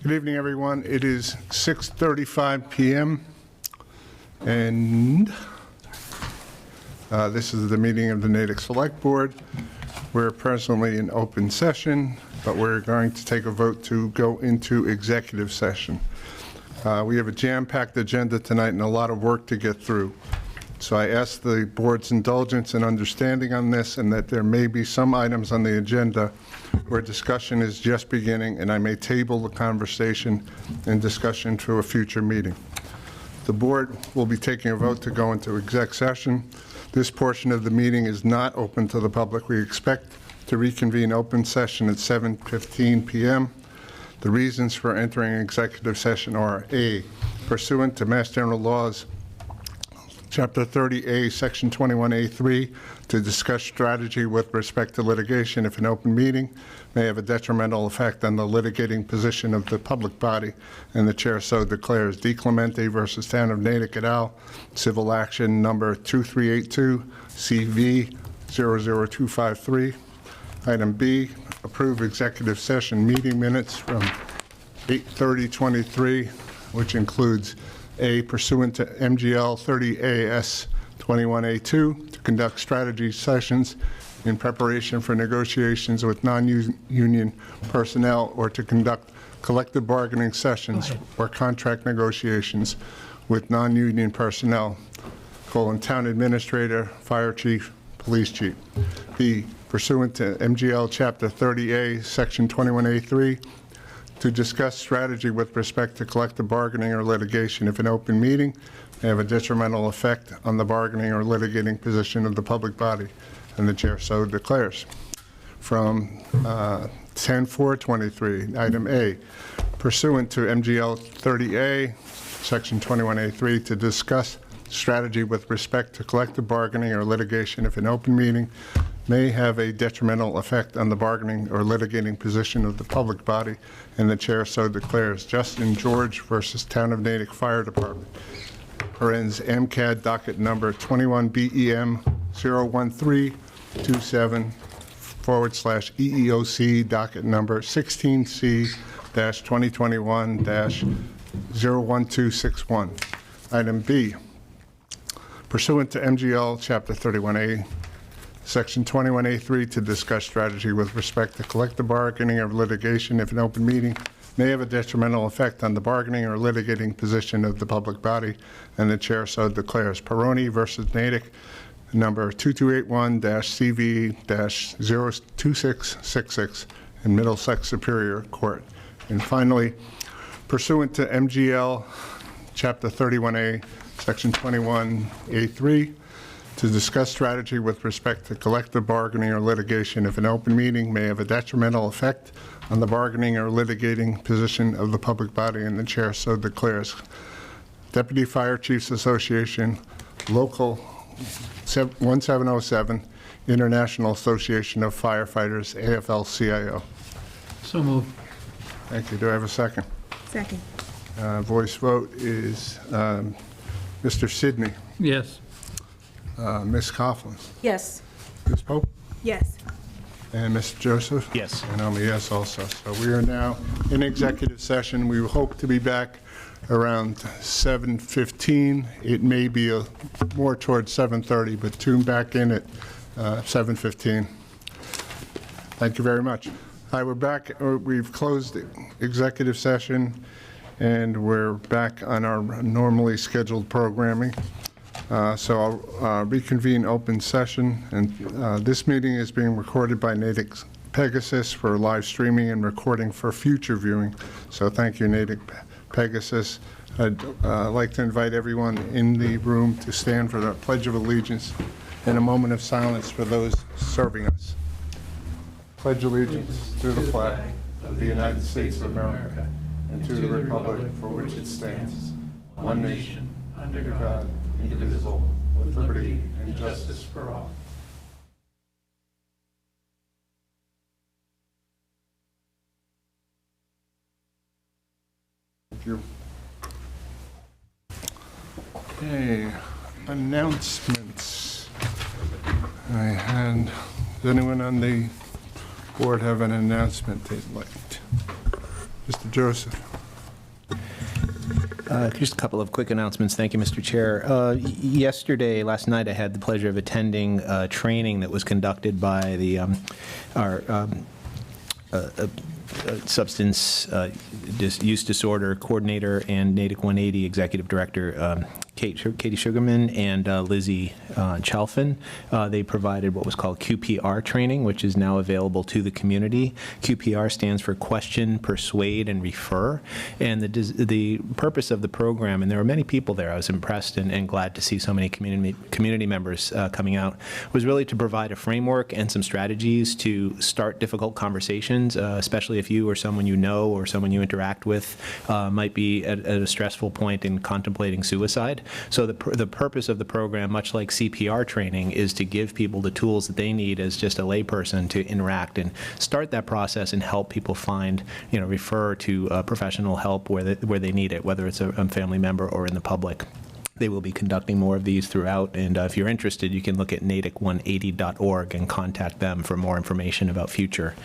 Good evening, everyone. It is 6:35 p.m. and this is the meeting of the Natick Select Board. We're presently in open session, but we're going to take a vote to go into executive session. We have a jam-packed agenda tonight and a lot of work to get through. So I ask the board's indulgence and understanding on this, and that there may be some items on the agenda where discussion is just beginning, and I may table the conversation and discussion to a future meeting. The board will be taking a vote to go into exec session. This portion of the meeting is not open to the public. We expect to reconvene open session at 7:15 p.m. The reasons for entering executive session are: A, pursuant to Mass General Laws, Chapter 30A, Section 21A3, to discuss strategy with respect to litigation if an open meeting may have a detrimental effect on the litigating position of the public body, and the chair so declares. D. Clemente versus Town of Natick et al., civil action number 2382, CV 00253. Item B, approve executive session meeting minutes from 8/30/23, which includes: A, pursuant to MGL 30AS 21A2, to conduct strategy sessions in preparation for negotiations with non-union personnel, or to conduct collective bargaining sessions or contract negotiations with non-union personnel, town administrator, fire chief, police chief. B, pursuant to MGL Chapter 30A, Section 21A3, to discuss strategy with respect to collective bargaining or litigation if an open meeting may have a detrimental effect on the bargaining or litigating position of the public body, and the chair so declares. From 10/4/23, item A, pursuant to MGL 30A, Section 21A3, to discuss strategy with respect to collective bargaining or litigation if an open meeting may have a detrimental effect on the bargaining or litigating position of the public body, and the chair so declares. Justin George versus Town of Natick Fire Department, parens MCAD docket number 21BEM 01327/EEOC docket number 16C-2021-01261. Item B, pursuant to MGL Chapter 31A, Section 21A3, to discuss strategy with respect to collective bargaining or litigation if an open meeting may have a detrimental effect on the bargaining or litigating position of the public body, and the chair so declares. Peroni versus Natick, number 2281-CV-02666 in Middlesex Superior Court. And finally, pursuant to MGL Chapter 31A, Section 21A3, to discuss strategy with respect to collective bargaining or litigation if an open meeting may have a detrimental effect on the bargaining or litigating position of the public body, and the chair so declares. Deputy Fire Chiefs Association, Local 1707, International Association of Firefighters, AFL-CIO. So moved. Thank you. Do I have a second? Second. Voice vote is Mr. Sidney. Yes. Ms. Coughlin. Yes. Ms. Pope. Yes. And Mr. Joseph? Yes. And I'm a yes also. So we are now in executive session. We hope to be back around 7:15. It may be more towards 7:30, but tune back in at 7:15. Thank you very much. Hi, we're back. We've closed the executive session, and we're back on our normally scheduled programming. So I'll reconvene open session, and this meeting is being recorded by Natick Pegasus for live streaming and recording for future viewing. So thank you, Natick Pegasus. I'd like to invite everyone in the room to stand for the Pledge of Allegiance and a moment of silence for those serving us. Pledge allegiance to the flag of the United States of America and to the republic for which it stands, one nation, under God, indivisible, with liberty and justice for all. Thank you. Okay, announcements. Does anyone on the board have an announcement they'd like? Mr. Joseph. Just a couple of quick announcements. Thank you, Mr. Chair. Last night, I had the pleasure of attending training that was conducted by our substance use disorder coordinator and Natick 180 executive director, Katie Sugarman and Lizzie Chalfin. They provided what was called QPR training, which is now available to the community. QPR stands for Question, Persuade, and Refer. And the purpose of the program, and there were many people there, I was impressed and glad to see so many community members coming out, was really to provide a framework and some strategies to start difficult conversations, especially if you or someone you know or someone you interact with might be at a stressful point in contemplating suicide. So the purpose of the program, much like CPR training, is to give people the tools that they need as just a layperson to interact and start that process and help people find, refer to professional help where they need it, whether it's a family member or in the public. They will be conducting more of these throughout, and if you're interested, you can look at natick180.org and contact them for more information about future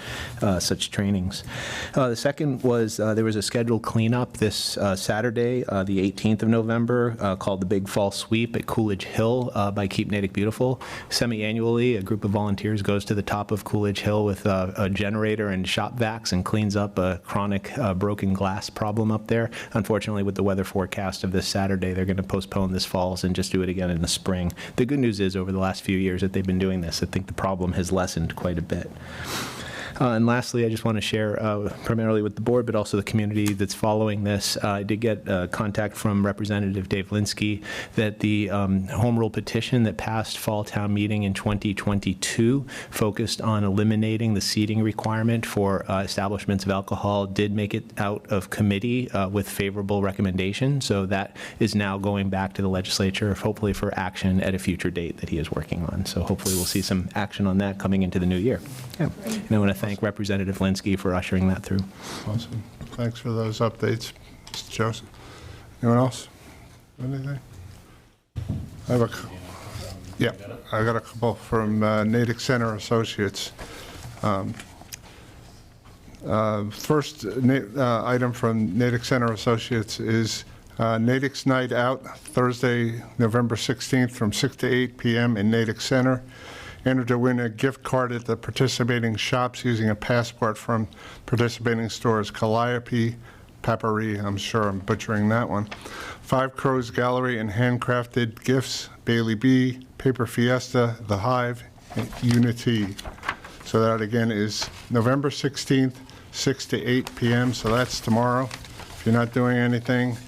such trainings. The second was there was a scheduled cleanup this Saturday, the 18th of November, called the Big Fall Sweep at Coolidge Hill by Keep Natick Beautiful. Semi-annually, a group of volunteers goes to the top of Coolidge Hill with a generator and shop vacs and cleans up a chronic broken glass problem up there. Unfortunately, with the weather forecast of this Saturday, they're going to postpone this fall and just do it again in the spring. The good news is over the last few years that they've been doing this, I think the problem has lessened quite a bit. And lastly, I just want to share primarily with the board, but also the community that's following this. I did get contact from Representative Dave Linsky that the home rule petition that passed fall town meeting in 2022 focused on eliminating the seating requirement for establishments of alcohol did make it out of committee with favorable recommendation. So that is now going back to the legislature, hopefully for action at a future date that he is working on. So hopefully we'll see some action on that coming into the new year. Yeah. And I want to thank Representative Linsky for ushering that through. Awesome. Thanks for those updates, Mr. Joseph. Anyone else? Anything? I got a couple from Natick Center Associates. First item from Natick Center Associates is Natick's Night Out, Thursday, November 16th from 6 to 8 p.m. in Natick Center. Enter to win a gift card at the participating shops using a passport from participating stores Calliope, Papari, I'm sure I'm butchering that one, Five Crows Gallery and handcrafted gifts, Bailey B, Paper Fiesta, The Hive, and Unity. So that again is November 16th, 6 to 8 p.m., so that's tomorrow. If you're not doing anything,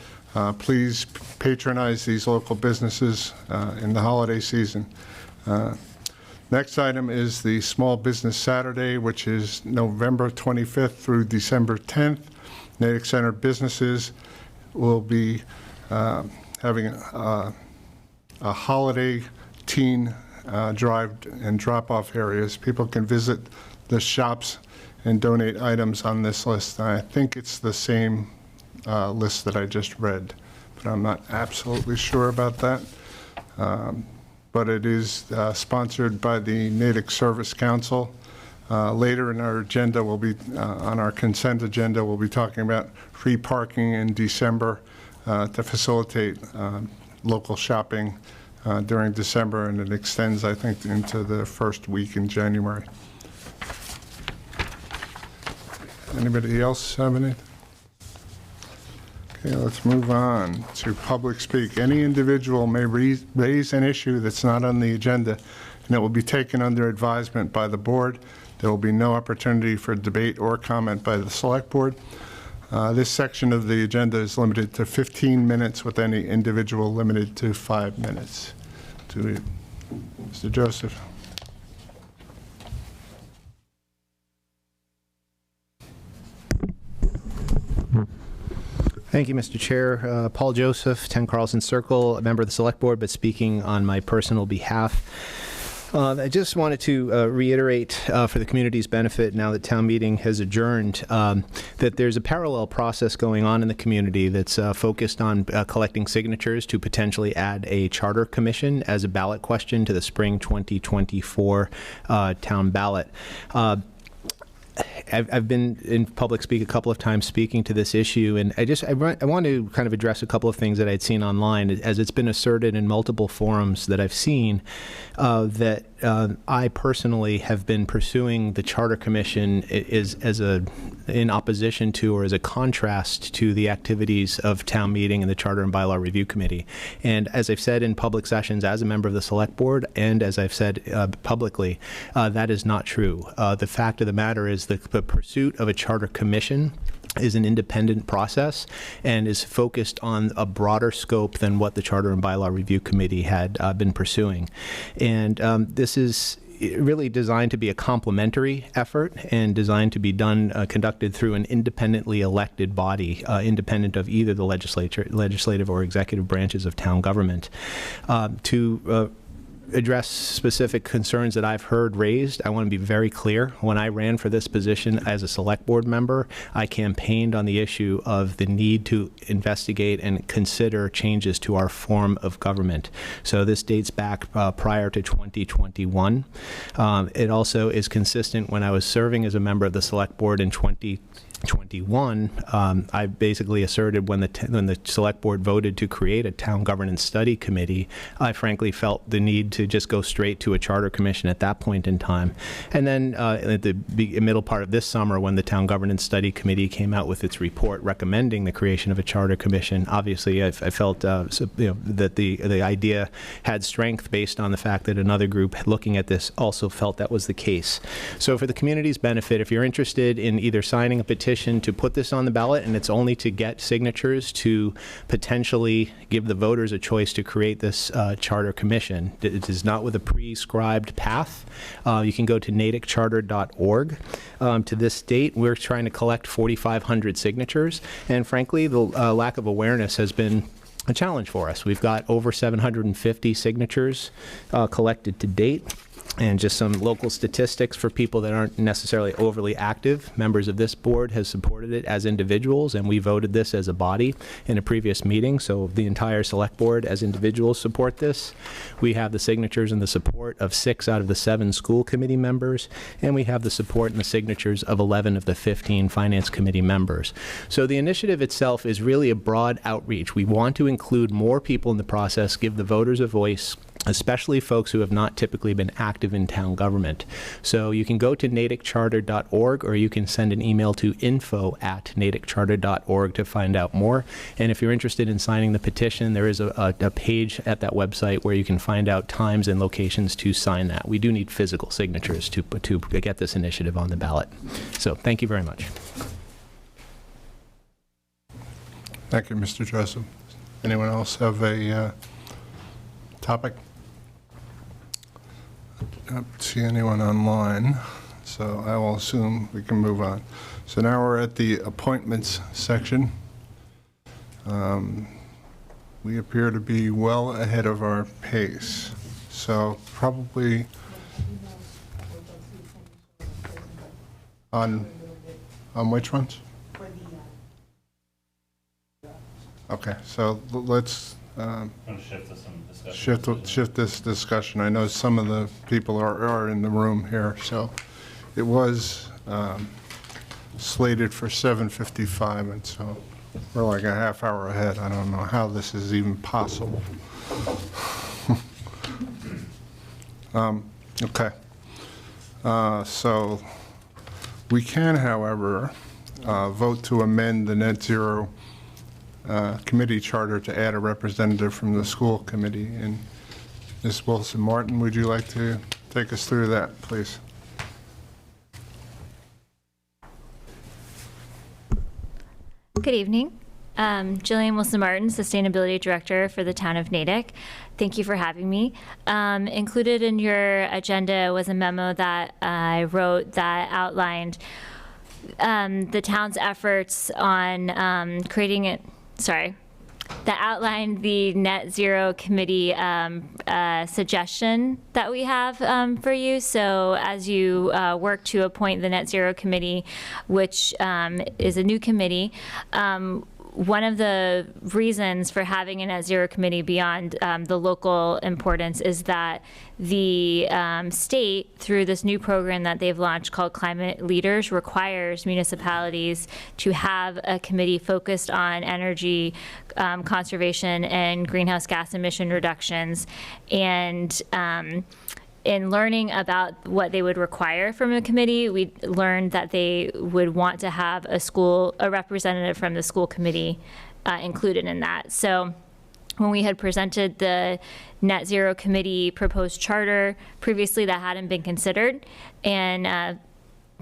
please patronize these local businesses in the holiday season. Next item is the Small Business Saturday, which is November 25th through December 10th. Natick Center businesses will be having a holiday teen drive and drop-off areas. People can visit the shops and donate items on this list. I think it's the same list that I just read, but I'm not absolutely sure about that. But it is sponsored by the Natick Service Council. Later in our agenda, we'll be on our consent agenda, we'll be talking about free parking in December to facilitate local shopping during December, and it extends, I think, into the first week in January. Anybody else have anything? Okay, let's move on to public speak. Any individual may raise an issue that's not on the agenda, and it will be taken under advisement by the board. There will be no opportunity for debate or comment by the select board. This section of the agenda is limited to 15 minutes, with any individual limited to 5 minutes. Mr. Joseph. Thank you, Mr. Chair. Paul Joseph, 10 Carlson Circle, a member of the Select Board, but speaking on my personal behalf. I just wanted to reiterate for the community's benefit, now that town meeting has adjourned, that there's a parallel process going on in the community that's focused on collecting signatures to potentially add a charter commission as a ballot question to the spring 2024 town ballot. I've been in public speak a couple of times speaking to this issue, and I want to kind of address a couple of things that I'd seen online, as it's been asserted in multiple forums that I've seen, that I personally have been pursuing the Charter Commission in opposition to or as a contrast to the activities of town meeting and the Charter and Bylaw Review Committee. And as I've said in public sessions as a member of the Select Board, and as I've said publicly, that is not true. The fact of the matter is the pursuit of a Charter Commission is an independent process and is focused on a broader scope than what the Charter and Bylaw Review Committee had been pursuing. And this is really designed to be a complementary effort and designed to be conducted through an independently elected body, independent of either the legislative or executive branches of town government. To address specific concerns that I've heard raised, I want to be very clear. When I ran for this position as a select board member, I campaigned on the issue of the need to investigate and consider changes to our form of government. So this dates back prior to 2021. It also is consistent when I was serving as a member of the select board in 2021, I basically asserted when the select board voted to create a town governance study committee, I frankly felt the need to just go straight to a charter commission at that point in time. And then at the middle part of this summer, when the town governance study committee came out with its report recommending the creation of a charter commission, obviously I felt that the idea had strength based on the fact that another group looking at this also felt that was the case. So for the community's benefit, if you're interested in either signing a petition to put this on the ballot, and it's only to get signatures to potentially give the voters a choice to create this charter commission. It is not with a prescribed path. You can go to natickcharter.org. To this date, we're trying to collect 4,500 signatures, and frankly, the lack of awareness has been a challenge for us. We've got over 750 signatures collected to date. And just some local statistics for people that aren't necessarily overly active. Members of this board has supported it as individuals, and we voted this as a body in a previous meeting. So the entire select board as individuals support this. We have the signatures and the support of 6 out of the 7 school committee members, and we have the support and the signatures of 11 of the 15 finance committee members. So the initiative itself is really a broad outreach. We want to include more people in the process, give the voters a voice, especially folks who have not typically been active in town government. So you can go to natickcharter.org, or you can send an email to info@natickcharter.org to find out more. And if you're interested in signing the petition, there is a page at that website where you can find out times and locations to sign that. We do need physical signatures to get this initiative on the ballot. So thank you very much. Thank you, Mr. Joseph. Anyone else have a topic? I don't see anyone online, so I will assume we can move on. So now we're at the appointments section. We appear to be well ahead of our pace. So probably on which ones? Okay, so let's shift this discussion. I know some of the people are in the room here, so it was slated for 7:55, and so we're like a half hour ahead. I don't know how this is even possible. Okay. So we can, however, vote to amend the net zero committee charter to add a representative from the school committee. And Ms. Wilson Martin, would you like to take us through that, please? Good evening. Jillian Wilson Martin, Sustainability Director for the town of Natick. Thank you for having me. Included in your agenda was a memo that I wrote that outlined the town's efforts on that outlined the net zero committee suggestion that we have for you. So as you work to appoint the net zero committee, which is a new committee, one of the reasons for having a net zero committee beyond the local importance is that the state, through this new program that they've launched called Climate Leaders, requires municipalities to have a committee focused on energy conservation and greenhouse gas emission reductions. And in learning about what they would require from a committee, we learned that they would want to have a representative from the school committee included in that. So when we had presented the net zero committee proposed charter previously, that hadn't been considered, and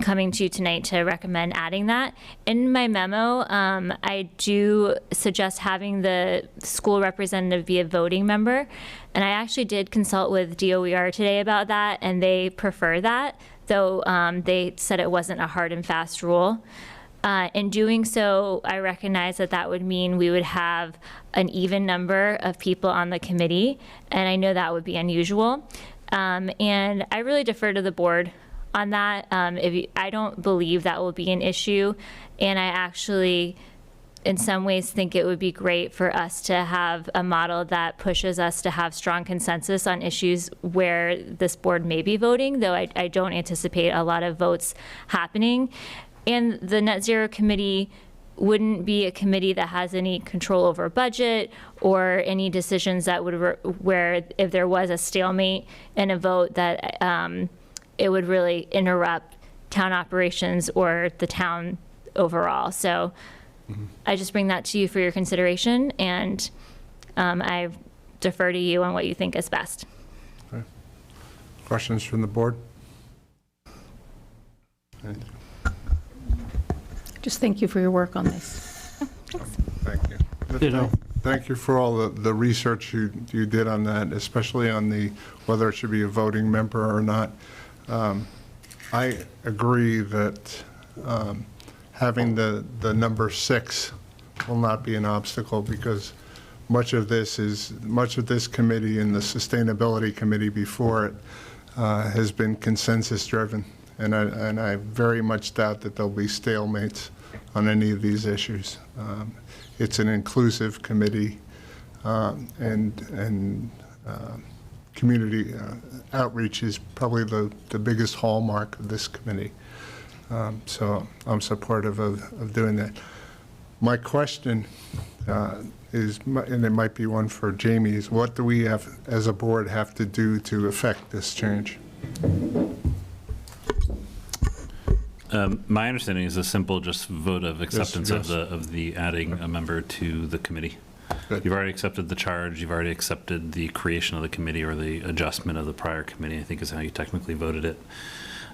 coming to you tonight to recommend adding that. In my memo, I do suggest having the school representative be a voting member. And I actually did consult with DOER today about that, and they prefer that, though they said it wasn't a hard and fast rule. In doing so, I recognize that that would mean we would have an even number of people on the committee, and I know that would be unusual. And I really defer to the board on that. I don't believe that will be an issue, and I actually, in some ways, think it would be great for us to have a model that pushes us to have strong consensus on issues where this board may be voting, though I don't anticipate a lot of votes happening. And the Net Zero Committee wouldn't be a committee that has any control over budget or any decisions that would, where if there was a stalemate in a vote, that it would really interrupt town operations or the town overall. So I just bring that to you for your consideration, and I defer to you on what you think is best. Okay. Questions from the board? Just thank you for your work on this. Thank you. Thank you for all the research you did on that, especially on the whether it should be a voting member or not. I agree that having the number 6 will not be an obstacle, because much of this committee and the sustainability committee before it has been consensus driven, and I very much doubt that there'll be stalemates on any of these issues. It's an inclusive committee, and community outreach is probably the biggest hallmark of this committee. So I'm supportive of doing that. My question is, and it might be one for Jamie, is what do we have as a board have to do to affect this change? My understanding is a simple just vote of acceptance Yes. of the adding a member to the committee. Good. You've already accepted the charge, you've already accepted the creation of the committee or the adjustment of the prior committee, I think is how you technically voted it.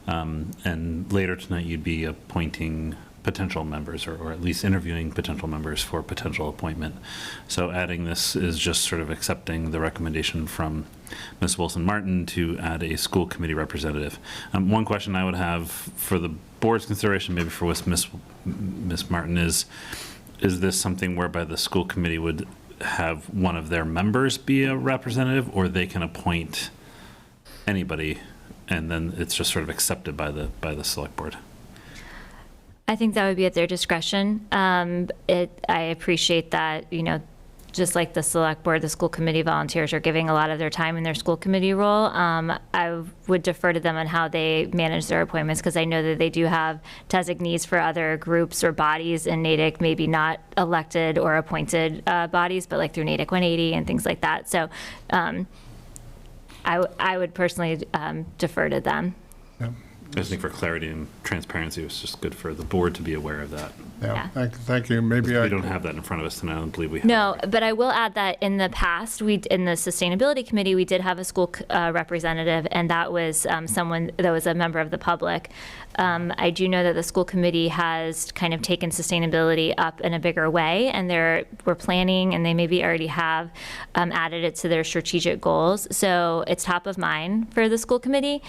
And later tonight, you'd be appointing potential members, or at least interviewing potential members for potential appointment. So adding this is just sort of accepting the recommendation from Ms. Wilson-Martin to add a school committee representative. One question I would have for the board's consideration, maybe for Ms. Martin, is this something whereby the school committee would have one of their members be a representative, or they can appoint anybody and then it's just sort of accepted by the select board? I think that would be at their discretion. I appreciate that, just like the select board, the school committee volunteers are giving a lot of their time in their school committee role. I would defer to them on how they manage their appointments, because I know that they do have designees for other groups or bodies in Natick, maybe not elected or appointed bodies, but like through Natick 180 and things like that. So I would personally defer to them. Yeah. I just think for clarity and transparency, it's just good for the board to be aware of that. Yeah. Yeah. Thank you. Maybe We don't have that in front of us tonight. I don't believe we have. No, but I will add that in the past, in the sustainability committee, we did have a school representative, and that was someone that was a member of the public. I do know that the school committee has kind of taken sustainability up in a bigger way, and we're planning, and they maybe already have added it to their strategic goals. So it's top of mind for the school committee,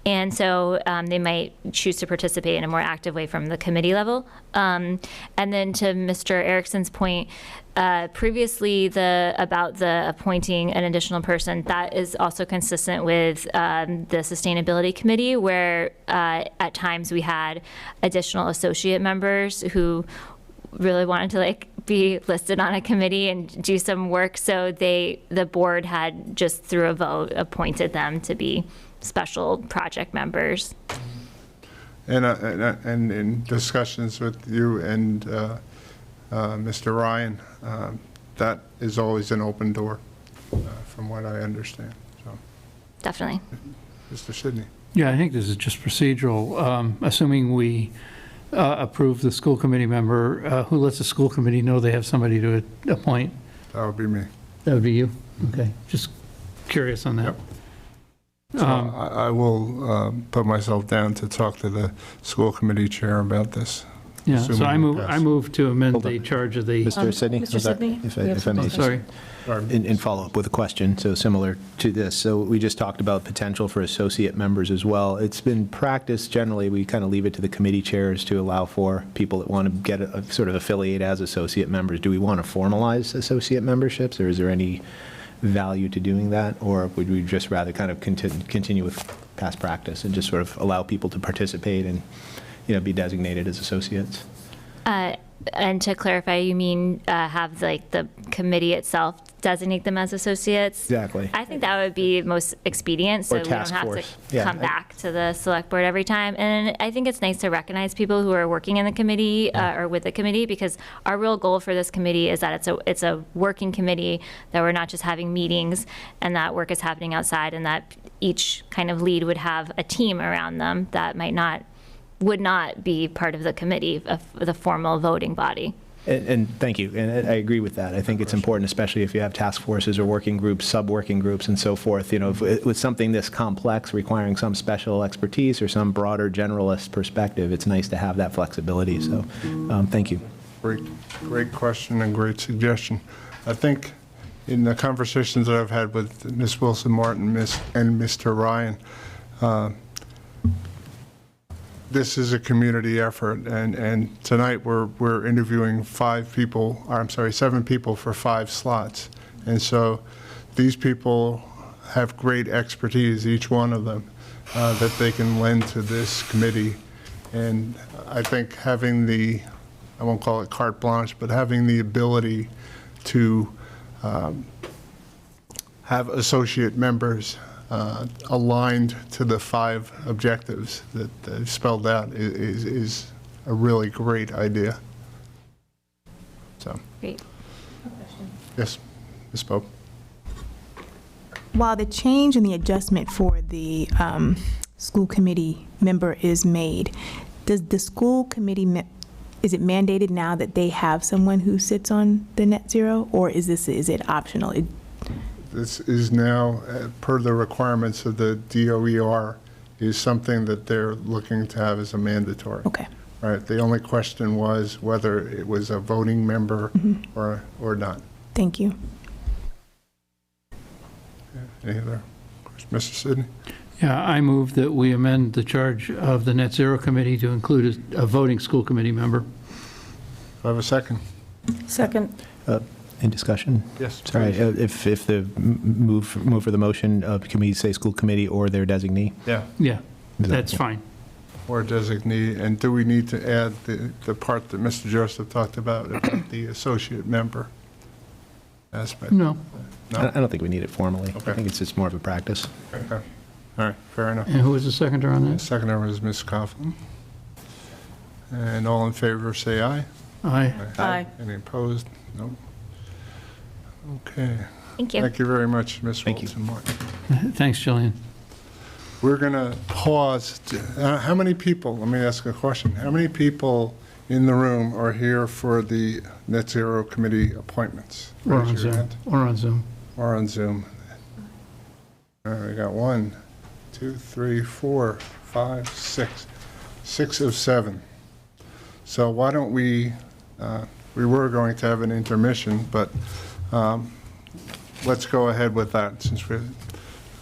and so they might choose to participate in a more active way from the committee level. And then to Mr. Erickson's point, previously about the appointing an additional person, that is also consistent with the sustainability committee, where at times we had additional associate members who really wanted to be listed on a committee and do some work. So the board had just through a vote appointed them to be special project members. And in discussions with you and Mr. Ryan, that is always an open door, from what I understand. So, Definitely. Mr. Sidney. Yeah, I think this is just procedural. Assuming we approve the school committee member, who lets the school committee know they have somebody to appoint? That would be me. That would be you? Okay, just curious on that. Yep. So I will put myself down to talk to the school committee chair about this. Yeah, so assuming I it move, I passes. move to amend Hold on. the charge of the, Mr. Sidney? Mr. was that- Sidney, If we have I may. something. sorry. In follow-up with a question, so similar to this. So we just talked about potential for associate members as well. It's been practiced generally, we kind of leave it to the committee chairs to allow for people that want to get a sort of affiliate as associate members. Do we want to formalize associate memberships, or is there any value to doing that? Or would we just rather kind of continue with past practice and just sort of allow people to participate and, be designated as associates? And to clarify, you mean have like the committee itself designate them as associates? Exactly. I think that would be most expedient, so Or we don't task have force. to Yeah, come back to the select board every time. And I think it's nice to recognize people who are working in the committee or with the committee, because our real goal for this committee is that it's a working committee, that we're not just having meetings and that work is happening outside, and that each kind of lead would have a team around them that would not be part of the committee, of the formal voting body. And thank you, and I agree with that. I think it's important, especially if you have task forces or working groups, sub-working groups, and so forth. With something this complex, requiring some special expertise or some broader generalist perspective, it's nice to have that flexibility, so thank you. Great question and great suggestion. I think in the conversations that I've had with Ms. Wilson-Martin and Mr. Ryan, this is a community effort, and tonight we're interviewing 7 people for 5 slots. And so these people have great expertise, each one of them, that they can lend to this committee. And I think having I won't call it carte blanche, but having the ability to have associate members aligned to the 5 objectives that they've spelled out is a really great idea. So, Great. yes, Ms. Pope. While the change and the adjustment for the school committee member is made, does the school committee, is it mandated now that they have someone who sits on the net zero, or is it optional? This is now, per the requirements of the DOER, is something that they're looking to have as a mandatory. Okay. Right. The only question was whether it was a voting member or not. Thank you. Any other questions? Mr. Sidney? Yeah, I move that we amend the charge of the Net Zero Committee to include a voting school committee member. Do I have a second? Second. In discussion? Yes. Sorry, please. if the move for the motion, can we say school committee or their designee? Yeah. Yeah, Is that- that's fine. Or designee, and do we need to add the part that Mr. Joseph talked about the associate member aspect? No. I don't think we need it formally. Okay. I think it's just more of a practice. Okay. All right, fair enough. And who was the seconder on that? Second one is Ms. Coughlin. And all in favor, say aye. Aye. Aye. Any opposed? No. Okay. Thank you. Thank you very much, Ms. Thank you. Wilson-Martin. Thanks, Jillian. We're going to pause. How many people, let me ask a question. How many people in the room are here for the Net Zero Committee appointments? Or Raise on your Zoom. hand. Or on Zoom. Or on Zoom. All right, we got 1, 2, 3, 4, 5, 6. 6 of 7. So why don't we were going to have an intermission, but let's go ahead with that since we're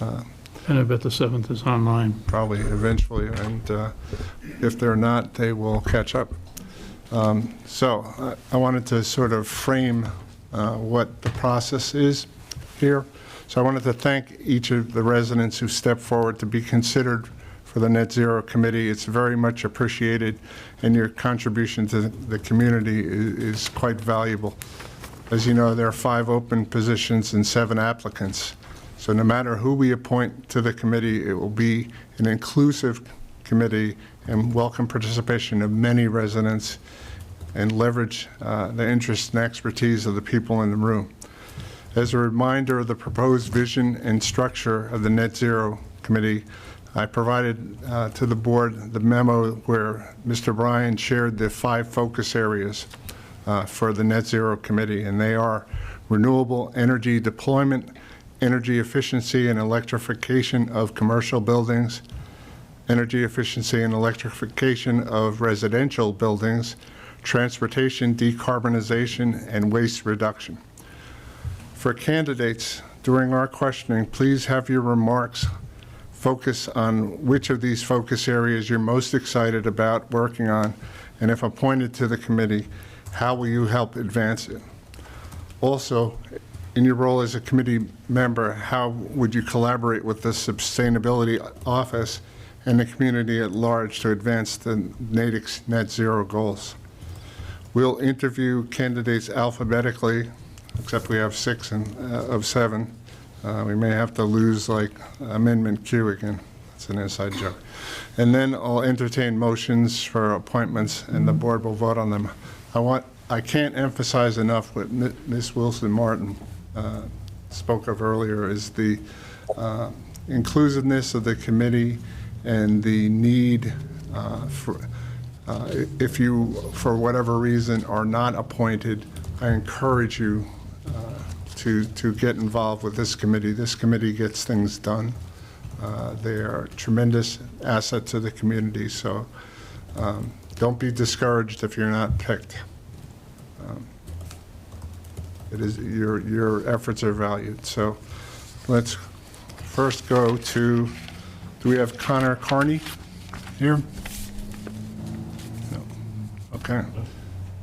And I bet the 7th is online. probably eventually, and if they're not, they will catch up. So I wanted to sort of frame what the process is here. So I wanted to thank each of the residents who stepped forward to be considered for the Net Zero Committee. It's very much appreciated, and your contribution to the community is quite valuable. As you know, there are 5 open positions and 7 applicants. So no matter who we appoint to the committee, it will be an inclusive committee and welcome participation of many residents and leverage the interest and expertise of the people in the room. As a reminder of the proposed vision and structure of the Net Zero Committee, I provided to the board the memo where Mr. Bryan shared the 5 focus areas for the Net Zero Committee, and they are renewable energy deployment, energy efficiency and electrification of commercial buildings, energy efficiency and electrification of residential buildings, transportation decarbonization, and waste reduction. For candidates, during our questioning, please have your remarks focus on which of these focus areas you're most excited about working on, and if appointed to the committee, how will you help advance it? Also, in your role as a committee member, how would you collaborate with the Sustainability Office and the community at large to advance the Natick's net zero goals? We'll interview candidates alphabetically, except we have 6 of 7. We may have to lose like Amendment Q again. That's an inside joke. And then I'll entertain motions for appointments, and the board will vote on them. I can't emphasize enough what Ms. Wilson Martin spoke of earlier, is the inclusiveness of the committee and the need for, if you, for whatever reason, are not appointed, I encourage you to get involved with this committee. This committee gets things done. They are a tremendous asset to the community, so don't be discouraged if you're not picked. It is, your efforts are valued. So let's first go to, do we have Connor Carney here? No. Okay.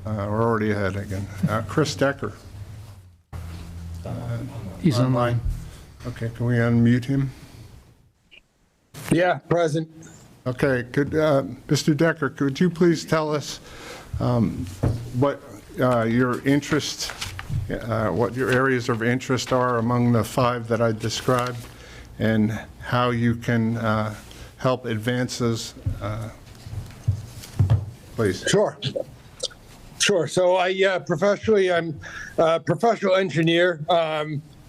We're already ahead again. Chris Decker. He's online. Okay, can we unmute him? Yeah, present. Okay, could, Mr. Decker, could you please tell us what your interest, what your areas of interest are among the 5 that I described, and how you can help advance those, please? Sure. So I professionally, I'm a professional engineer,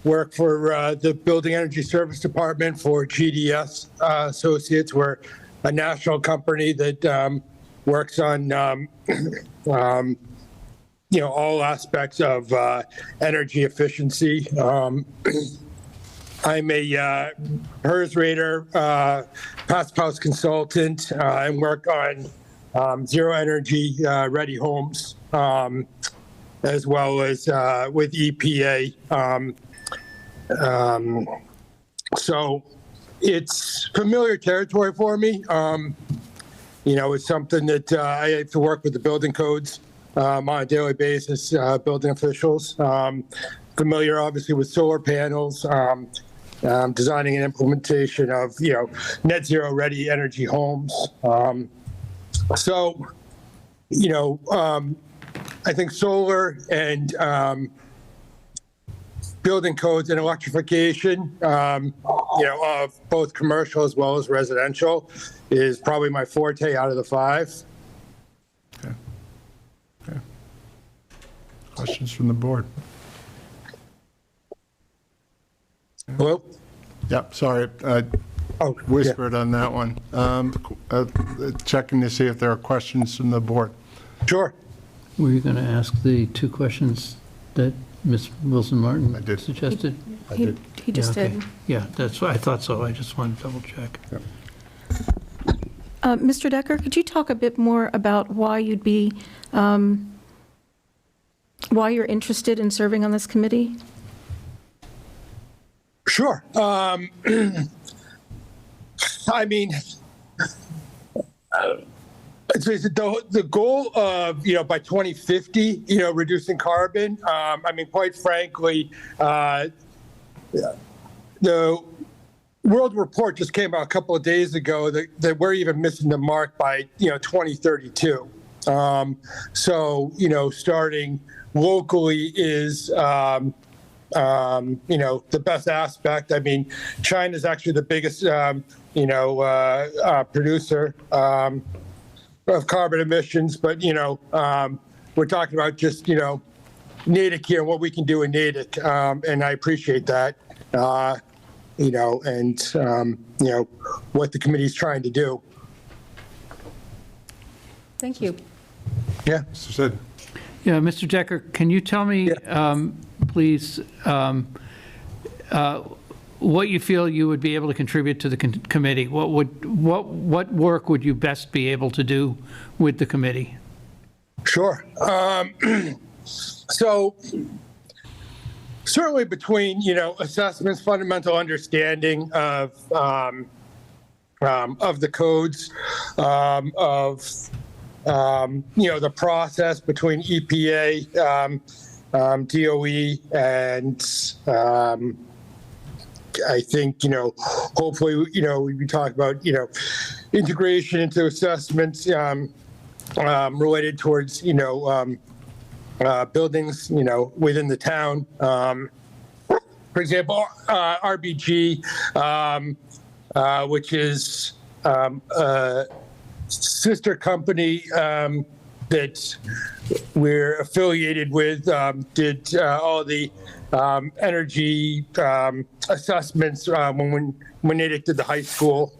work for the Building Energy Service Department for GDS Associates. We're a national company that works on all aspects of energy efficiency. I'm a HERS rater, passive house consultant, and work on zero energy ready homes, as well as with EPA. So it's familiar territory for me. It's something that I have to work with the building codes on a daily basis, building officials. Familiar, obviously, with solar panels, designing and implementation of, net zero ready energy homes. I think solar and building codes and electrification, of both commercial as well as residential, is probably my forte out of the 5. Okay. Questions from the board? Hello? Yep, sorry, I whispered on that one. Checking to see if there are questions from the board. Sure. Were you going to ask the 2 questions that Ms. Wilson Martin I did. suggested? I did. He just Yeah, okay. did. Yeah, that's what I thought so. I just wanted to double check. Yep. Mr. Decker, could you talk a bit more about why you'd be, why you're interested in serving on this committee? Sure. I mean, the goal of, by 2050, reducing carbon, quite frankly, the World Report just came out a couple of days ago that we're even missing the mark by 2032. So starting locally is the best aspect. I mean, China is actually the biggest producer of carbon emissions, but we're talking about just Natick here and what we can do in Natick, and I appreciate that. What the committee's trying to do. Thank you. Yeah, Mr. Sid. Yeah, Mr. Decker, can you tell me, please, what you feel you would be able to contribute to the committee? What work would you best be able to do with the committee? Sure. So certainly between assessments, fundamental understanding of the codes, the process between EPA, DOE, and I think hopefully we talk about integration into assessments related towards buildings within the town. For example, RBG, which is a sister company that we're affiliated with, did all the energy assessments when Natick did the high school.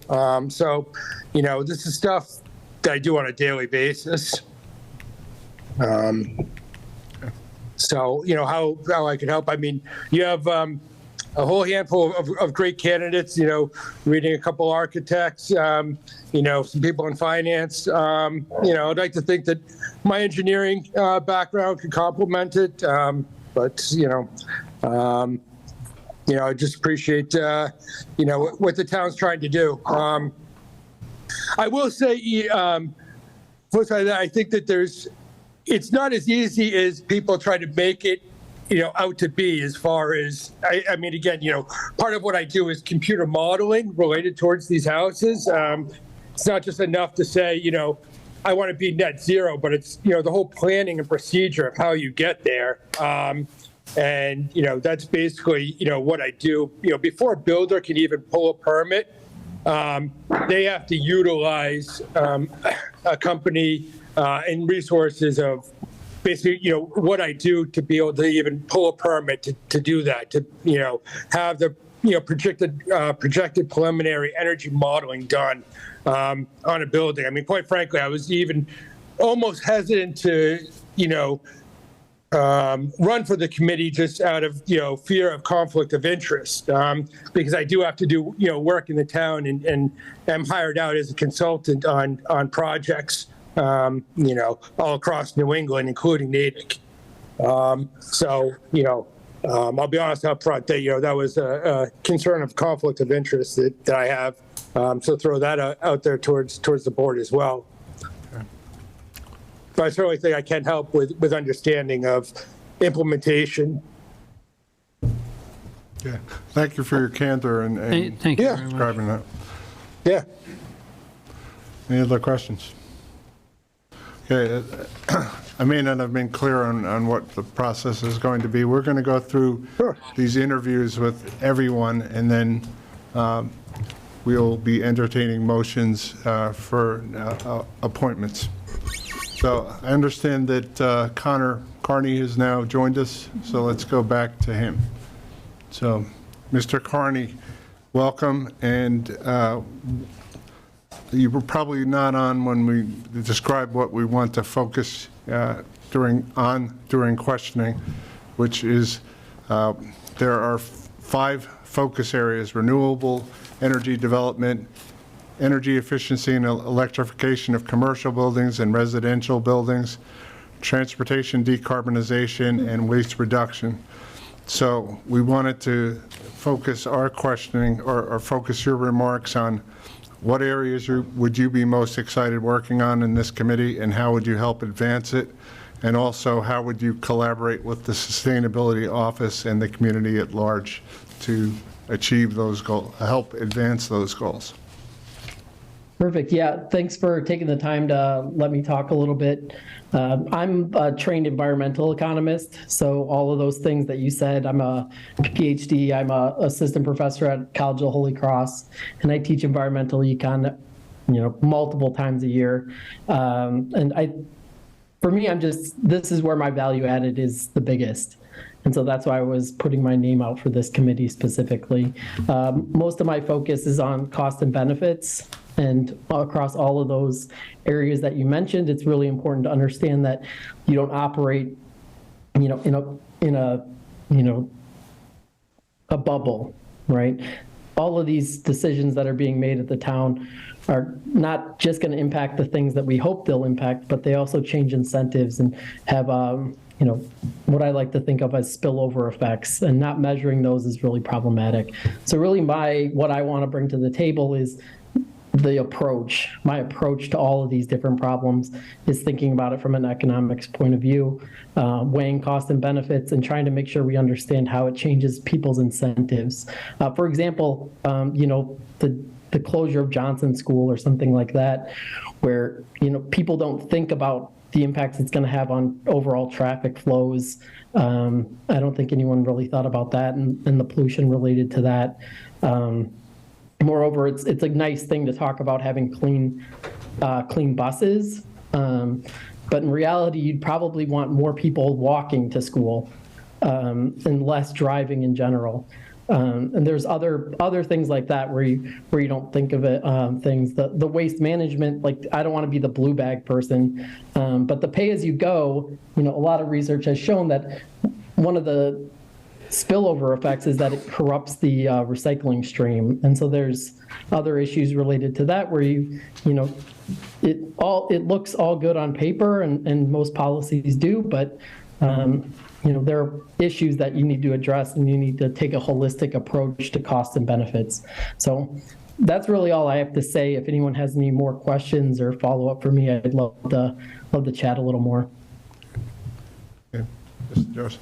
So, this is stuff that I do on a daily basis. So, how I can help. I mean, you have a whole handful of great candidates, reading a couple architects, some people in finance. I'd like to think that my engineering background could complement it. But, I just appreciate, what the town's trying to do. I will say, flip side of that, I think that it's not as easy as people try to make it, out to be as far as, I mean, again, part of what I do is computer modeling related towards these houses. It's not just enough to say, I want to be net zero, but it's, the whole planning and procedure of how you get there. And, that's basically, what I do. Before a builder can even pull a permit, they have to utilize a company and resources of basically, what I do to be able to even pull a permit to do that, to, have the, projected preliminary energy modeling done on a building. I mean, quite frankly, I was even almost hesitant to, run for the committee just out of, fear of conflict of interest, because I do have to do, work in the town and am hired out as a consultant on projects, all across New England, including Natick. So, I'll be honest up front that, that was a concern of conflict of interest that I have. So throw that out there towards the board as well. But I certainly think I can help with understanding of implementation. Yeah, thank you for your candor and Thank you very much. describing that. Yeah. Any other questions? Okay, I may not have been clear on what the process is going to be. We're going to go through these interviews with everyone, and then we'll be entertaining motions for appointments. So I understand that Connor Carney has now joined us, so let's go back to him. So, Mr. Carney, welcome, and you were probably not on when we described what we want to focus during questioning, which is there are 5 focus areas: renewable energy development, energy efficiency and electrification of commercial buildings and residential buildings, transportation decarbonization, and waste reduction. So we wanted to focus our questioning or focus your remarks on what areas would you be most excited working on in this committee, and how would you help advance it? And also, how would you collaborate with the Sustainability Office and the community at large to achieve those goals, help advance those goals. Perfect. Yeah, thanks for taking the time to let me talk a little bit. I'm a trained environmental economist, so all of those things that you said, I'm a PhD, I'm a assistant professor at College of the Holy Cross, and I teach environmental econ, multiple times a year. For me, this is where my value added is the biggest. And so that's why I was putting my name out for this committee specifically. Most of my focus is on cost and benefits. And across all of those areas that you mentioned, it's really important to understand that you don't operate, in a bubble, right? All of these decisions that are being made at the town are not just going to impact the things that we hope they'll impact, but they also change incentives and have, what I like to think of as spillover effects, and not measuring those is really problematic. So really what I want to bring to the table is my approach to all of these different problems is thinking about it from an economics point of view, weighing cost and benefits, and trying to make sure we understand how it changes people's incentives. For example, the closure of Johnson School or something like that, where people don't think about the impacts it's going to have on overall traffic flows. I don't think anyone really thought about that and the pollution related to that. Moreover, it's a nice thing to talk about having clean buses, but in reality, you'd probably want more people walking to school and less driving in general. And there's other things like that where you don't think of it. Things the waste management, like I don't want to be the blue bag person, but the pay as you go. A lot of research has shown that one of the spillover effects is that it corrupts the recycling stream, and so there's other issues related to that where it looks all good on paper, and most policies do, but there are issues that you need to address, and you need to take a holistic approach to cost and benefits. So that's really all I have to say. If anyone has any more questions or follow up for me, I'd love to chat a little more. Okay. Mr. Joseph.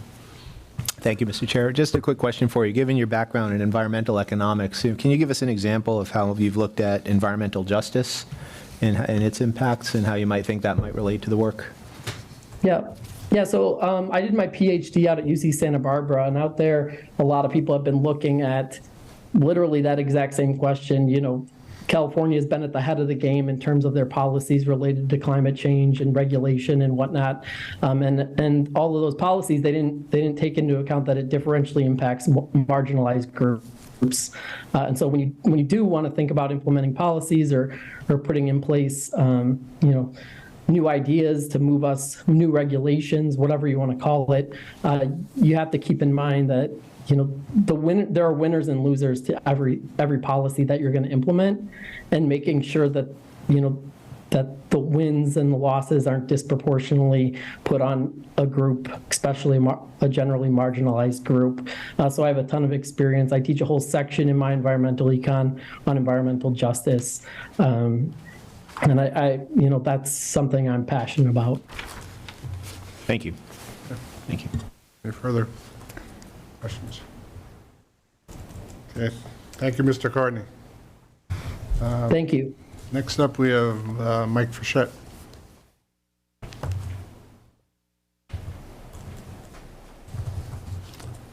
Thank you, Mr. Chair. Just a quick question for you. Given your background in environmental economics, can you give us an example of how you've looked at environmental justice and its impacts, and how you might think that might relate to the work? Yeah, so I did my PhD out at UC Santa Barbara, and out there, a lot of people have been looking at literally that exact same question. California has been at the head of the game in terms of their policies related to climate change and regulation and whatnot, and all of those policies, they didn't take into account that it differentially impacts marginalized groups. And so when you do want to think about implementing policies or putting in place, new ideas to move us, new regulations, whatever you want to call it, you have to keep in mind that there are winners and losers to every policy that you're going to implement, and making sure that that the wins and the losses aren't disproportionately put on a group, especially a generally marginalized group. So I have a ton of experience. I teach a whole section in my environmental econ on environmental justice. And I that's something I'm passionate about. Thank you. Thank you. Any further questions? Okay. Thank you, Mr. Cardney. Thank you. Next up, we have Mike Frechette.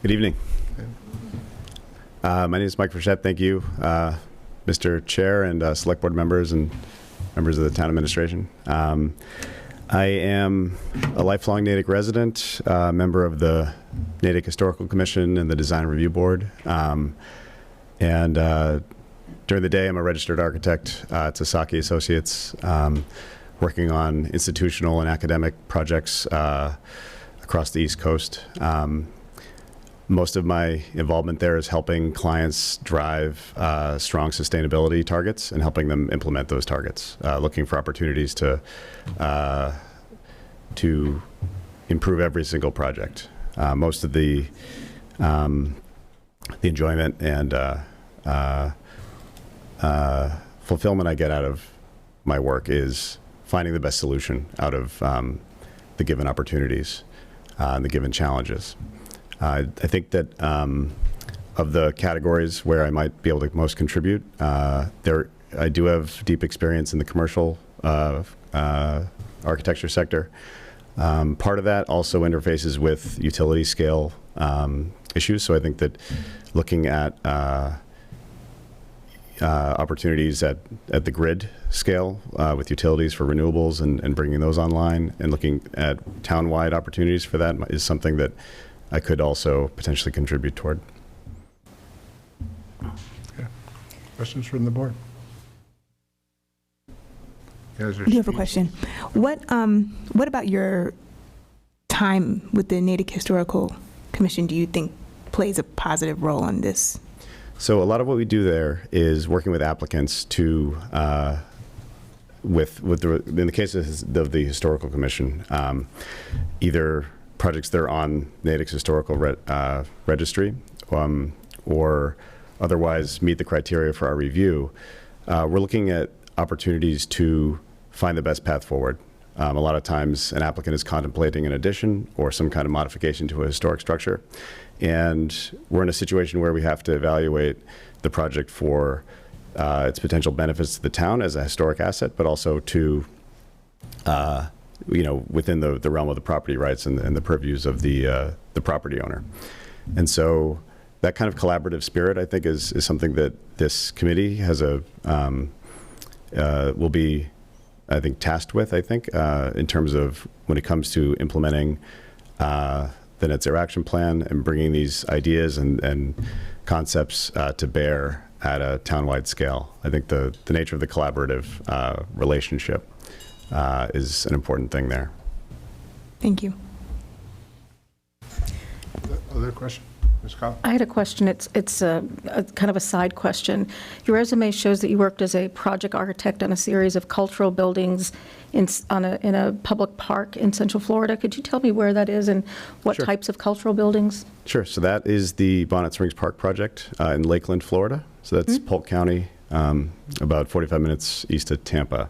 Good evening. My name is Mike Frechette. Thank you, Mr. Chair and Select Board members and members of the town administration. I am a lifelong Natick resident, member of the Natick Historical Commission and the Design Review Board. During the day, I'm a registered architect at Sasaki Associates, working on institutional and academic projects across the East Coast. Most of my involvement there is helping clients drive strong sustainability targets and helping them implement those targets, looking for opportunities to improve every single project. Most of the enjoyment and fulfillment I get out of my work is finding the best solution out of the given opportunities and the given challenges. I think that of the categories where I might be able to most contribute, I do have deep experience in the commercial architecture sector. Part of that also interfaces with utility scale issues. So I think that looking at opportunities at the grid scale with utilities for renewables and bringing those online, and looking at town-wide opportunities for that is something that I could also potentially contribute toward. Okay. Questions from the board? You guys are I do have a speaking. question. What about your time with the Natick Historical Commission do you think plays a positive role in this? So a lot of what we do there is working with applicants to, in the case of the Historical Commission, either projects that are on Natick's historical registry or otherwise meet the criteria for our review. We're looking at opportunities to find the best path forward. A lot of times an applicant is contemplating an addition or some kind of modification to a historic structure. And we're in a situation where we have to evaluate the project for its potential benefits to the town as a historic asset, but also to, within the realm of the property rights and the purviews of the property owner. And so that kind of collaborative spirit, I think, is something that this committee has will be, I think, tasked with, in terms of when it comes to implementing the Net Zero Action Plan and bringing these ideas and concepts to bear at a town-wide scale. I think the nature of the collaborative relationship is an important thing there. Thank you. Other question? Ms. Collins? I had a question. It's a kind of a side question. Your resume shows that you worked as a project architect on a series of cultural buildings in a public park in Central Florida. Could you tell me where that is and what Sure. types of cultural buildings? Sure. So that is the Bonnet Springs Park project in Lakeland, Florida. So that's Polk County, about 45 minutes east of Tampa.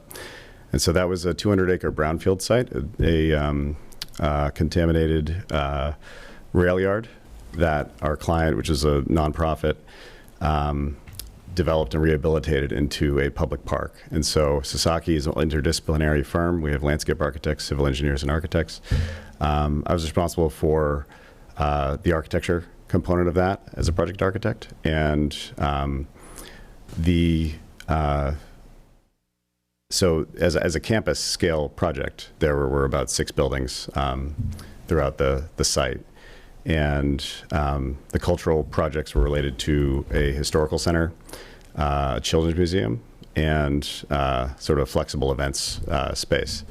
And so that was a 200-acre brownfield site, a contaminated rail yard that our client, which is a nonprofit, developed and rehabilitated into a public park. And so Sasaki is an interdisciplinary firm. We have landscape architects, civil engineers, and architects. I was responsible for the architecture component of that as a project architect. And so as a campus scale project, there were about 6 buildings throughout the site. And the cultural projects were related to a historical center, a children's museum, and sort of flexible events space.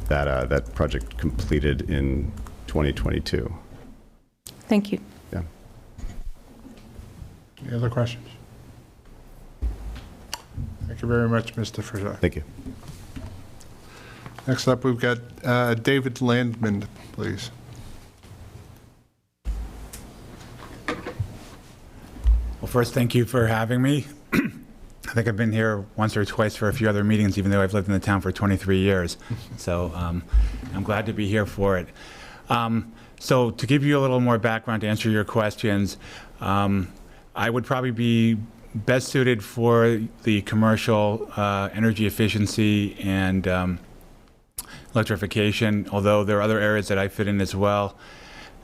That project completed in 2022. Thank you. Yeah. Any other questions? Thank you very much, Mr. Frazar. Thank you. Next up, we've got David Landman, please. Well, first, thank you for having me. I think I've been here once or twice for a few other meetings, even though I've lived in the town for 23 years. So I'm glad to be here for it. So to give you a little more background to answer your questions, I would probably be best suited for the commercial energy efficiency and electrification, although there are other areas that I fit in as well.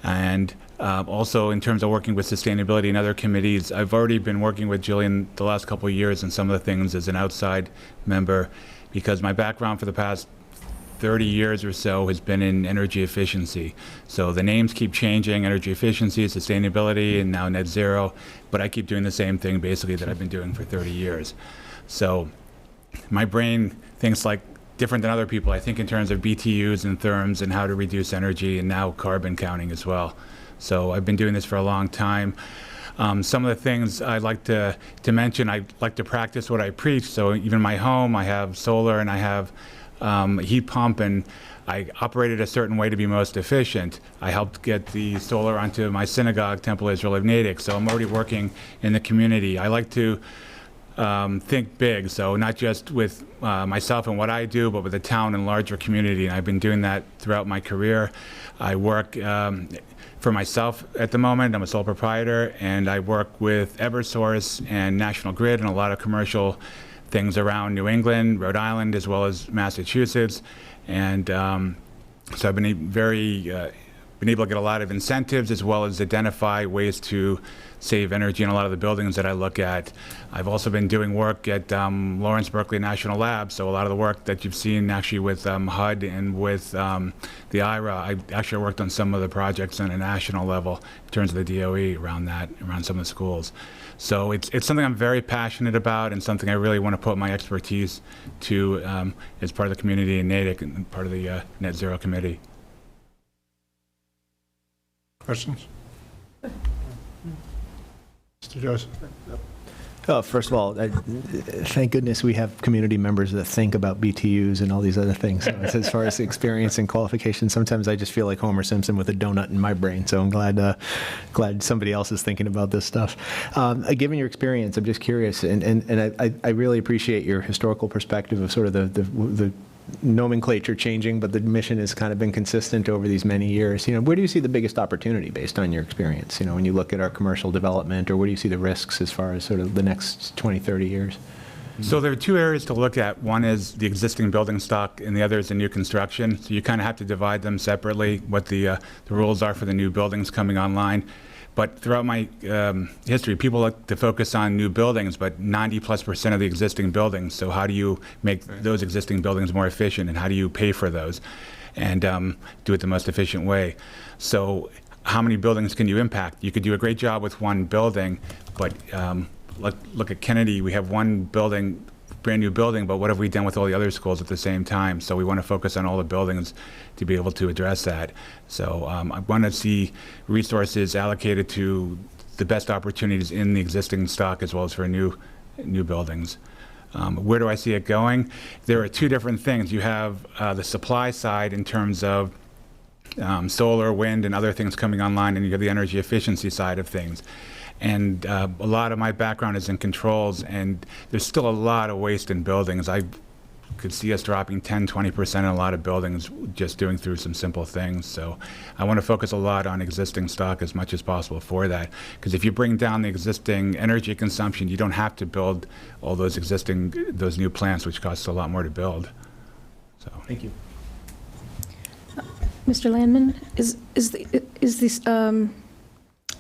And also in terms of working with sustainability and other committees, I've already been working with Jillian the last couple of years on some of the things as an outside member, because my background for the past 30 years or so has been in energy efficiency. So the names keep changing: energy efficiency, sustainability, and now net zero, but I keep doing the same thing basically that I've been doing for 30 years. So my brain thinks like different than other people. I think in terms of BTUs and therms and how to reduce energy, and now carbon counting as well. So I've been doing this for a long time. Some of the things I'd like to mention, I like to practice what I preach. So even in my home, I have solar and I have a heat pump, and I operate it a certain way to be most efficient. I helped get the solar onto my synagogue, Temple Israel of Natick, so I'm already working in the community. I like to think big. So not just with myself and what I do, but with the town and larger community. And I've been doing that throughout my career. I work for myself at the moment. I'm a sole proprietor, and I work with Eversource and National Grid and a lot of commercial things around New England, Rhode Island, as well as Massachusetts. And so I've been been able to get a lot of incentives as well as identify ways to save energy in a lot of the buildings that I look at. I've also been doing work at Lawrence Berkeley National Lab, so a lot of the work that you've seen actually with HUD and with the IRA, I actually worked on some of the projects on a national level in terms of the DOE around some of the schools. So it's something I'm very passionate about and something I really want to put my expertise to as part of the community in Natick and part of the Net Zero Committee. Questions? Mr. Joseph? First of all, thank goodness we have community members that think about BTUs and all these other things. So as far as experience and qualifications, sometimes I just feel like Homer Simpson with a donut in my brain. So I'm glad somebody else is thinking about this stuff. Given your experience, I'm just curious, and I really appreciate your historical perspective of sort of the nomenclature changing, but the mission has kind of been consistent over these many years. Where do you see the biggest opportunity based on your experience? When you look at our commercial development, or where do you see the risks as far as sort of the next 20, 30 years? So there are two areas to look at. One is the existing building stock, and the other is the new construction. So you kind of have to divide them separately, what the rules are for the new buildings coming online. But throughout my history, people like to focus on new buildings, but 90+% of the existing buildings. So how do you make those existing buildings more efficient, and how do you pay for those and do it the most efficient way? So how many buildings can you impact? You could do a great job with one building, but look at Kennedy. We have one building, brand new building, but what have we done with all the other schools at the same time? So we want to focus on all the buildings to be able to address that. So I want to see resources allocated to the best opportunities in the existing stock as well as for new buildings. Where do I see it going? There are two different things. You have the supply side in terms of solar, wind, and other things coming online, and you have the energy efficiency side of things. And a lot of my background is in controls, and there's still a lot of waste in buildings. I could see us dropping 10, 20% in a lot of buildings just doing through some simple things. So I want to focus a lot on existing stock as much as possible for that. Because if you bring down the existing energy consumption, you don't have to build all those new plants, which costs a lot more to build. So Thank you. Mr. Landman, is this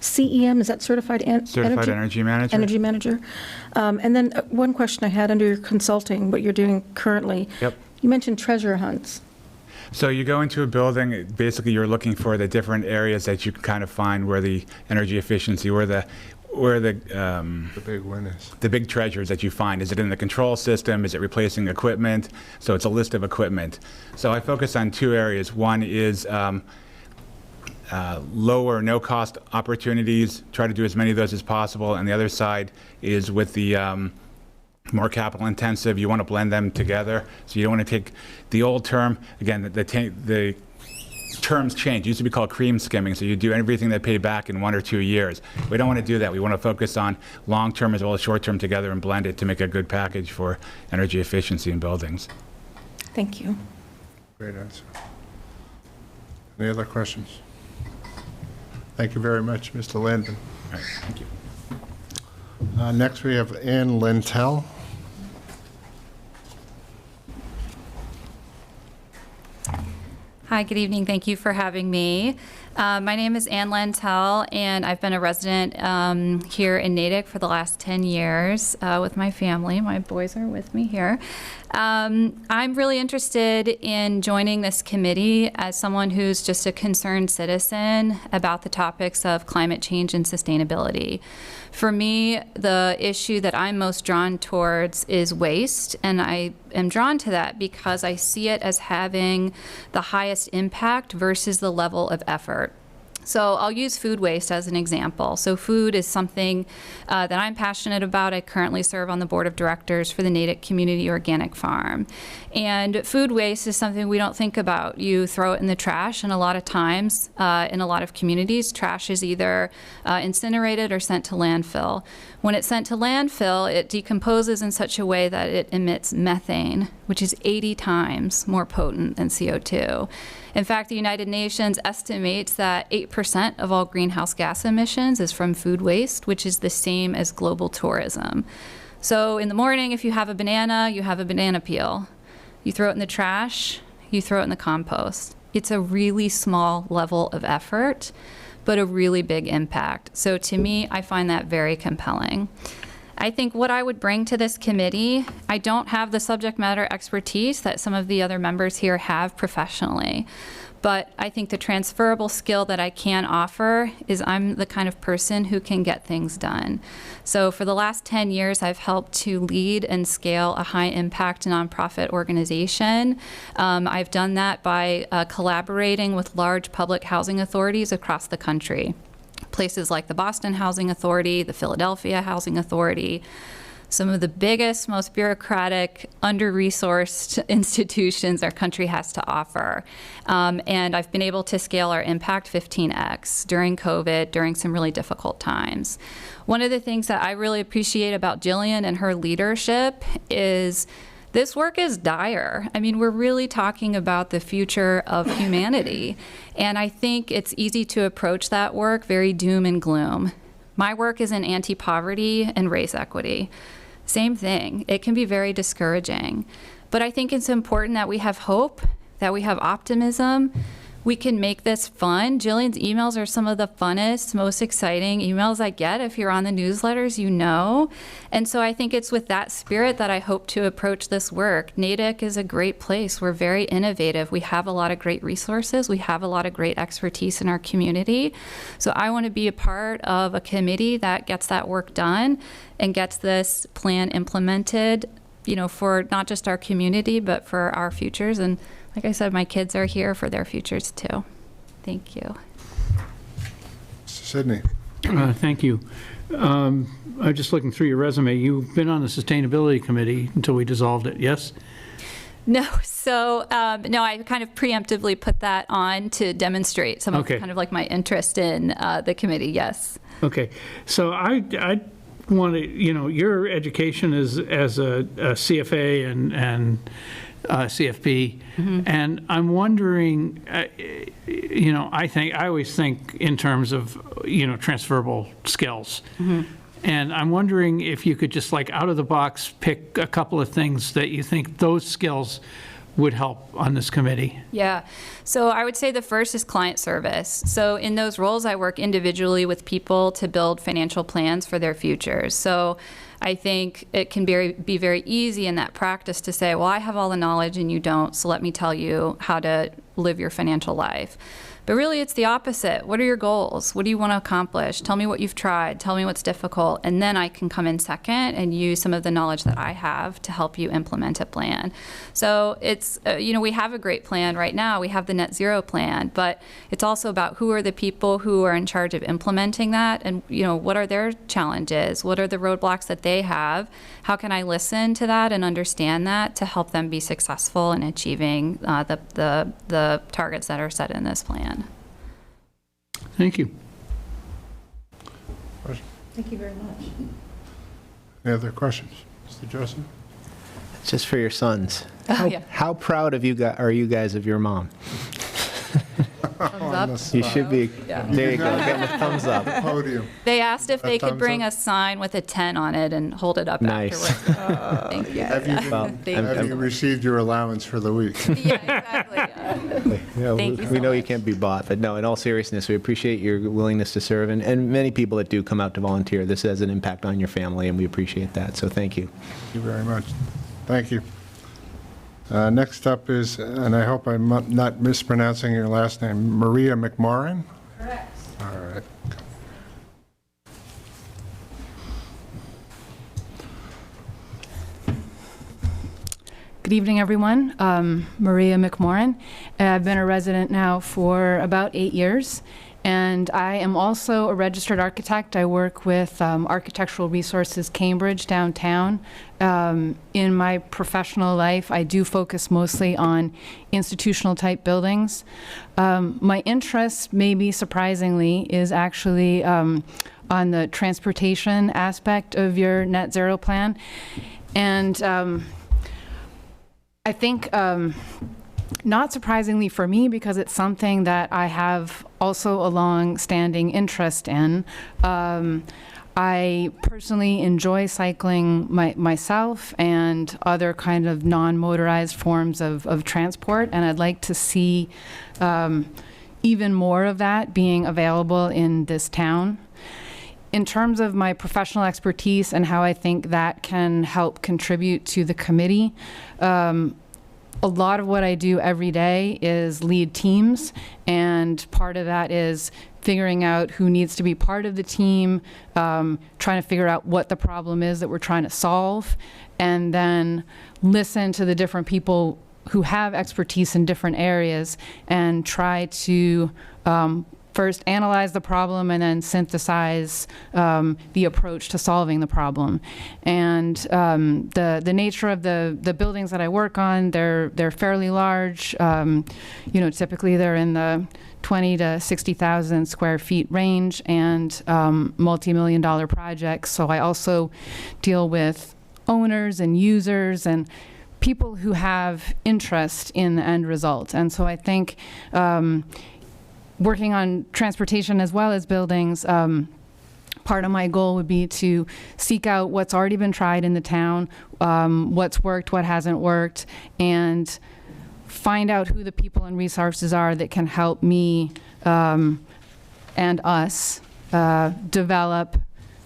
CEM, is that Certified Energy Manager? Energy Manager. And then one question I had under your consulting, what you're doing currently. Yep. You mentioned treasure hunts. So you go into a building, basically you're looking for the different areas that you can kind of find where the energy efficiency, where the big winners. The big treasures that you find. Is it in the control system? Is it replacing equipment? So it's a list of equipment. So I focus on two areas. One is lower or no-cost opportunities, try to do as many of those as possible. And the other side is with the more capital intensive, you want to blend them together. So you don't want to take the old term, again, the terms change. It used to be called cream skimming, so you do everything they pay back in 1 or 2 years. We don't want to do that. We want to focus on long-term as well as short-term together and blend it to make a good package for energy efficiency in buildings. Thank you. Great answer. Any other questions? Thank you very much, Mr. Landon. All right, thank you. Next, we have Ann Lentel. Hi, good evening. Thank you for having me. My name is Ann Lentel, and I've been a resident here in Natick for the last 10 years with my family. My boys are with me here. I'm really interested in joining this committee as someone who's just a concerned citizen about the topics of climate change and sustainability. For me, the issue that I'm most drawn towards is waste, and I am drawn to that because I see it as having the highest impact versus the level of effort. So I'll use food waste as an example. So food is something that I'm passionate about. I currently serve on the board of directors for the Natick Community Organic Farm. And food waste is something we don't think about. You throw it in the trash, and a lot of times in a lot of communities, trash is either incinerated or sent to landfill. When it's sent to landfill, it decomposes in such a way that it emits methane, which is 80 times more potent than CO2. In fact, the United Nations estimates that 8% of all greenhouse gas emissions is from food waste, which is the same as global tourism. So in the morning, if you have a banana, you have a banana peel. You throw it in the trash, you throw it in the compost. It's a really small level of effort, but a really big impact. So to me, I find that very compelling. I think what I would bring to this committee, I don't have the subject matter expertise that some of the other members here have professionally, but I think the transferable skill that I can offer is I'm the kind of person who can get things done. So for the last 10 years, I've helped to lead and scale a high-impact nonprofit organization. I've done that by collaborating with large public housing authorities across the country. Places like the Boston Housing Authority, the Philadelphia Housing Authority, some of the biggest, most bureaucratic, under-resourced institutions our country has to offer. And I've been able to scale our impact 15x during COVID, during some really difficult times. One of the things that I really appreciate about Jillian and her leadership is this work is dire. I mean, we're really talking about the future of humanity. And I think it's easy to approach that work very doom and gloom. My work is in anti-poverty and race equity. Same thing. It can be very discouraging. But I think it's important that we have hope, that we have optimism. We can make this fun. Jillian's emails are some of the funnest, most exciting emails I get. If you're on the newsletters, you know. And so I think it's with that spirit that I hope to approach this work. Natick is a great place. We're very innovative. We have a lot of great resources. We have a lot of great expertise in our community. So I want to be a part of a committee that gets that work done and gets this plan implemented, you know, for not just our community, but for our futures. And like I said, my kids are here for their futures too. Thank you. Sydney. Thank you. I'm just looking through your resume. You've been on the Sustainability Committee until we dissolved it, yes? No, so no, I kind of preemptively put that on to demonstrate some of kind of like my interest in the committee, yes. Okay, so I want to, you know, your education is as a CFA and CFP, and I'm wondering, you know, I always think in terms of, you know, transferable skills. And I'm wondering if you could just, like, out of the box pick a couple of things that you think those skills would help on this committee. Yeah, so I would say the first is client service. So in those roles, I work individually with people to build financial plans for their futures. So I think it can be very easy in that practice to say, well, I have all the knowledge and you don't, so let me tell you how to live your financial life. But really, it's the opposite. What are your goals? What do you want to accomplish? Tell me what you've tried. Tell me what's difficult. And then I can come in second and use some of the knowledge that I have to help you implement a plan. So it's, you know, we have a great plan right now. We have the net zero plan, but it's also about who are the people who are in charge of implementing that, and, you know, what are their challenges? What are the roadblocks that they have? How can I listen to that and understand that to help them be successful in achieving the targets that are set in this plan? Thank you. Thank you very much. Any other questions? Mr. Joseph? Just for your sons. Yeah. How proud of are you guys of your mom? Thumbs up. You should be. Yeah. There you go. Getting a thumbs up. Podium. They asked if they could thumbs bring up? a sign with a 10 on it and hold it up Nice. afterwards. Thank you. Have you received your allowance for the week? Yeah, exactly. Yeah. Yeah, Thank you so we know you much. can't be bought, but no, in all seriousness, we appreciate your willingness to serve, and many people that do come out to volunteer. This has an impact on your family, and we appreciate that, so thank you. Thank you very much. Thank you. Next up is, and I hope I'm not mispronouncing your last name, Maria McMorrin? Correct. All right. Good evening, everyone. Maria McMorrin. I've been a resident now for about 8 years, And I am also a registered architect. I work with Architectural Resources Cambridge downtown. In my professional life, I do focus mostly on institutional type buildings. My interest, maybe surprisingly, is actually on the transportation aspect of your net zero plan. And I think, not surprisingly for me, because it's something that I have also a long-standing interest in. I personally enjoy cycling myself and other kind of non-motorized forms of transport, and I'd like to see even more of that being available in this town. In terms of my professional expertise and how I think that can help contribute to the committee, a lot of what I do every day is lead teams, and part of that is figuring out who needs to be part of the team, trying to figure out what the problem is that we're trying to solve, and then listen to the different people who have expertise in different areas and try to first analyze the problem and then synthesize the approach to solving the problem. And the nature of the buildings that I work on, they're fairly large. Typically they're in the 20 to 60,000 square feet range, and multi-million-dollar projects. So I also deal with owners and users and people who have interest in the end result. And so I think working on transportation as well as buildings, part of my goal would be to seek out what's already been tried in the town, what's worked, what hasn't worked, and find out who the people and resources are that can help me and us develop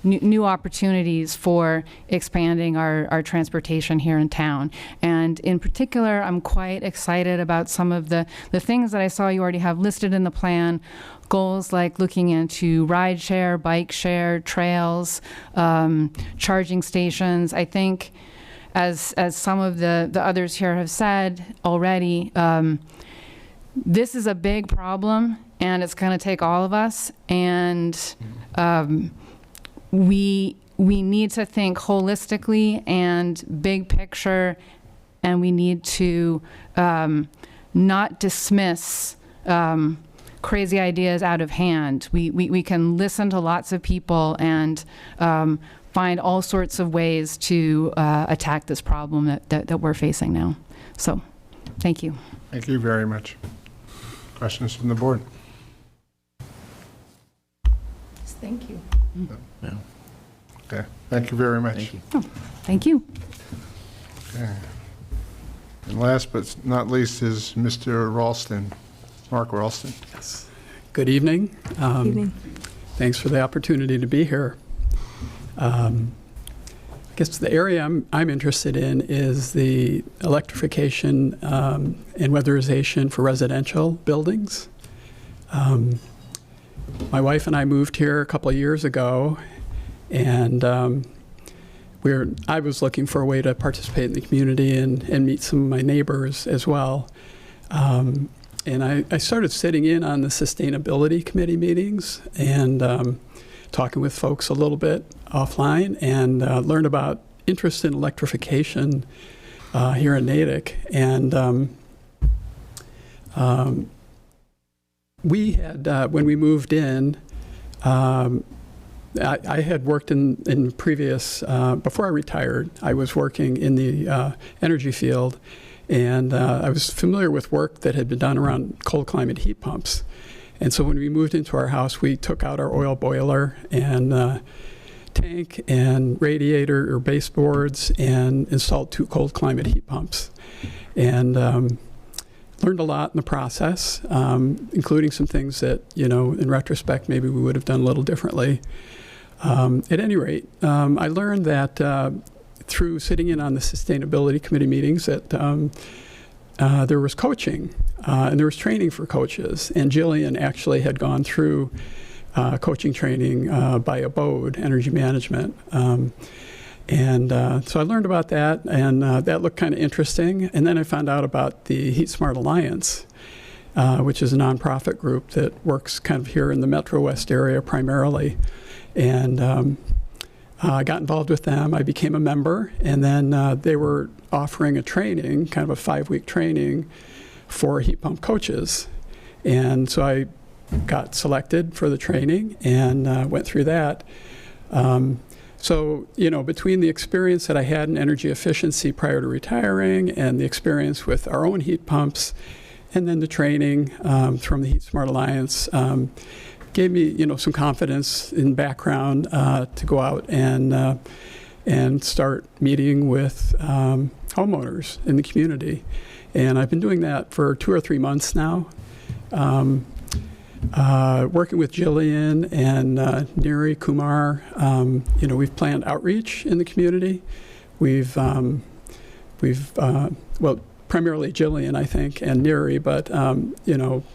new opportunities for expanding our transportation here in town. And in particular, I'm quite excited about some of the things that I saw you already have listed in the plan, goals like looking into ride share, bike share, trails, charging stations. I think as some of the others here have said already, this is a big problem, and it's going to take all of us, and we need to think holistically and big picture, and we need to not dismiss crazy ideas out of hand. We can listen to lots of people and find all sorts of ways to attack this problem that we're facing now. So, thank you. Thank you very much. Questions from the board? Thank you. No. Okay, thank you very much. Thank you. Oh, thank you. Okay. And last but not least is Mr. Ralston, Mark Ralston. Yes. Good evening. Good evening. Thanks for the opportunity to be here. I guess the area I'm interested in is the electrification and weatherization for residential buildings. My wife and I moved here a couple of years ago, and I was looking for a way to participate in the community and meet some of my neighbors as well. And I started sitting in on the sustainability committee meetings and talking with folks a little bit offline, and learned about interest in electrification here in Natick. And we had, when we moved in, I had worked in previous, before I retired, I was working in the energy field, and I was familiar with work that had been done around cold climate heat pumps. And so when we moved into our house, we took out our oil boiler and tank and radiator or baseboards and installed 2 cold climate heat pumps. And learned a lot in the process, including some things that, in retrospect, maybe we would have done a little differently. At any rate, I learned that through sitting in on the sustainability committee meetings that there was coaching and there was training for coaches. And Jillian actually had gone through coaching training by Abode Energy Management. So I learned about that, and that looked kind of interesting. And then I found out about the Heat Smart Alliance. which is a nonprofit group that works kind of here in the Metro West area primarily. And I got involved with them. I became a member, and then they were offering a training, kind of a 5-week training for heat pump coaches. And so I got selected for the training and went through that. So, between the experience that I had in energy efficiency prior to retiring and the experience with our own heat pumps, and then the training from the Heat Smart Alliance, gave me, some confidence in background to go out and start meeting with homeowners in the community. And I've been doing that for 2 or 3 months now. Working with Jillian and Neri Kumar, we've planned outreach in the community. We've primarily Jillian, I think, and Neri, but,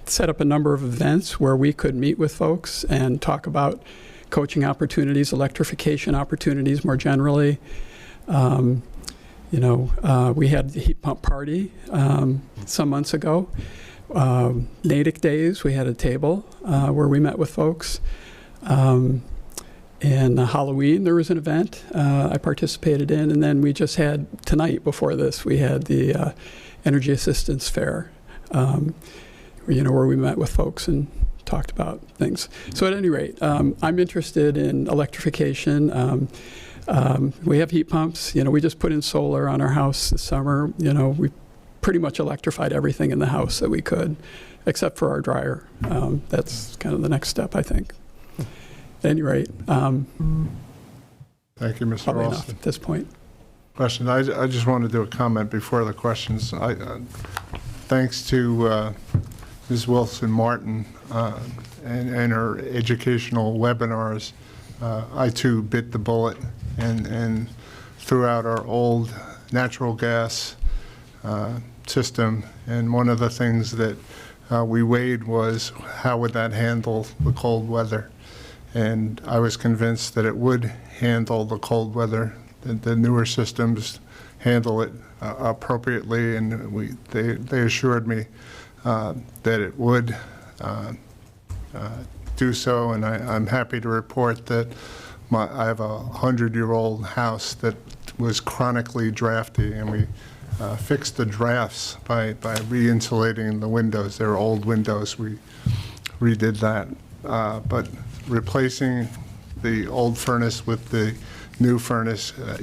set up a number of events where we could meet with folks and talk about coaching opportunities, electrification opportunities more generally. We had the heat pump party some months ago. Natick Days, we had a table where we met with folks. And Halloween, there was an event I participated in. And then we just had, tonight before this, we had the Energy Assistance Fair, where we met with folks and talked about things. So at any rate, I'm interested in electrification. We have heat pumps. We just put in solar on our house this summer. We pretty much electrified everything in the house that we could, except for our dryer. That's kind of the next step, I think. At any rate, Thank you, Mr. probably enough Ralston. at this point. Question. I just want to do a comment before the questions. Thanks to Ms. Wilson Martin and her educational webinars, I too bit the bullet and threw out our old natural gas system. And one of the things that we weighed was how would that handle the cold weather. And I was convinced that it would handle the cold weather. The newer systems handle it appropriately, and they assured me that it would do so. And I'm happy to report that I have a 100-year-old house that was chronically drafty, and we fixed the drafts by re-insulating the windows. They were old windows. We redid that. But replacing the old furnace with the new furnace the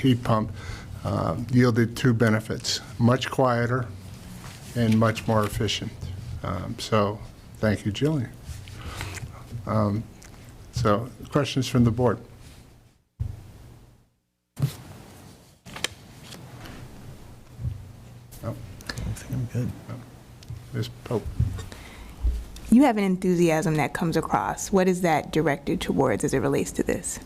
heat pump yielded 2 benefits: much quieter and much more efficient. So thank you, Jillian. So questions from the board? No? I think I'm good. Ms. Pope. You have an enthusiasm that comes across. What is that directed towards as it relates to this?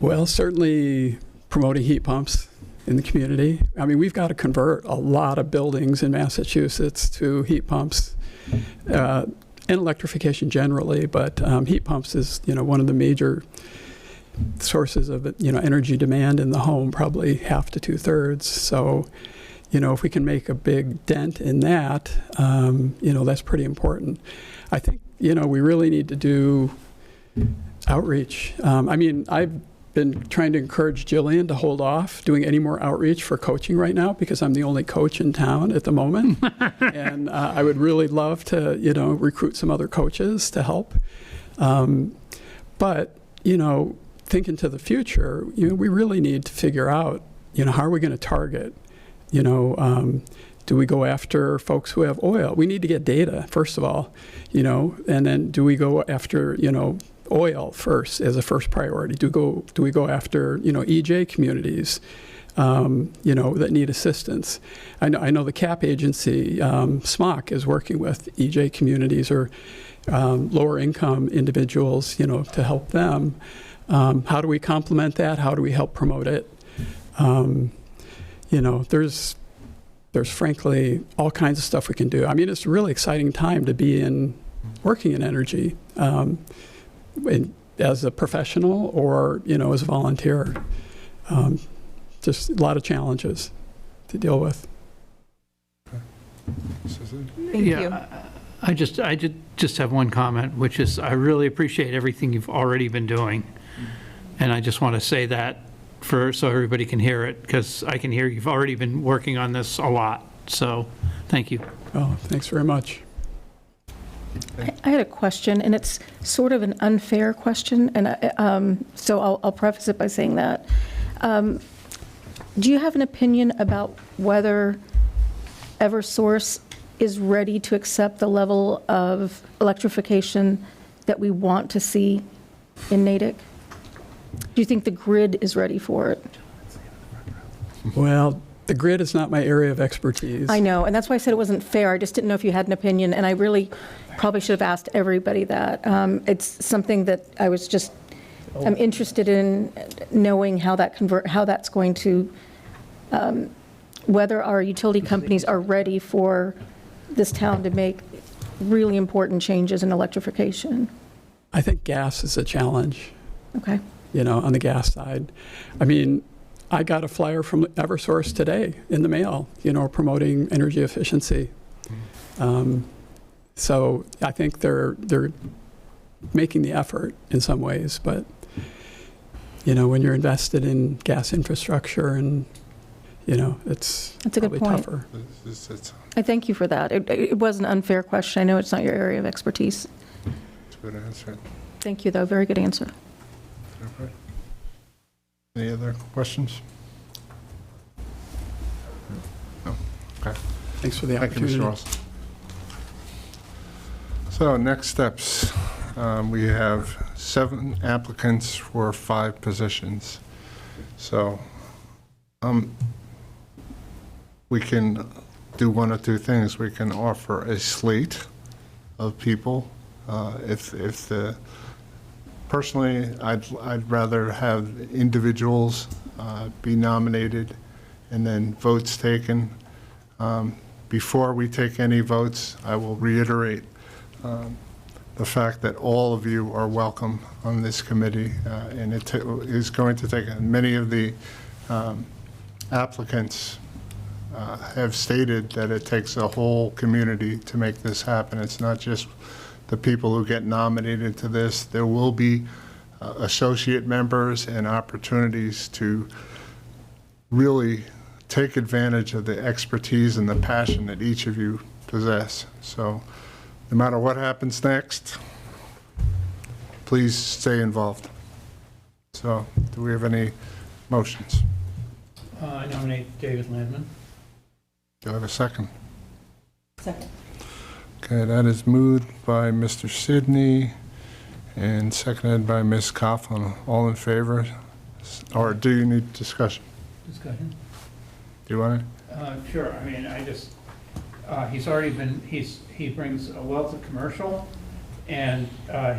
Well, certainly promoting heat pumps in the community. I mean, we've got to convert a lot of buildings in Massachusetts to heat pumps, and electrification generally, but heat pumps is, one of the major sources of, energy demand in the home, probably half to 2/3. So, if we can make a big dent in that, that's pretty important. I think, we really need to do outreach. I've been trying to encourage Jillian to hold off doing any more outreach for coaching right now because I'm the only coach in town at the moment. And I would really love to, recruit some other coaches to help. But, thinking to the future, we really need to figure out, how are we going to target? Do we go after folks who have oil? We need to get data, first of all, and then do we go after, oil first as a first priority? Do we go after, EJ communities, that need assistance? I know the CAP agency, SMOC, is working with EJ communities or lower income individuals, to help them. How do we complement that? How do we help promote it? There's frankly all kinds of stuff we can do. It's a really exciting time to be working in energy, as a professional or, as a volunteer. just a lot of challenges to deal with. Thank you. I just have one comment, which is I really appreciate everything you've already been doing. And I just want to say that so everybody can hear it, because I can hear you've already been working on this a lot. So thank you. Oh, thanks very much. I had a question, and it's sort of an unfair question, and so I'll preface it by saying that. Do you have an opinion about whether Eversource is ready to accept the level of electrification that we want to see in Natick? Do you think the grid is ready for it? Well, the grid is not my area of expertise. I know, and that's why I said it wasn't fair. I just didn't know if you had an opinion, and I really probably should have asked everybody that. It's something that I'm interested in knowing how that's going to, whether our utility companies are ready for this town to make really important changes in electrification. I think gas is a challenge. Okay. On the gas side. I mean, I got a flyer from Eversource today in the mail, promoting energy efficiency. So I think they're making the effort in some ways, but when you're invested in gas infrastructure and it's That's a good probably point. tougher. I thank you for that. It was an unfair question. I know it's not your area of expertise. That's a good answer. Thank you, though. Very good answer. Okay. Any other questions? No. Okay. Thanks for the Thank you, opportunity. Mr. Ross. So next steps, we have 7 applicants for 5 positions. So we can do one or two things. We can offer a slate of people. Personally, I'd rather have individuals be nominated and then votes taken. Before we take any votes, I will reiterate the fact that all of you are welcome on this committee, and it is going to take, many of the applicants have stated that it takes a whole community to make this happen. It's not just the people who get nominated to this. There will be associate members and opportunities to really take advantage of the expertise and the passion that each of you possess. So no matter what happens next, please stay involved. So do we have any motions? I nominate David Landman. Do I have a second? Second. Okay, that is moved by Mr. Sidney and seconded by Ms. Coughlin. All in favor? Or do you need discussion? Discussion? Do you want it? Sure. I mean, he's already been, he brings a wealth of commercial, and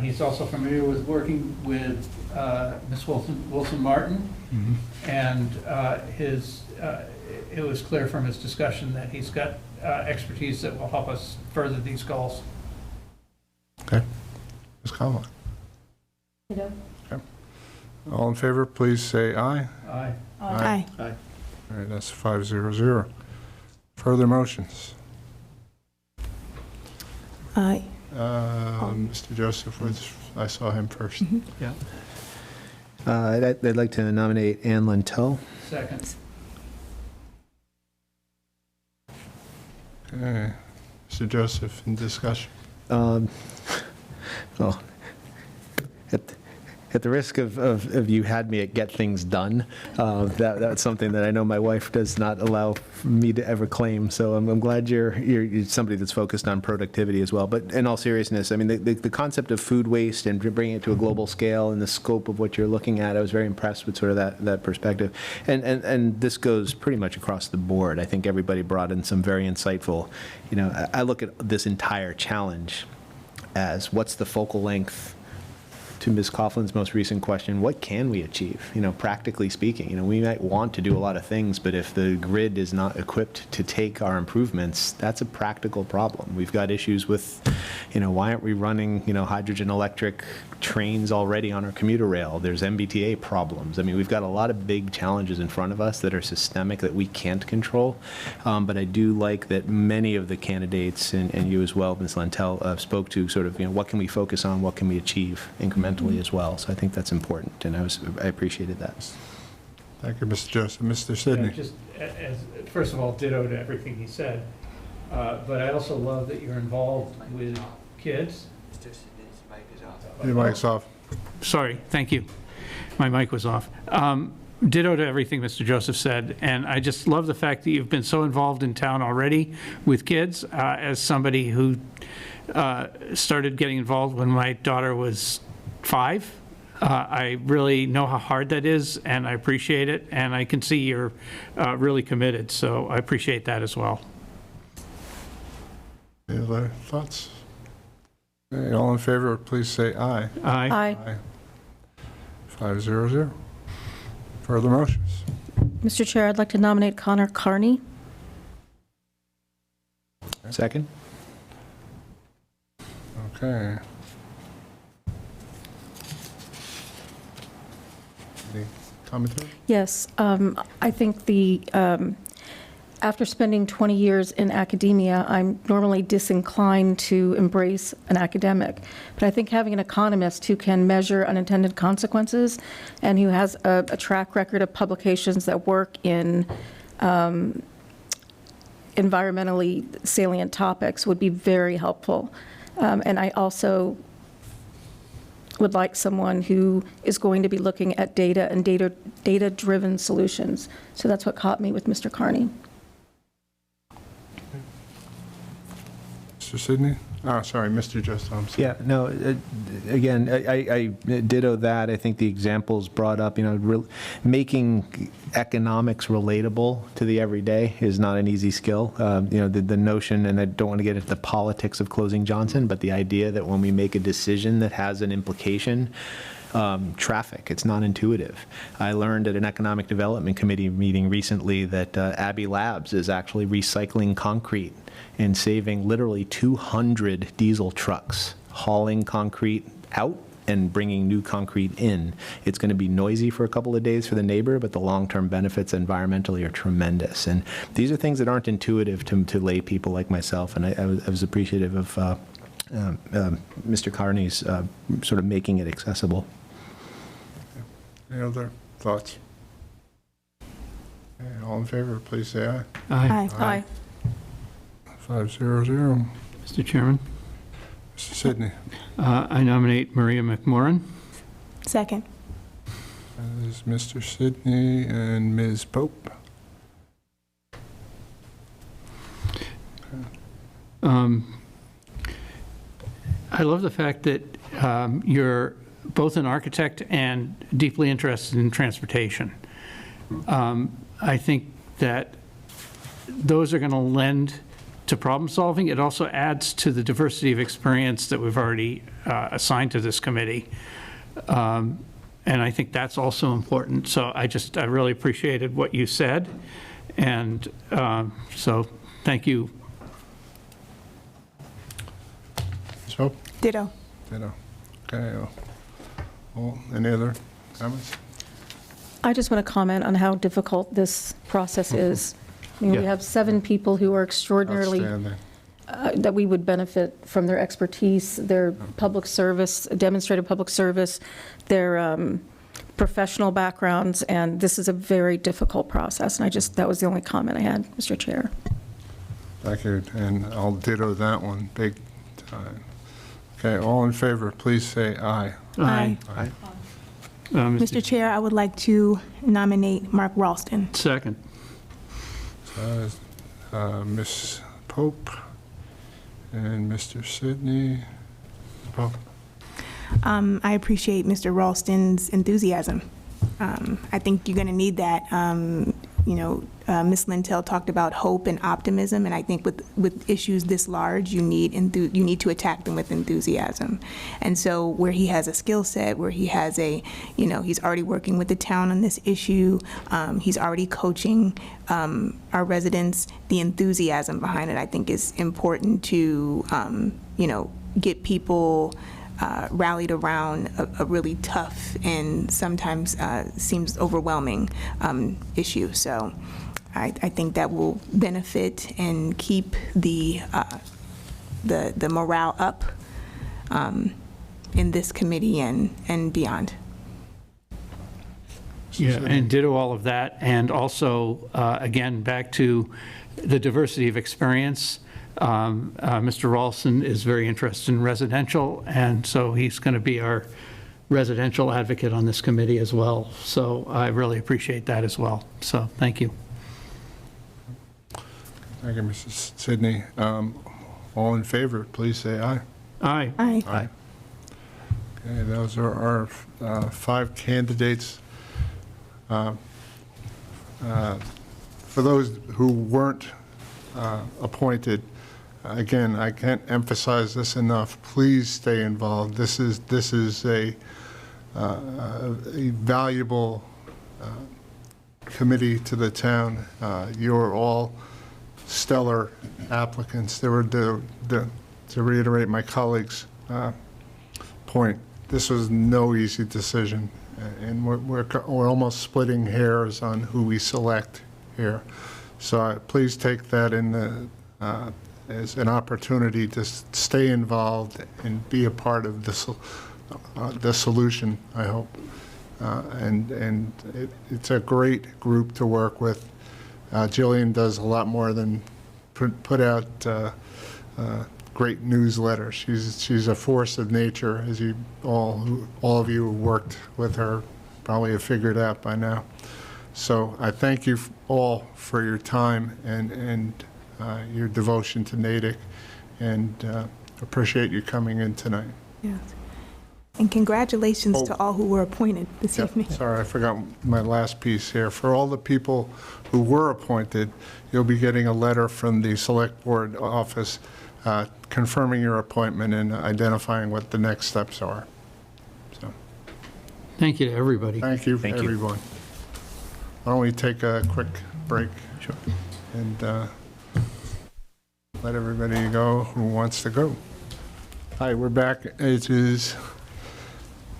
he's also familiar with working with Ms. Wilson Martin. Mm-hmm. And it was clear from his discussion that he's got expertise that will help us further these goals. Okay. Ms. Coughlin? Okay. All in favor, please say aye. Aye. Aye. Aye. All right, that's 500. Further motions? Aye. Mr. Joseph, I saw him first. Yeah. I'd like to nominate Ann Lentell. Second. Okay. Mr. Joseph, in discussion. Well, at the risk of you had me at get things done, that's something that I know my wife does not allow me to ever claim. So I'm glad you're somebody that's focused on productivity as well. But in all seriousness, I mean, the concept of food waste and bringing it to a global scale and the scope of what you're looking at, I was very impressed with sort of that perspective. And this goes pretty much across the board. I think everybody brought in some very insightful, I look at this entire challenge as what's the focal length to Ms. Coughlin's most recent question, what can we achieve? Practically speaking, we might want to do a lot of things, but if the grid is not equipped to take our improvements, that's a practical problem. We've got issues with, why aren't we running, hydrogen electric trains already on our commuter rail? There's MBTA problems. I mean, we've got a lot of big challenges in front of us that are systemic that we can't control. But I do like that many of the candidates, and you as well, Ms. Lentel, spoke to sort of, what can we focus on, what can we achieve incrementally as well. So I think that's important, and I appreciated that. Thank you, Mr. Joseph. Mr. Sidney? Yeah, just first of all, ditto to everything he said. But I also love that you're involved with kids. Your mic's off. Sorry, thank you. My mic was off. Ditto to everything Mr. Joseph said, and I just love the fact that you've been so involved in town already with kids. As somebody who started getting involved when my daughter was 5, I really know how hard that is, and I appreciate it, and I can see you're really committed, so I appreciate that as well. Any other thoughts? Okay, all in favor, please say aye. Aye. Aye. 500. Further motions? Mr. Chair, I'd like to nominate Connor Carney. Second? Okay. Any commentary? Yes, I think after spending 20 years in academia, I'm normally disinclined to embrace an academic. But I think having an economist who can measure unintended consequences and who has a track record of publications that work in environmentally salient topics would be very helpful. And I also would like someone who is going to be looking at data and data-driven solutions. So that's what caught me with Mr. Carney. Mr. Sidney? Oh, sorry, Mr. Just Thompson. Yeah, no, again, I ditto that. I think the examples brought up, making economics relatable to the everyday is not an easy skill. The notion, and I don't want to get into the politics of closing Johnson, but the idea that when we make a decision that has an implication, traffic, it's not intuitive. I learned at an economic development committee meeting recently that Abbey Labs is actually recycling concrete and saving literally 200 diesel trucks hauling concrete out and bringing new concrete in. It's going to be noisy for a couple of days for the neighbor, but the long-term benefits environmentally are tremendous. And these are things that aren't intuitive to lay people like myself, and I was appreciative of Mr. Carney's sort of making it accessible. Any other thoughts? Okay, all in favor, please say aye. Aye. Aye. 500. Mr. Chairman, Mr. Sidney? I nominate Maria McMorran. Second. That is Mr. Sidney and Ms. Pope. I love the fact that you're both an architect and deeply interested in transportation. I think that those are going to lend to problem solving. It also adds to the diversity of experience that we've already assigned to this committee. And I think that's also important. So I really appreciated what you said. And so thank you. Ms. Pope? Ditto. Ditto. Okay. Any other comments? I just want to comment on how difficult this process is. I mean, we have 7 people who are extraordinarily, Outstanding. that we would benefit from their expertise, their public service, demonstrated public service, their professional backgrounds, and this is a very difficult process. And that was the only comment I had, Mr. Chair. Thank you, and I'll ditto that one big time. Okay, all in favor, please say aye. Aye. Aye. Mr. Chair, I would like to nominate Mark Ralston. Second. Ms. Pope and Mr. Sidney. Pope. I appreciate Mr. Ralston's enthusiasm. I think you're going to need that. Ms. Lintel talked about hope and optimism, and I think with issues this large, you need to attack them with enthusiasm. And so where he has a skill set, where he has he's already working with the town on this issue, he's already coaching our residents, the enthusiasm behind it, I think, is important to, get people rallied around a really tough and sometimes seems overwhelming issue. So I think that will benefit and keep the morale up in this committee and beyond. Yeah, and ditto all of that. And also, again, back to the diversity of experience. Mr. Ralston is very interested in residential, and so he's going to be our residential advocate on this committee as well. So I really appreciate that as well. So thank you. Thank you, Mrs. Sidney. All in favor, please say aye. Aye. Aye. Aye. Okay, those are our 5 candidates. For those who weren't appointed, again, I can't emphasize this enough. Please stay involved. This is a valuable committee to the town. You're all stellar applicants. To reiterate my colleague's point, this was no easy decision, and we're almost splitting hairs on who we select here. So please take that as an opportunity to stay involved and be a part of the solution, I hope. And it's a great group to work with. Jillian does a lot more than put out great newsletters. She's a force of nature, as all of you who worked with her probably have figured out by now. So I thank you all for your time and your devotion to Natick, and appreciate you coming in tonight. Yes. And congratulations to all who were appointed this evening. Sorry, I forgot my last piece here. For all the people who were appointed, you'll be getting a letter from the Select Board office confirming your appointment and identifying what the next steps are. So, Thank you to everybody. thank you, Thank you. everyone. Why don't we take a quick break? Sure. And let everybody go who wants to go. Hi, we're back. It is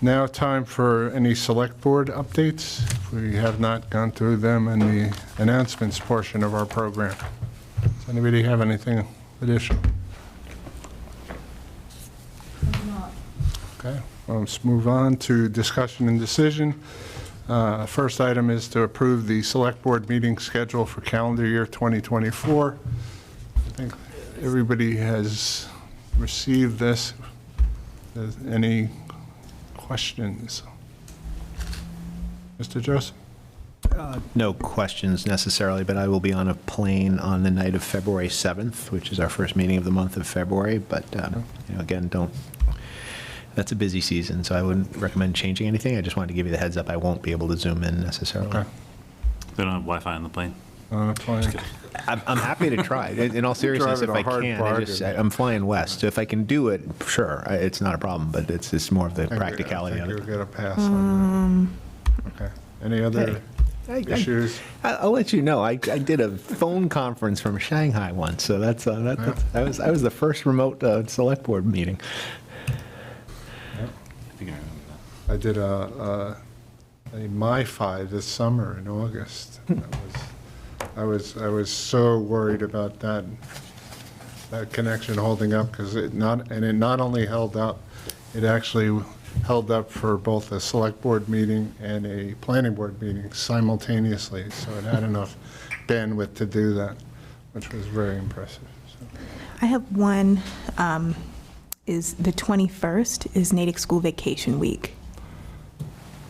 now time for any Select Board updates. We have not gone through them in the announcements portion of our program. Does anybody have anything additional? Okay, well, let's move on to discussion and decision. First item is to approve the Select Board meeting schedule for calendar year 2024. I think everybody has received this. Any questions? Mr. Joseph? No questions necessarily, but I will be on a plane on the night of February 7th, which is our first meeting of the month of February. But again, that's a busy season, so I wouldn't recommend changing anything. I just wanted to give you the heads up. I won't be able to Zoom in necessarily. Okay. They don't have Wi-Fi on the plane. Fine. I'm happy to try. In all seriousness, if Driving I a hard can, bargain. I'm flying west. So if I can do it, sure, it's not a problem. But it's just more of the I practicality think of you'll it. get a pass on that. Okay. Any other issues? I'll let you know. I did a phone conference from Shanghai once, so that's I was the first remote select board meeting. I think I remember that. I did a MiFi this summer in August. I was so worried about that connection holding up, because it not only held up, it actually held up for both a select board meeting and a planning board meeting simultaneously. So it had enough bandwidth to do that, which was very impressive. So. I have one, is the 21st is Natick School Vacation Week.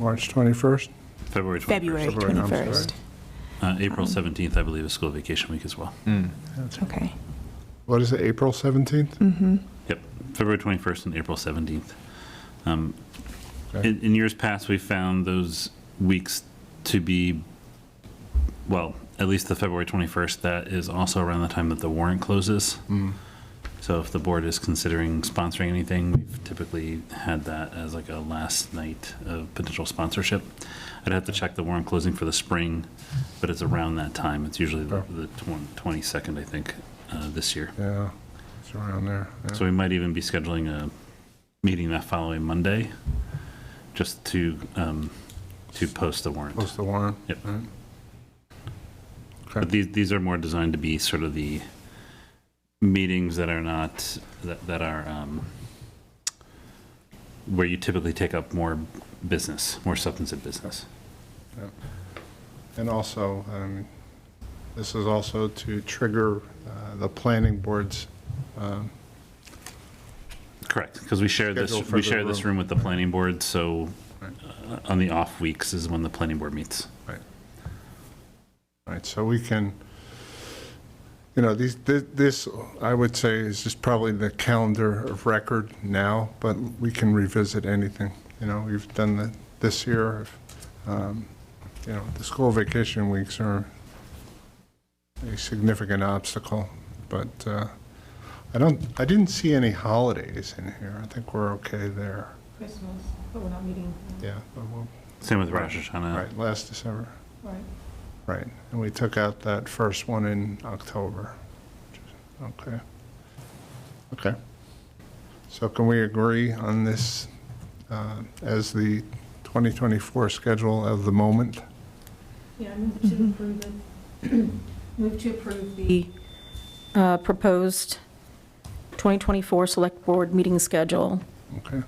March 21st? February 21st. February February, I'm 21st. April 17th, I believe, is school vacation week as well. Okay. What is it, April 17th? Mm-hmm. Yep, February 21st and April 17th. Okay. In years past, we found those weeks to be, well, at least the February 21st, that is also around the time that the warrant closes. So if the board is considering sponsoring anything, we've typically had that as like a last night of potential sponsorship. I'd have to check the warrant closing for the spring, but it's around that time. It's usually the 22nd, I think, this year. Yeah, it's around there. Yeah. So we might even be scheduling a meeting that following Monday, just to post the warrant. Post the warrant? Yep. Right. Okay. But these are more designed to be sort of the meetings that are not, that are where you typically take up more business, more substantive business. Yeah. And also, this is also to trigger the planning board's correct, because we share this room with the planning board, so on the off weeks is when the planning board meets. Right. Right, so we can, this, I would say, is just probably the calendar of record now, but we can revisit anything. We've done that this year. The school vacation weeks are a significant obstacle, but I didn't see any holidays in here. I think we're okay there. Christmas, but we're not meeting. Yeah. But Same with Rosh Hashanah. Right, last December. Right. Right, and we took out that first one in October. Okay. Okay. So can we agree on this as the 2024 schedule of the moment? Yeah, I move to approve it. Move to approve the proposed 2024 Select Board meeting schedule. Okay.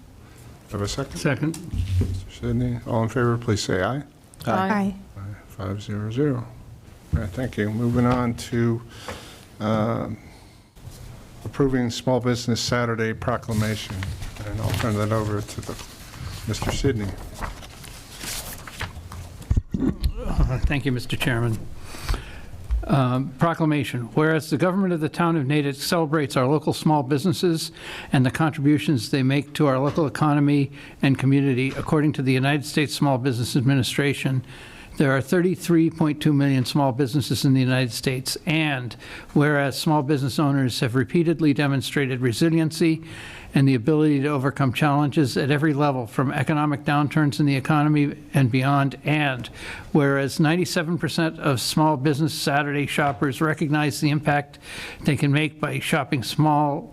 Have a second? Second. Mr. Sidney, all in favor, please say aye. Aye. 500. All right, thank you. Moving on to approving Small Business Saturday proclamation, and I'll turn that over to Mr. Sidney. Thank you, Mr. Chairman. Proclamation. Whereas the government of the town of Natick celebrates our local small businesses and the contributions they make to our local economy and community, according to the United States Small Business Administration, there are 33.2 million small businesses in the United States, and whereas small business owners have repeatedly demonstrated resiliency and the ability to overcome challenges at every level, from economic downturns in the economy and beyond, and whereas 97% of small business Saturday shoppers recognize the impact they can make by shopping small,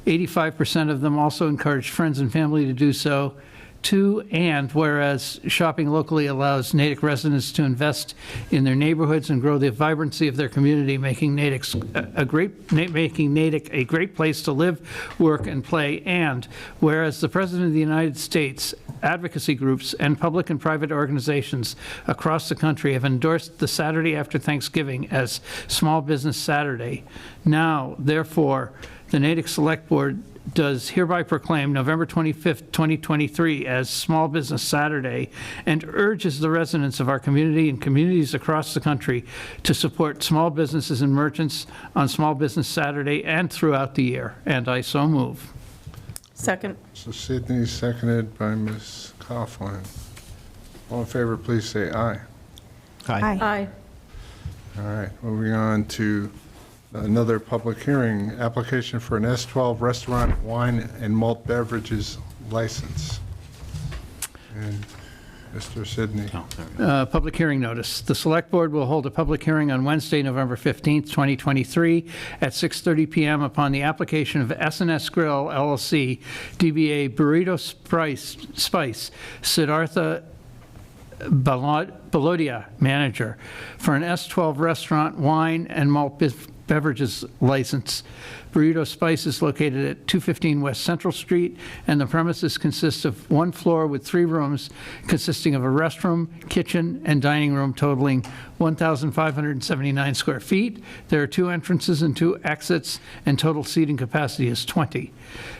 85% of them also encourage friends and family to do so. Two, and whereas shopping locally allows Natick residents to invest in their neighborhoods and grow the vibrancy of their community, making Natick a great place to live, work, and play. And whereas the President of the United States, advocacy groups, and public and private organizations across the country have endorsed the Saturday after Thanksgiving as Small Business Saturday. Now, therefore, the Natick Select Board does hereby proclaim November 25th, 2023 as Small Business Saturday, and urges the residents of our community and communities across the country to support small businesses and merchants on Small Business Saturday and throughout the year. And I so move. Second. So Sidney, seconded by Ms. Coughlin. All in favor, please say aye. Aye. Aye. All right, moving on to another public hearing, application for an S12 restaurant wine and malt beverages license. And Mr. Sidney. Public hearing notice. The Select Board will hold a public hearing on Wednesday, November 15th, 2023 at 6:30 p.m. upon the application of S&S Grill LLC, DBA Burrito Spice, Siddhartha Balodia, manager, for an S12 restaurant wine and malt beverages license. Burrito Spice is located at 215 West Central Street, and the premises consist of one floor with 3 rooms consisting of a restroom, kitchen, and dining room totaling 1,579 square feet. There are 2 entrances and 2 exits, and total seating capacity is 20.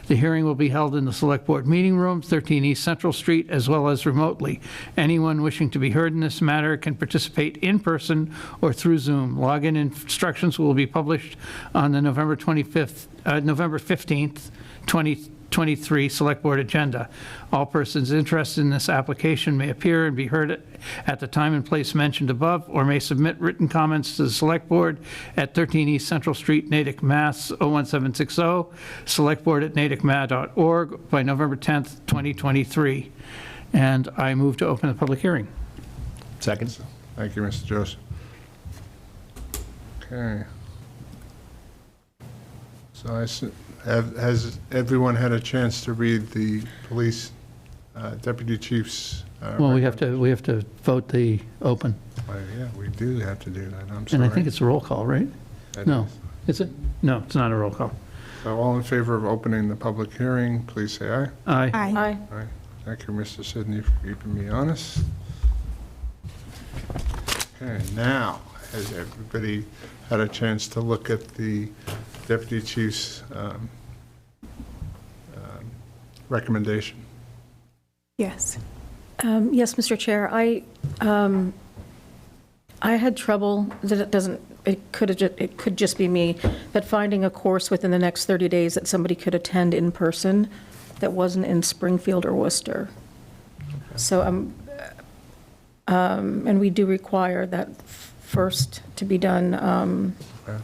The hearing will be held in the Select Board Meeting Room, 13 East Central Street, as well as remotely. Anyone wishing to be heard in this matter can participate in person or through Zoom. Login instructions will be published on the November 15th, 2023 Select Board agenda. All persons interested in this application may appear and be heard at the time and place mentioned above, or may submit written comments to the Select Board at 13 East Central Street, Natick, Mass. 01760, selectboard@natickma.org by November 10th, 2023. And I move to open the public hearing. Second. Thank you, Mr. Joseph. Okay. So has everyone had a chance to read the police deputy chief's? Well, we have to vote the open. Yeah, we do have to do that. I'm sorry. And I think it's a roll call, right? It No. Is it? No, it's not a roll call. So all in favor of opening the public hearing, please say aye. Aye. Aye. Aye. Thank you, Mr. Sidney, for keeping me honest. Okay, now, has everybody had a chance to look at the deputy chief's recommendation? Yes. Yes, Mr. Chair, I had trouble, it could just be me, but finding a course within the next 30 days that somebody could attend in person that wasn't in Springfield or Worcester. So, and we do require that first to be done. Okay.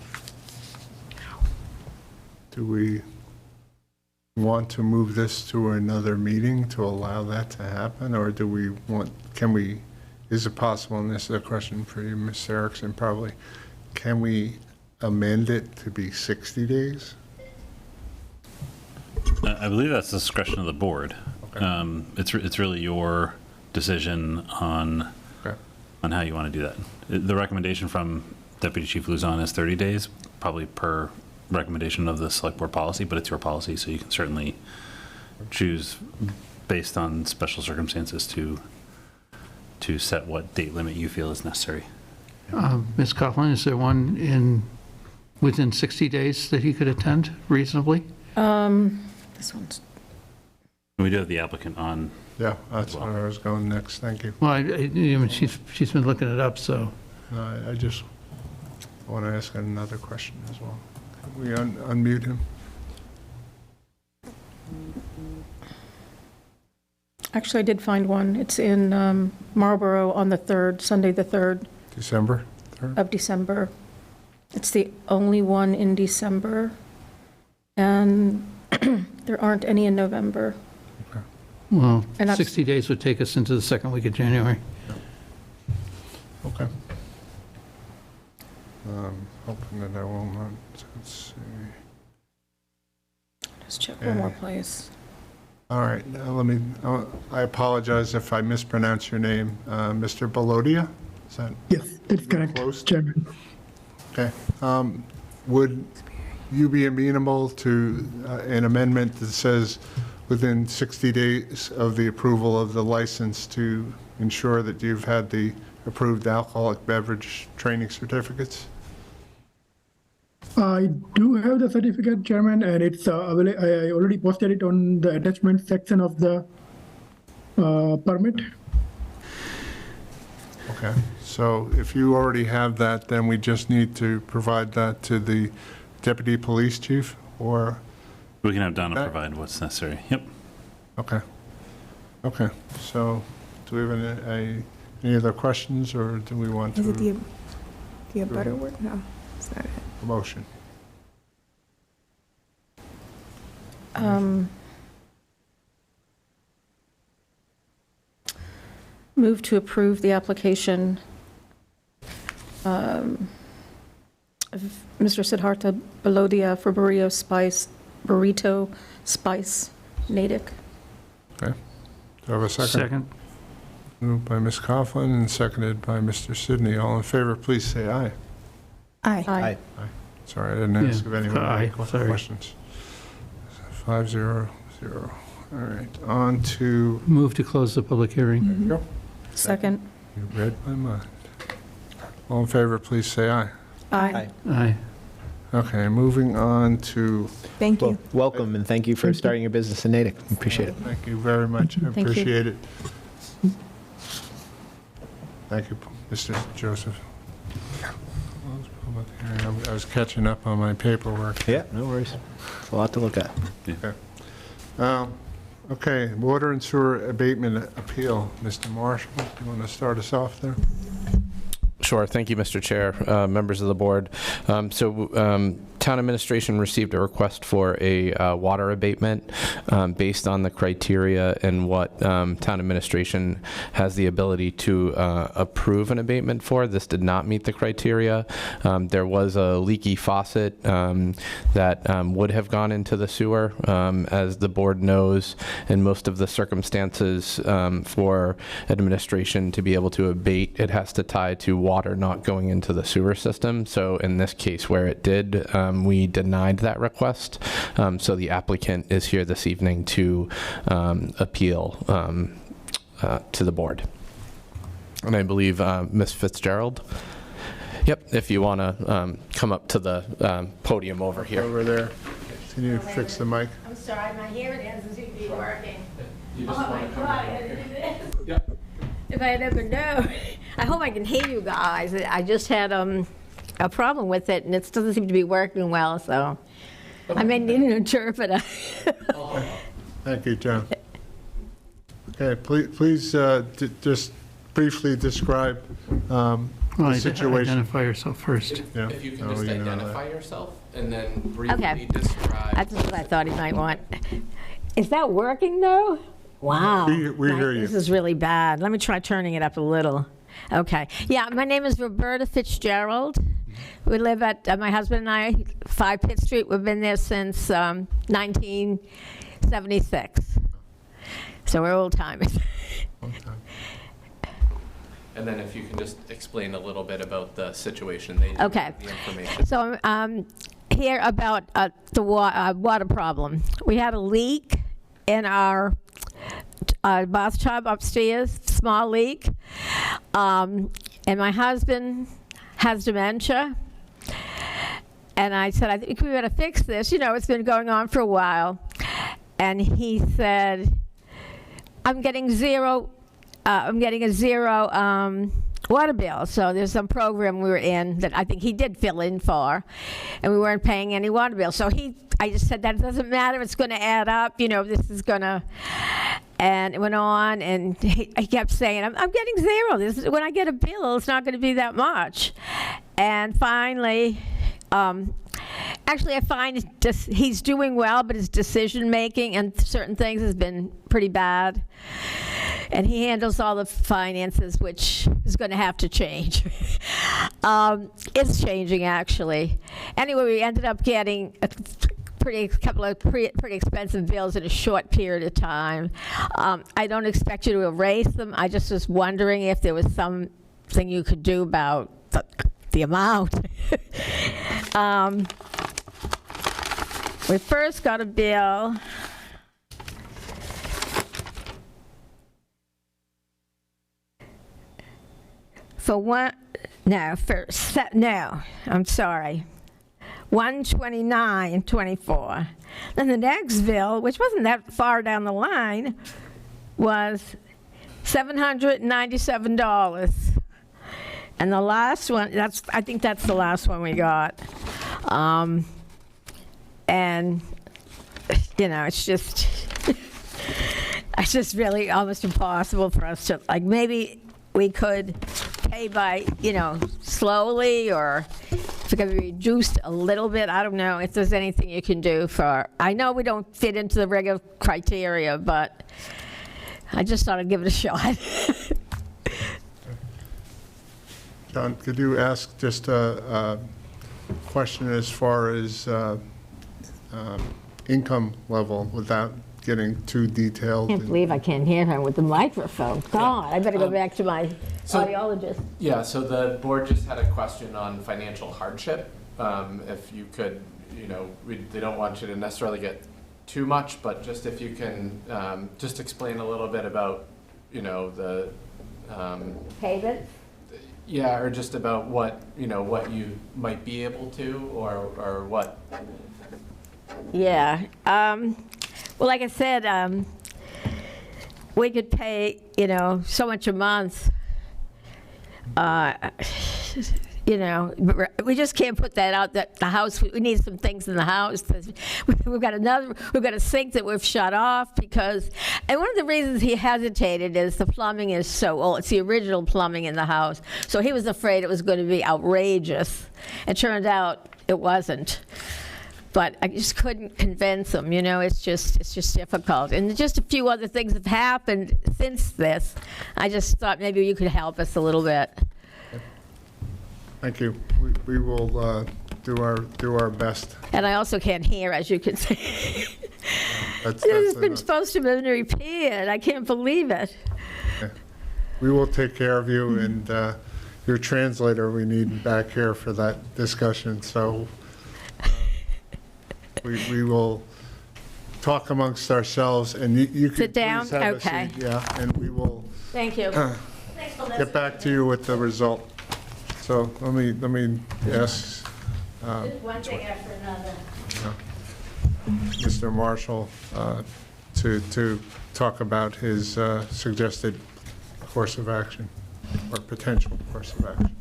Do we want to move this to another meeting to allow that to happen, or do we want, is it possible, and this is a question for you, Ms. Erickson, probably, can we amend it to be 60 days? I believe that's the discretion of the board. Okay. It's really your decision on how you want to do that. The recommendation from Deputy Chief Luzon is 30 days, probably per recommendation of the select board policy, but it's your policy, so you can certainly choose based on special circumstances to set what date limit you feel is necessary. Ms. Coughlin, is there one within 60 days that he could attend reasonably? This one's, We do have the applicant on. Yeah, that's where I was going next, thank you. Well, she's been looking it up, so. I just want to ask another question as well. Can we unmute him? actually, I did find one. It's in Marlborough on the 3rd, Sunday the 3rd December 3rd? of December. It's the only one in December, and there aren't any in November. Well, And that's- 60 days would take us into the second week of January. Okay. Hoping that I will not, let's see. Just check one more place. All right, now I apologize if I mispronounce your name. Mr. Bolodia? Is that? Yes, that's correct, Close? Chairman. Okay. Would you be amenable to an amendment that says within 60 days of the approval of the license to ensure that you've had the approved alcoholic beverage training certificates? I do have the certificate, Chairman, and it's available. I already posted it on the attachment section of the permit. Okay, so if you already have that, then we just need to provide that to the deputy police chief, or? We can have Donna provide what's necessary. Yep. Okay. Okay, so do we have any other questions, or do we want to? Is it the abutter work? No, it's not it. Motion. Move to approve the application of Mr. Siddhartha Balodia for Burrito Spice, Natick. Okay. Do I have a second? Second. Moved by Ms. Coughlin and seconded by Mr. Sidney. All in favor, please say aye. Aye. Aye. Sorry, I didn't ask if anyone had any Aye, sorry. questions. 5-0-0. All right, on to, Move to close the public hearing. there you go. Second. You read my mind. All in favor, please say aye. Aye. Aye. Okay, moving on to, Thank you. Welcome, and thank you for starting your business in Natick. Appreciate it. thank you very much, I Thank you. appreciate it. Thank you, Mr. Joseph. I was catching up on my paperwork. Yeah, no worries. It's a lot to look at. Okay. Okay, water and sewer abatement appeal. Mr. Marshall, you want to start us off there? Sure. Thank you, Mr. Chair, members of the board. Town administration received a request for a water abatement based on the criteria and what town administration has the ability to approve an abatement for. This did not meet the criteria. There was a leaky faucet that would have gone into the sewer. As the board knows, in most of the circumstances for administration to be able to abate, it has to tie to water not going into the sewer system. So in this case where it did, we denied that request. So the applicant is here this evening to appeal to the board. And I believe Ms. Fitzgerald. Yep, if you want to come up to the podium over here. Over there. Can you fix the mic? I'm sorry, my hearing doesn't seem to be working. You just Oh my want to come God, down I here. did this. Yep. If I had ever known. I hope I can hear you guys. I just had a problem with it, and it doesn't seem to be working well, so I may need an interpreter. Thank you, John. Okay, please just briefly describe the situation. Identify yourself first. Yeah. If you can Oh, just you know identify that. yourself and then briefly Okay. describe. That's what I thought he might want. Is that working, though? Wow. We hear you. This is really bad. Let me try turning it up a little. Okay. Yeah, my name is Roberta Fitzgerald. We live at, my husband and I, 5 Pitt Street. We've been there since 1976. So we're old timers. And then if you can just explain a little bit about the situation. They didn't Okay. have the information. So here about the water problem. We had a leak in our bathtub upstairs, small leak. And my husband has dementia. And I said, I think we better fix this. You know, it's been going on for a while. And he said, I'm getting a zero water bill. So there's some program we were in that I think he did fill in for, and we weren't paying any water bill. So I just said, that doesn't matter, it's gonna add up, you know, this is gonna, and it went on, and he kept saying, I'm getting zero. When I get a bill, it's not gonna be that much. And finally, actually, I find he's doing well, but his decision-making and certain things has been pretty bad. And he handles all the finances, which is going to have to change. It's changing, actually. Anyway, we ended up getting a couple of pretty expensive bills in a short period of time. I don't expect you to erase them. I just was wondering if there was something you could do about the amount. We first got a bill. I'm sorry. 129.24. Then the next bill, which wasn't that far down the line, was $797. And the last one, I think that's the last one we got. And, you know, it's just really almost impossible for us to, like, maybe we could pay by, you know, slowly, or if it can be reduced a little bit. I don't know if there's anything you can do I know we don't fit into the regular criteria, but I just thought I'd give it a shot. John, could you ask just a question as far as income level without getting too detailed? I can't believe I can't hear him with the microphone. God, I better go back to my audiologist. Yeah, so the board just had a question on financial hardship. If you could, you know, they don't want you to necessarily get too much, but just if you can just explain a little bit about, you know, the payments. Yeah, or just about what, you know, what you might be able to, or what. Yeah. Well, like I said, we could pay, you know, so much a month. You know, we just can't put that out, that the house, we need some things in the house. We've got a sink that we've shut off because, and one of the reasons he hesitated is the plumbing is so old. It's the original plumbing in the house. So he was afraid it was going to be outrageous. It turned out it wasn't. But I just couldn't convince him, you know, it's just difficult. And just a few other things have happened since this. I just thought maybe you could help us a little bit. Thank you. We will do our best. And I also can't hear, as you can see. That's This has been supposed to have been repaired. I can't believe it. We will take care of you, and your translator we need back here for that discussion. So we will talk amongst ourselves, and you can Sit down? please have Okay. a seat. Yeah, and we will Thank you. get back to you with the result. So let me ask One thing after another. Mr. Marshall to talk about his suggested course of action, or potential course of action.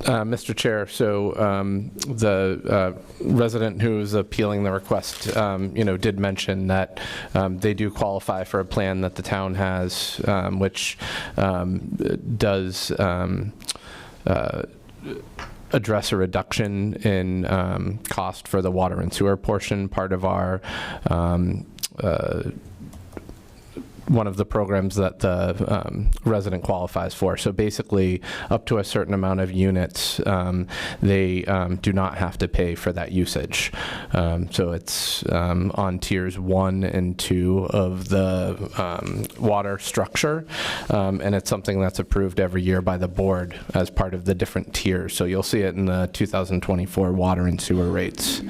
Mr. Chair, so the resident who's appealing the request, did mention that they do qualify for a plan that the town has, which does address a reduction in cost for the water and sewer portion. Part of our one of the programs that the resident qualifies for. So basically, up to a certain amount of units, they do not have to pay for that usage. So it's on tiers 1 and 2 of the water structure, and it's something that's approved every year by the board as part of the different tiers. So you'll see it in the 2024 water and sewer rates.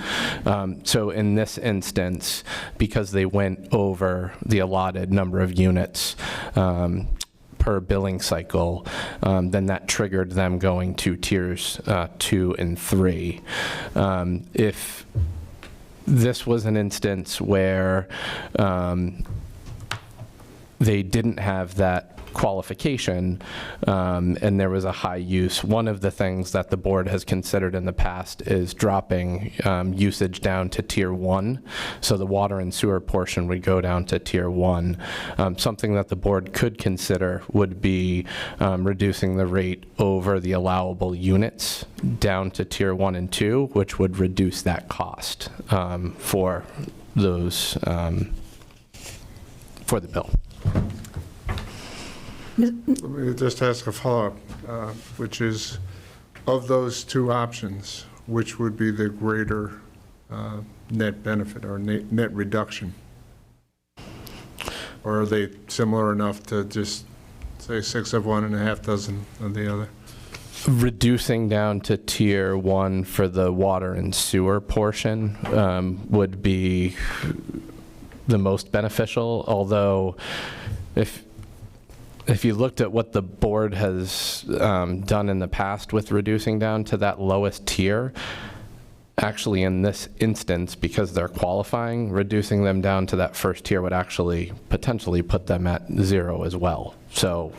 So in this instance, because they went over the allotted number of units per billing cycle, then that triggered them going to tiers 2 and 3. If this was an instance where they didn't have that qualification and there was a high use, one of the things that the board has considered in the past is dropping usage down to tier 1. So the water and sewer portion would go down to tier 1. Something that the board could consider would be reducing the rate over the allowable units down to tier 1 and 2, which would reduce that cost for those for the bill. Let me just ask a follow-up, which is, of those two options, which would be the greater net benefit or net reduction? Or are they similar enough to just say 6 of one and a half dozen of the other? Reducing down to tier 1 for the water and sewer portion would be the most beneficial, although if you looked at what the board has done in the past with reducing down to that lowest tier, actually in this instance, because they're qualifying, reducing them down to that first tier would actually potentially put them at 0 as well. So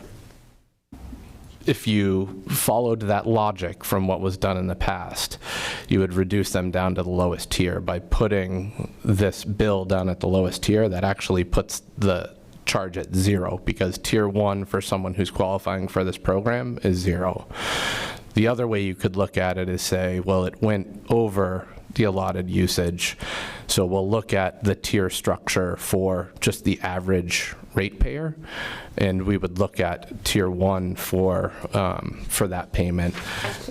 if you followed that logic from what was done in the past, you would reduce them down to the lowest tier. By putting this bill down at the lowest tier, that actually puts the charge at 0, because tier 1 for someone who's qualifying for this program is 0. The other way you could look at it is say, well, it went over the allotted usage, so we'll look at the tier structure for just the average ratepayer, and we would look at tier 1 for that payment.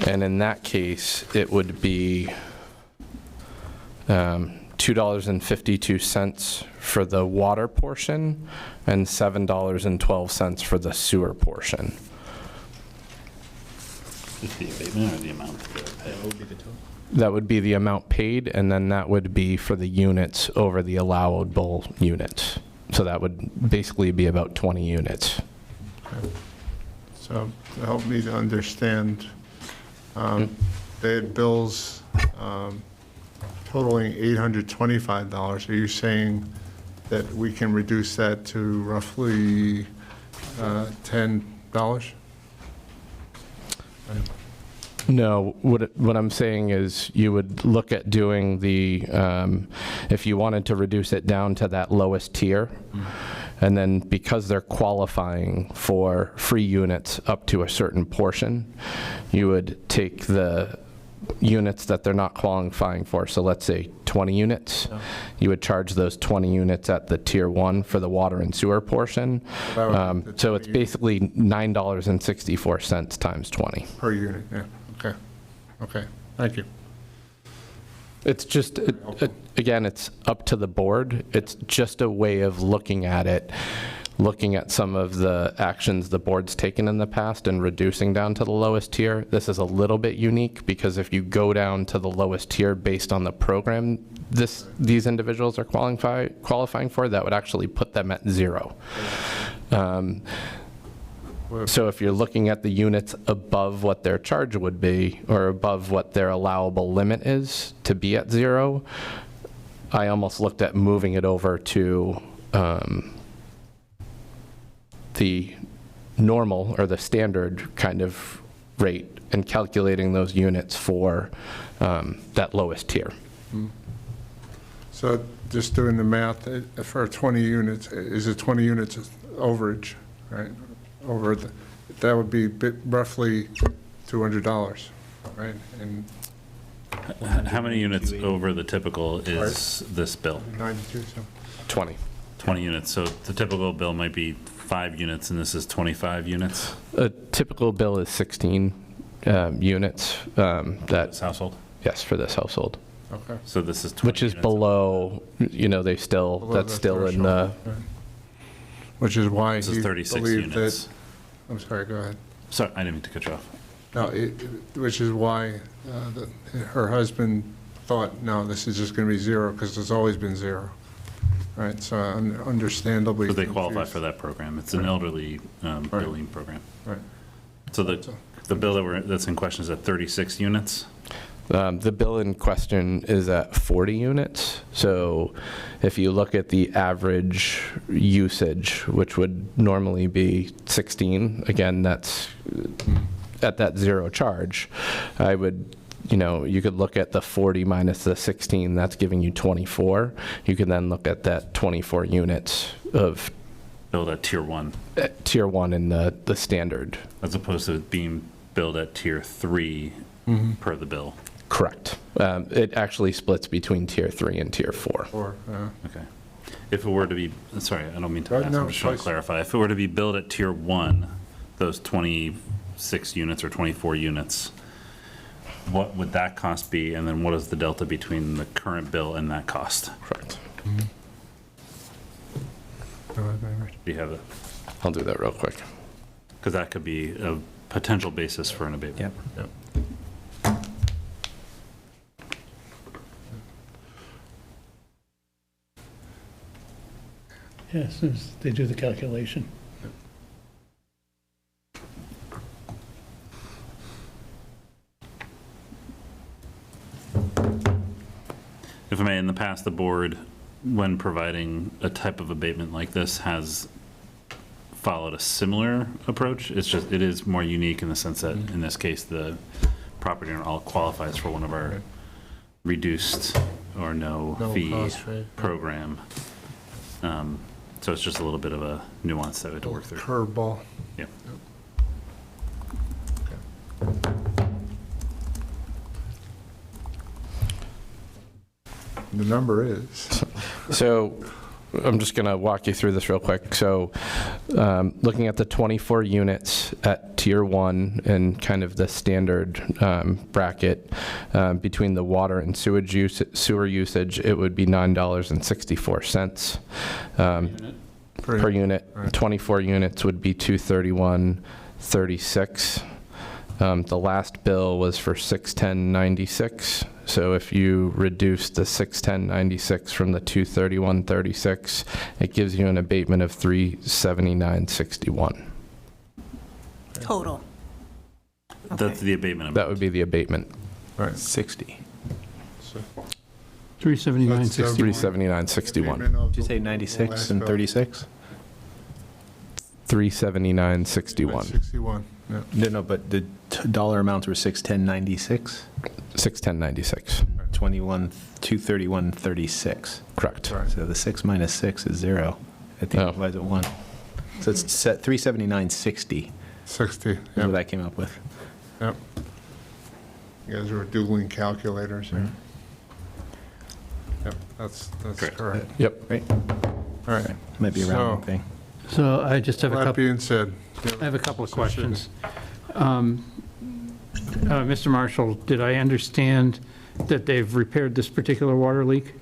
And in that case, it would be $2.52 for the water portion and $7.12 for the sewer portion. Is the abatement or the amount paid? That would be the total. That would be the amount paid, and then that would be for the units over the allowable units. So that would basically be about 20 units. Okay. So to help me to understand, they had bills totaling $825. Are you saying that we can reduce that to roughly $10? No, what I'm saying is you would look at doing the, if you wanted to reduce it down to that lowest tier, and then because they're qualifying for free units up to a certain portion, you would take the units that they're not qualifying for, so let's say 20 units, you would charge those 20 units at the tier 1 for the water and sewer portion. So it's basically $9.64 times 20. Per unit, yeah, okay. Okay, thank you. It's just, again, it's up to the board. It's just a way of looking at it, looking at some of the actions the board's taken in the past and reducing down to the lowest tier. This is a little bit unique because if you go down to the lowest tier based on the program these individuals are qualifying for, that would actually put them at 0. So if you're looking at the units above what their charge would be, or above what their allowable limit is to be at 0, I almost looked at moving it over to the normal or the standard kind of rate and calculating those units for that lowest tier. So just doing the math, for 20 units, is it 20 units overage, right? Over that would be roughly $200, right? And how many units over the typical is this bill? 92, so 20. 20 units. So the typical bill might be 5 units, and this is 25 units? A typical bill is 16 units. This household? Yes, for this household. Okay. So this is 20 which is units below, they still, below that's the still in the, threshold, right. Which is why This is he 36 believed units. that, I'm sorry, go ahead. Sorry, I didn't mean to cut you off. No, which is why her husband thought, no, this is just going to be 0 because it's always been 0. Right, so understandably. So they qualify confused. for that program. It's an elderly billing program. Right. So the bill that's in question is at 36 units? the bill in question is at 40 units. So if you look at the average usage, which would normally be 16, again, that's at that zero charge, I would, you could look at the 40 minus the 16, that's giving you 24. You can then look at that 24 units of billed at tier 1. Tier 1 in the standard. As opposed to it being billed at tier 3 per the bill. Correct. It actually splits between tier 3 and tier 4. Okay. If it were to be, sorry, I don't mean to ask, no, I'm just trying to clarify. If it were to be billed at tier 1, those 26 units or 24 units, what would that cost be? And then what is the delta between the current bill and that cost? Correct. Do you have it? I'll do that real quick. Because that could be a potential basis for an abatement. Yep. Yeah, as soon as they do the calculation. If I may, in the past, the board, when providing a type of abatement like this, has followed a similar approach. It's just, it is more unique in the sense that, in this case, the property owner all qualifies for one of our reduced or no fee cost rate, yeah. program. So it's just a little bit of a nuance that we have to work through. Curveball. Yeah. The number is. So I'm just going to walk you through this real quick. So looking at the 24 units at tier 1 and kind of the standard bracket between the water and sewer usage, it would be $9.64 per unit. Right. 24 units would be $231.36. The last bill was for $610.96. So if you reduce the $610.96 from the $231.36, it gives you an abatement of $379.61. Total. That's the abatement. That would be the abatement. Right. 60. So 379.60. 379.61. Did you say 96 and 36? 379.61. 61, yeah. No, but the dollar amounts were 61096, 61096. 23136. Correct. So the 6 minus 6 is 0. I think it divides at 1. So it's set 37960. 60, Is yep. what I came up with. Yep. You guys were dueling calculators here. Yep, that's correct. Yep. Right. All right. Might be a rounding thing. So I just have a That couple. being said. I have a couple of questions. Mr. Marshall, did I understand that they've repaired this particular water leak?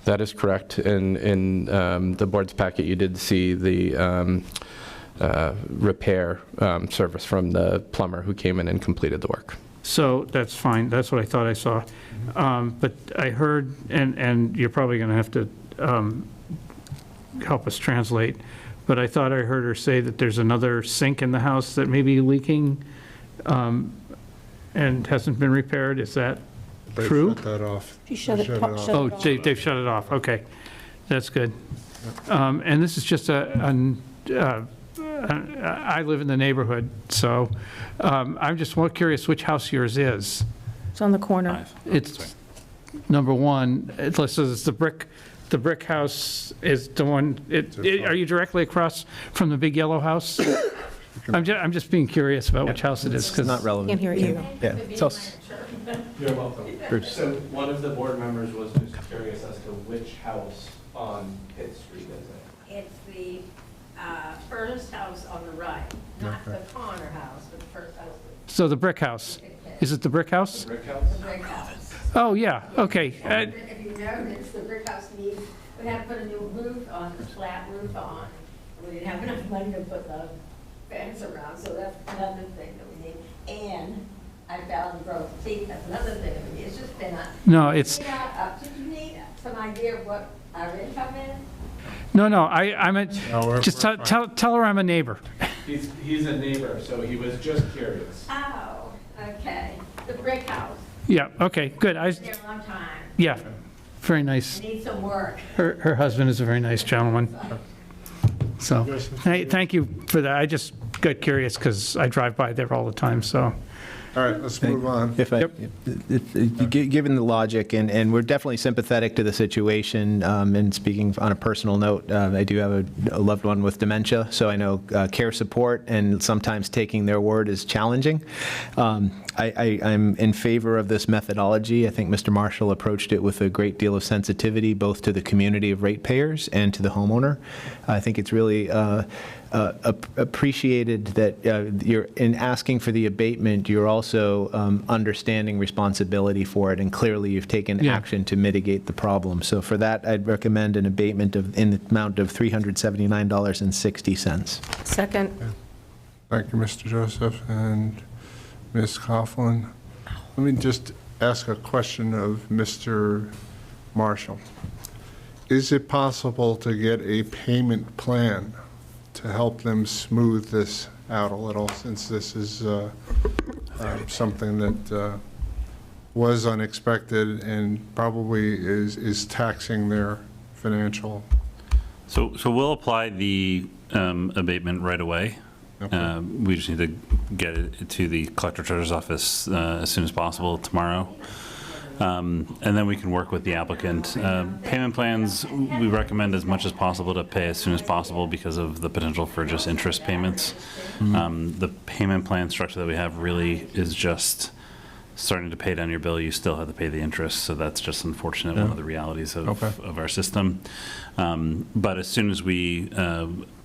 That is correct. In the board's packet, you did see the repair service from the plumber who came in and completed the work. So that's fine, that's what I thought I saw. But I heard, and you're probably going to have to help us translate, but I thought I heard her say that there's another sink in the house that may be leaking and hasn't been repaired. Is that true? Shut that off. She shut it off. Oh, they've shut it off, okay. That's good. And this is just I live in the neighborhood, so I'm just more curious which house yours is. It's on the corner. It's number one, it says the brick house is the one, are you directly across from the big yellow house? I'm just being curious about which house it is. It's not relevant. Can't hear you. Yeah. It's also, You're welcome. Bruce. So one of the board members was just curious as to which house on Pitt Street is it? It's the first house on the right, not the corner house, but the first house. So the brick house. Is it the brick house? Brick house? The brick house. Oh, yeah, okay. If you notice, the brick house needs, we had to put a new roof on, a flat roof on. We didn't have enough money to put the fence around, so that's another thing that we need. And I fell and broke teeth, that's another thing that we need. It's just been a. No, it's, Did you need some idea of what our income is? no, I'm a, we're just fine. tell her I'm a neighbor. He's a neighbor, so he was just curious. Oh, okay. The brick house. Yeah, okay, good. Been there a long time. Yeah, very nice. Need some work. Her husband is a very nice gentleman. So, hey, thank you for that. I just got curious because I drive by there all the time, so. All right, let's move on. Given the logic, and we're definitely sympathetic to the situation, and speaking on a personal note, I do have a loved one with dementia, so I know care support and sometimes taking their word is challenging. I'm in favor of this methodology. I think Mr. Marshall approached it with a great deal of sensitivity, both to the community of ratepayers and to the homeowner. I think it's really appreciated that you're, in asking for the abatement, you're also understanding responsibility for it, and clearly you've taken action to mitigate the problem. So for that, I'd recommend an abatement in the amount of $379.60. Second. Thank you, Mr. Joseph and Ms. Coughlin. Let me just ask a question of Mr. Marshall. Is it possible to get a payment plan to help them smooth this out a little, since this is something that was unexpected and probably is taxing their financial? So we'll apply the abatement right away. Okay. We just need to get it to the collector treasurer's office as soon as possible tomorrow. And then we can work with the applicant. Payment plans, we recommend as much as possible to pay as soon as possible because of the potential for just interest payments. The payment plan structure that we have really is just starting to pay down your bill, you still have to pay the interest, so that's just unfortunate, one of the realities of our system. But as soon as we,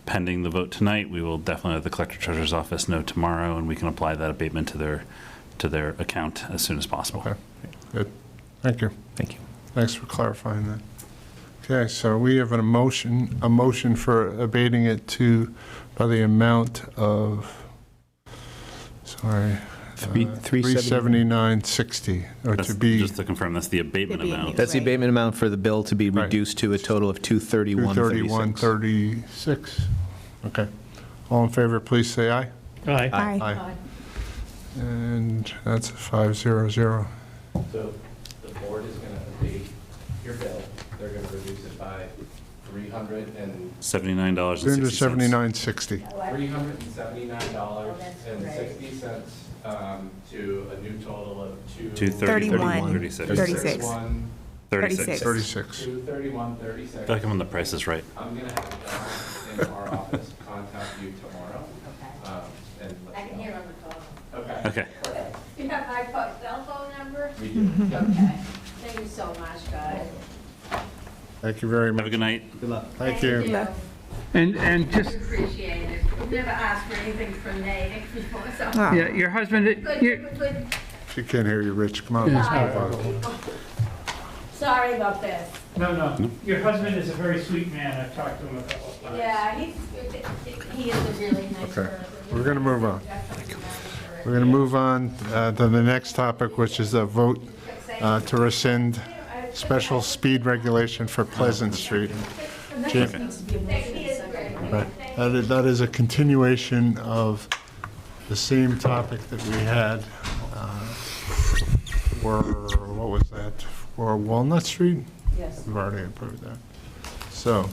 pending the vote tonight, we will definitely let the collector treasurer's office know tomorrow, and we can apply that abatement to their account as soon as possible. Okay, good. Thank you. Thank you. Thanks for clarifying that. Okay, so we have a motion for abating it by the amount of, sorry, 379.60, or That's, to be. just to confirm, that's the abatement amount. That's the abatement amount for the bill to be reduced to a total of $231.36. $231.36. Okay. All in favor, please say aye. Aye. Aye. And that's a 500. So the board is going to abate your bill. They're going to reduce it by $331. $79.60. $379.60. $379.60 to a new total of $231.36. 36. 231.36. I feel like I'm on The Price is Right. I'm going to have John in our office contact you tomorrow. And let I you can know. hear on the phone. Okay. You have my cell phone number? We do. Okay. Thank you so much, guys. Thank you very much. Have a good night. Good luck. Thank you. And just, Appreciate it. We've never asked for anything from Natick before, so. yeah, your husband, Good. She can't hear you, Rich. Come on. Sorry about this. no, your husband is a very sweet man. I've talked to him a couple of times. Yeah, he is a really nice Okay, person. we're going to move on. We're going to move on to the next topic, which is a vote to rescind special speed regulation for Pleasant Street. Right. That is a continuation of the same topic that we had for, what was that, for Walnut Street? Yes. We've already approved that. So,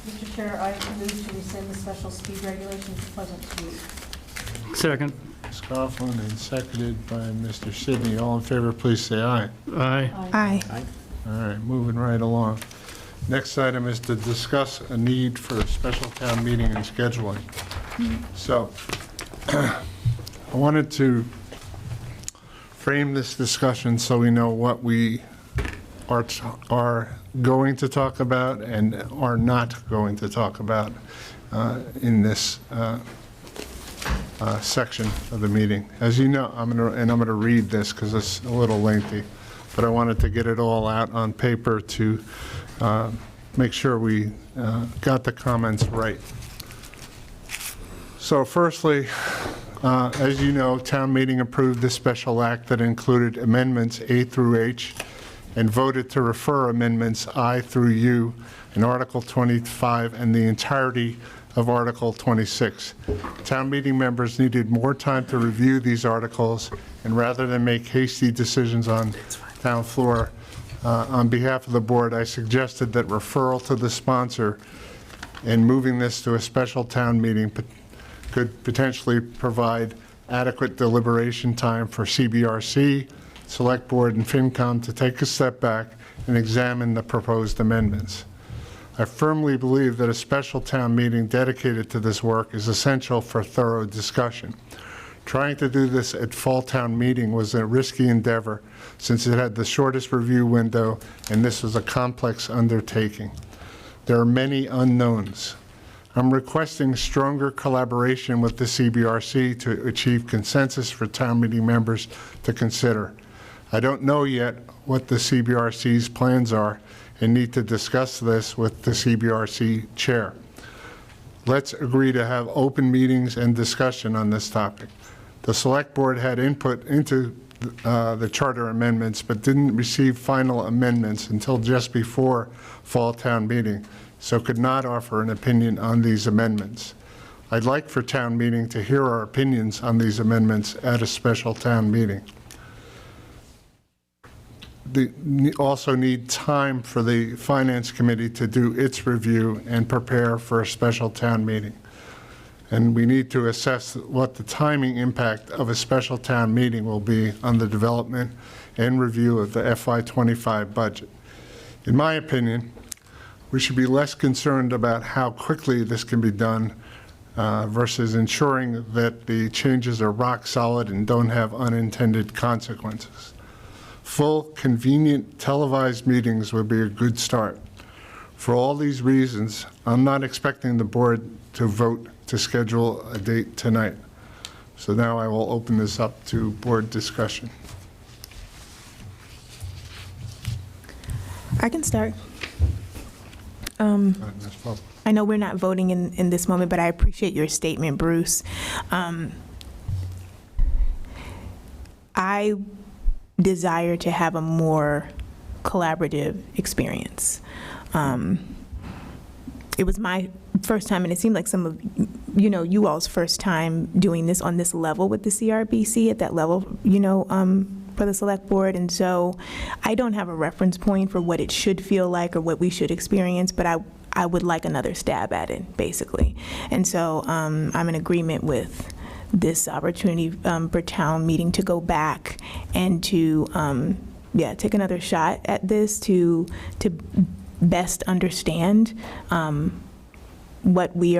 Mr. Chair, I move to rescind the special speed regulations for Pleasant Street. Second. Ms. Coughlin and seconded by Mr. Sidney. All in favor, please say aye. Aye. Aye. All right, moving right along. Next item is to discuss a need for a special town meeting and scheduling. So, I wanted to frame this discussion so we know what we are going to talk about and are not going to talk about in this section of the meeting. As you know, I'm going to read this because it's a little lengthy, but I wanted to get it all out on paper to make sure we got the comments right. So firstly, as you know, town meeting approved this special act that included amendments A through H and voted to refer amendments I through U in Article 25 and the entirety of Article 26. Town meeting members needed more time to review these articles, and rather than make hasty decisions on town floor, on behalf of the board, I suggested that referral to the sponsor and moving this to a special town meeting could potentially provide adequate deliberation time for CBRC, Select Board, and FinCom to take a step back and examine the proposed amendments. I firmly believe that a special town meeting dedicated to this work is essential for thorough discussion. Trying to do this at fall town meeting was a risky endeavor since it had the shortest review window and this was a complex undertaking. There are many unknowns. I'm requesting stronger collaboration with the CBRC to achieve consensus for town meeting members to consider. I don't know yet what the CBRC's plans are and need to discuss this with the CBRC chair. Let's agree to have open meetings and discussion on this topic. The Select Board had input into the charter amendments but didn't receive final amendments until just before fall town meeting, so could not offer an opinion on these amendments. I'd like for town meeting to hear our opinions on these amendments at a special town meeting. Also need time for the Finance Committee to do its review and prepare for a special town meeting. And we need to assess what the timing impact of a special town meeting will be on the development and review of the FY25 budget. In my opinion, we should be less concerned about how quickly this can be done versus ensuring that the changes are rock solid and don't have unintended consequences. Full, convenient, televised meetings would be a good start. For all these reasons, I'm not expecting the board to vote to schedule a date tonight. So now I will open this up to board discussion. I can start. I know we're not voting in this moment, but I appreciate your statement, Bruce. I desire to have a more collaborative experience. It was my first time, and it seemed like some of you all's first time doing this on this level with the CRBC at that level, for the Select Board. And so I don't have a reference point for what it should feel like or what we should experience, but I would like another stab at it, basically. And so I'm in agreement with this opportunity for town meeting to go back and to, take another shot at this to best understand what we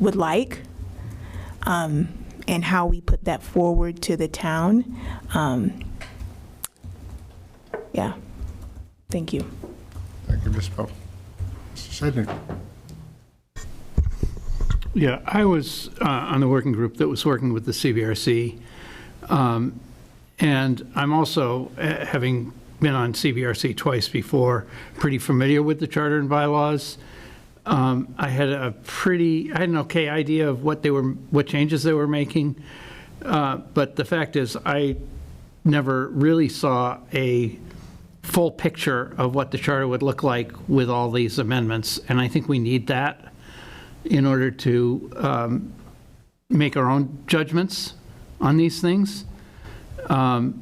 would like, and how we put that forward to the town. Thank you. Thank you, Ms. Poe. Mr. Sidney. Yeah, I was on the working group that was working with the CBRC. And I'm also, having been on CBRC twice before, pretty familiar with the charter and bylaws. I had an okay idea of what changes they were making. But the fact is, I never really saw a full picture of what the charter would look like with all these amendments. And I think we need that in order to make our own judgments on these things. So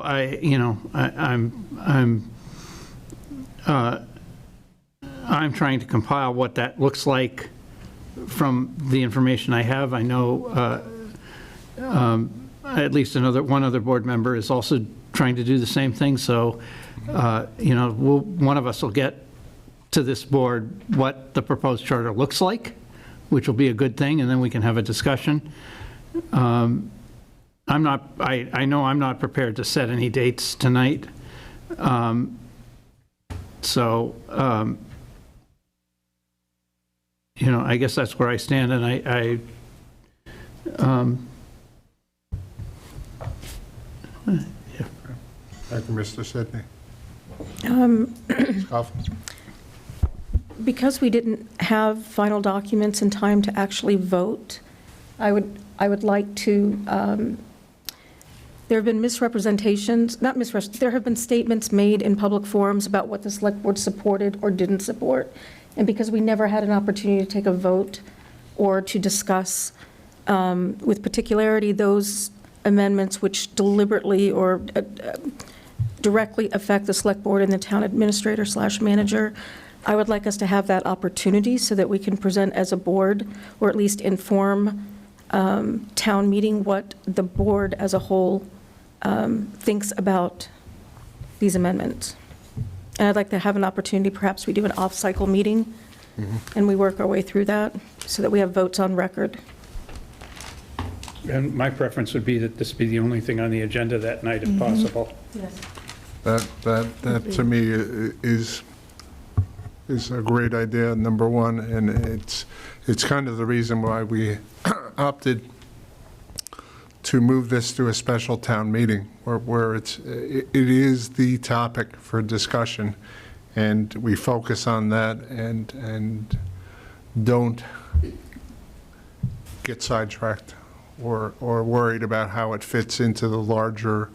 I'm trying to compile what that looks like from the information I have. I know at least one other board member is also trying to do the same thing. So, one of us will get to this board what the proposed charter looks like, which will be a good thing, and then we can have a discussion. I know I'm not prepared to set any dates tonight. I guess that's where I stand, and Thank you, Mr. Sidney. Ms. Coughlin. Because we didn't have final documents in time to actually vote, I would like to, there have been misrepresentations, there have been statements made in public forums about what the select board supported or didn't support. And because we never had an opportunity to take a vote or to discuss with particularity those amendments which deliberately or directly affect the select board and the town administrator / manager, I would like us to have that opportunity so that we can present as a board, or at least inform town meeting what the board as a whole thinks about these amendments. And I'd like to have an opportunity, perhaps we do an off-cycle meeting, and we work our way through that so that we have votes on record. And my preference would be that this be the only thing on the agenda that night, if possible. Yes. That to me is a great idea, number one, and it's kind of the reason why we opted to move this to a special town meeting, where it is the topic for discussion, and we focus on that and don't get sidetracked or worried about how it fits into the larger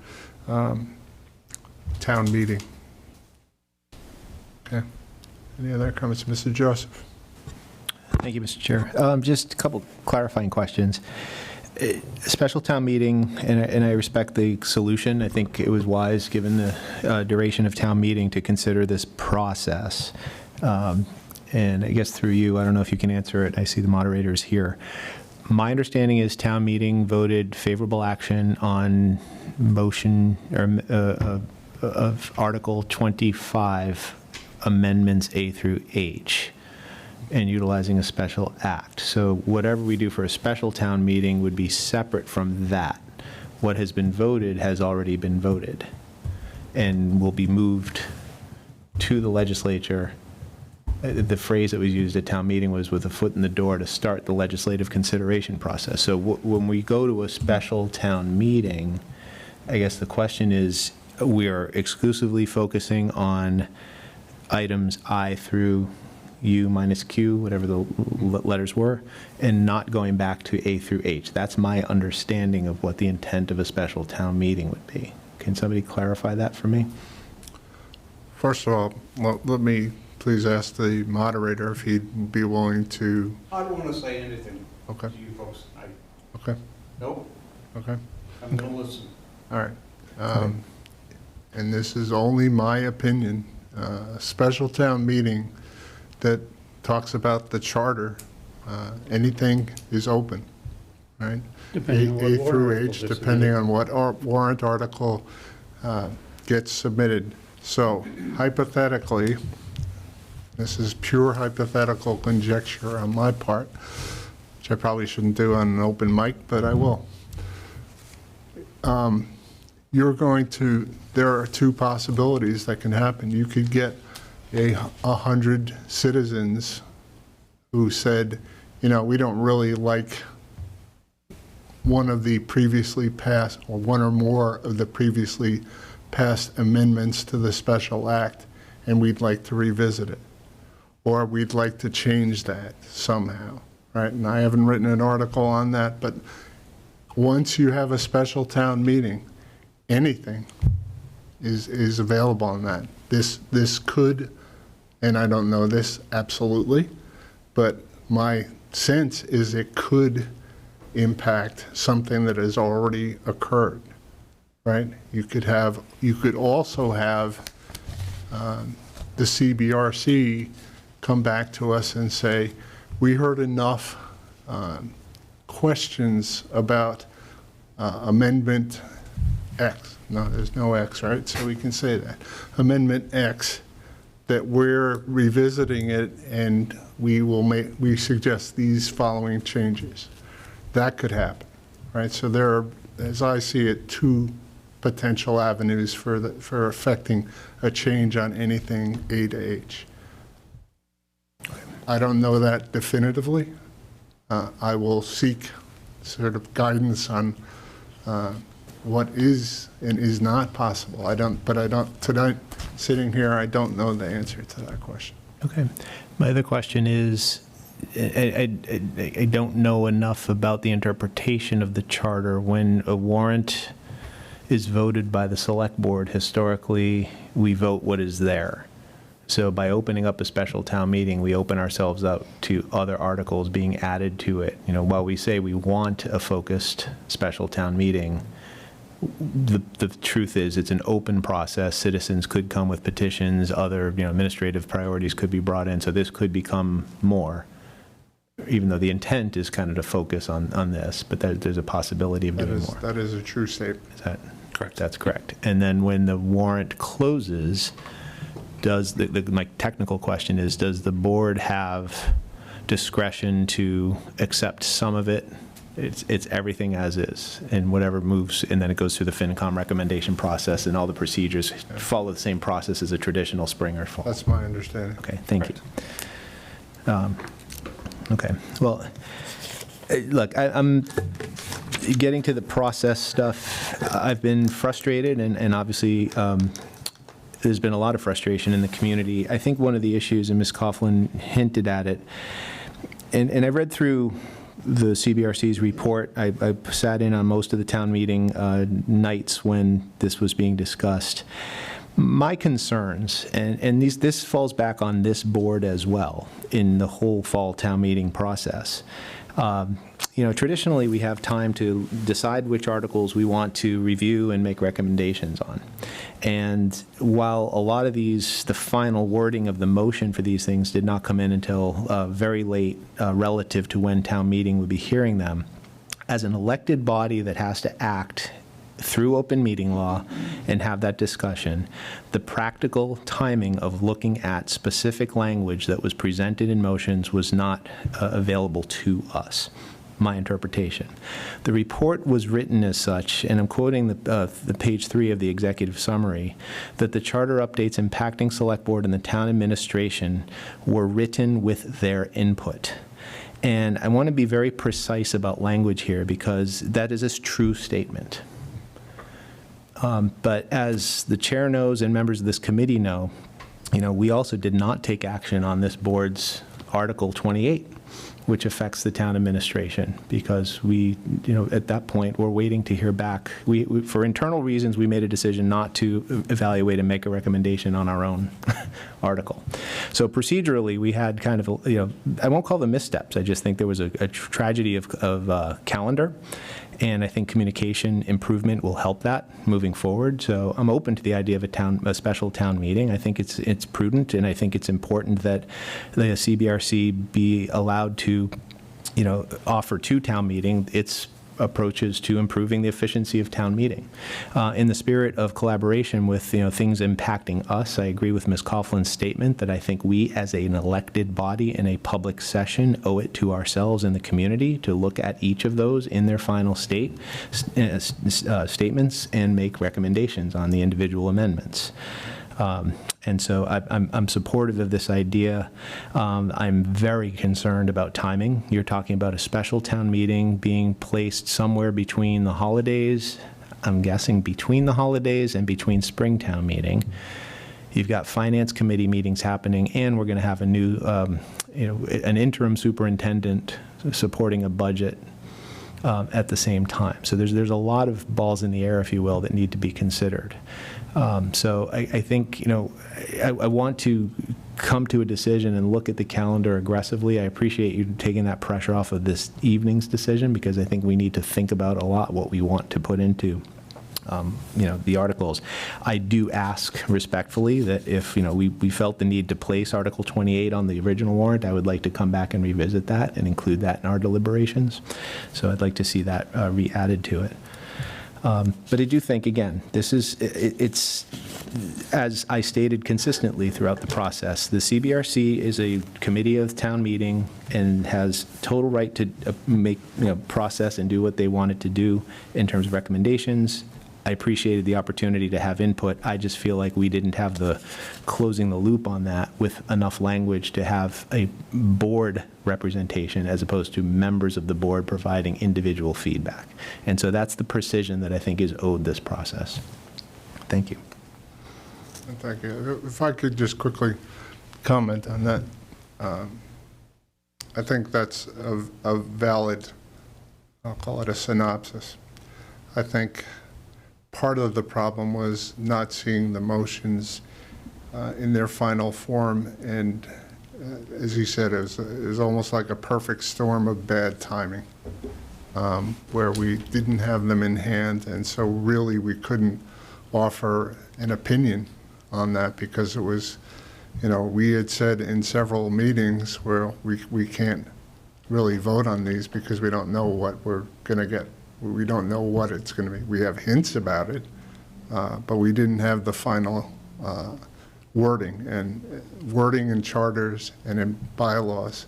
town meeting. Okay. Any other comments, Mr. Joseph? Thank you, Mr. Chair. Just a couple clarifying questions. A special town meeting, and I respect the solution. I think it was wise, given the duration of town meeting, to consider this process. And I guess through you, I don't know if you can answer it. I see the moderators here. My understanding is town meeting voted favorable action on motion or of Article 25, amendments A through H, and utilizing a special act. So whatever we do for a special town meeting would be separate from that. What has been voted has already been voted and will be moved to the legislature. The phrase that was used at town meeting was with a foot in the door to start the legislative consideration process. So when we go to a special town meeting, I guess the question is, we are exclusively focusing on items I through U minus Q, whatever the letters were, and not going back to A through H. That's my understanding of what the intent of a special town meeting would be. Can somebody clarify that for me? First of all, let me please ask the moderator if he'd be willing to. I don't want to say anything Okay. to you folks. Okay. Nope. Okay. I'm going to listen. All right. and this is only my opinion, a special town meeting that talks about the charter, anything is open, right? Depending on what A through warrant H, articles are depending submitted. on what warrant article gets submitted. So hypothetically, this is pure hypothetical conjecture on my part, which I probably shouldn't do on an open mic, but I will. There are two possibilities that can happen. You could get 100 citizens who said, you know, we don't really like one of the previously passed, or one or more of the previously passed amendments to the special act, and we'd like to revisit it. Or we'd like to change that somehow, right? And I haven't written an article on that, but once you have a special town meeting, anything is available on that. This could, and I don't know this absolutely, but my sense is it could impact something that has already occurred, right? You could also have the CBRC come back to us and say, we heard enough questions about Amendment X. No, there's no X, right? So we can say that. Amendment X, that we're revisiting it and we suggest these following changes. That could happen, right? So there are, as I see it, two potential avenues for affecting a change on anything A to H. I don't know that definitively. I will seek sort of guidance on what is and is not possible. Tonight, sitting here, I don't know the answer to that question. Okay. My other question is, I don't know enough about the interpretation of the charter. When a warrant is voted by the select board, historically, we vote what is there. So by opening up a special town meeting, we open ourselves up to other articles being added to it. You know, while we say we want a focused special town meeting, the truth is it's an open process. Citizens could come with petitions, other, you know, administrative priorities could be brought in, so this could become more, even though the intent is kind of to focus on this, but there's a possibility of doing more. That is a true statement. Is that correct? That's correct. And then when the warrant closes, my technical question is, does the board have discretion to accept some of it? It's everything as is, and whatever moves, and then it goes through the FinCom recommendation process, and all the procedures follow the same process as a traditional spring or fall. That's my understanding. Okay, thank you. Okay, well, look, I'm getting to the process stuff. I've been frustrated, and obviously there's been a lot of frustration in the community. I think one of the issues, and Ms. Coughlin hinted at it, and I read through the CBRC's report. I sat in on most of the town meeting nights when this was being discussed. My concerns, and this falls back on this board as well in the whole fall town meeting process. You know, traditionally we have time to decide which articles we want to review and make recommendations on. And while a lot of these, the final wording of the motion for these things did not come in until very late relative to when town meeting would be hearing them, as an elected body that has to act through open meeting law and have that discussion, the practical timing of looking at specific language that was presented in motions was not available to us. My interpretation. The report was written as such, and I'm quoting the page 3 of the executive summary, that the charter updates impacting select board and the town administration were written with their input. And I want to be very precise about language here because that is a true statement. But as the chair knows and members of this committee know, you know, we also did not take action on this board's Article 28. which affects the town administration, because we, at that point, we're waiting to hear back. For internal reasons, we made a decision not to evaluate and make a recommendation on our own article. So procedurally, we had kind of, I won't call them missteps. I just think there was a tragedy of calendar. And I think communication improvement will help that moving forward. So I'm open to the idea of a special town meeting. I think it's prudent, and I think it's important that the CBRC be allowed to, offer to town meeting its approaches to improving the efficiency of town meeting. In the spirit of collaboration with things impacting us, I agree with Ms. Coughlin's statement that I think we as an elected body in a public session owe it to ourselves and the community to look at each of those in their final statements and make recommendations on the individual amendments. And so I'm supportive of this idea. I'm very concerned about timing. You're talking about a special town meeting being placed somewhere between the holidays, I'm guessing between the holidays and between spring town meeting. You've got finance committee meetings happening, and we're going to have a new, an interim superintendent supporting a budget at the same time. So there's a lot of balls in the air, if you will, that need to be considered. So I think, I want to come to a decision and look at the calendar aggressively. I appreciate you taking that pressure off of this evening's decision, because I think we need to think about a lot what we want to put into the articles. I do ask respectfully that if, we felt the need to place Article 28 on the original warrant, I would like to come back and revisit that and include that in our deliberations. So I'd like to see that re-added to it. But I do think, again, it's, as I stated consistently throughout the process, the CBRC is a committee of town meeting and has total right to make, process and do what they want it to do in terms of recommendations. I appreciated the opportunity to have input. I just feel like we didn't have the closing the loop on that with enough language to have a board representation as opposed to members of the board providing individual feedback. And so that's the precision that I think is owed this process. Thank you. Thank you. If I could just quickly comment on that. I think that's a valid, I'll call it a synopsis. I think part of the problem was not seeing the motions in their final form, and as you said, it was almost like a perfect storm of bad timing, where we didn't have them in hand, and so really we couldn't offer an opinion on that, because it was, we had said in several meetings where we can't really vote on these because we don't know what we're going to get. We don't know what it's going to be. We have hints about it, but we didn't have the final wording. And wording in charters and in bylaws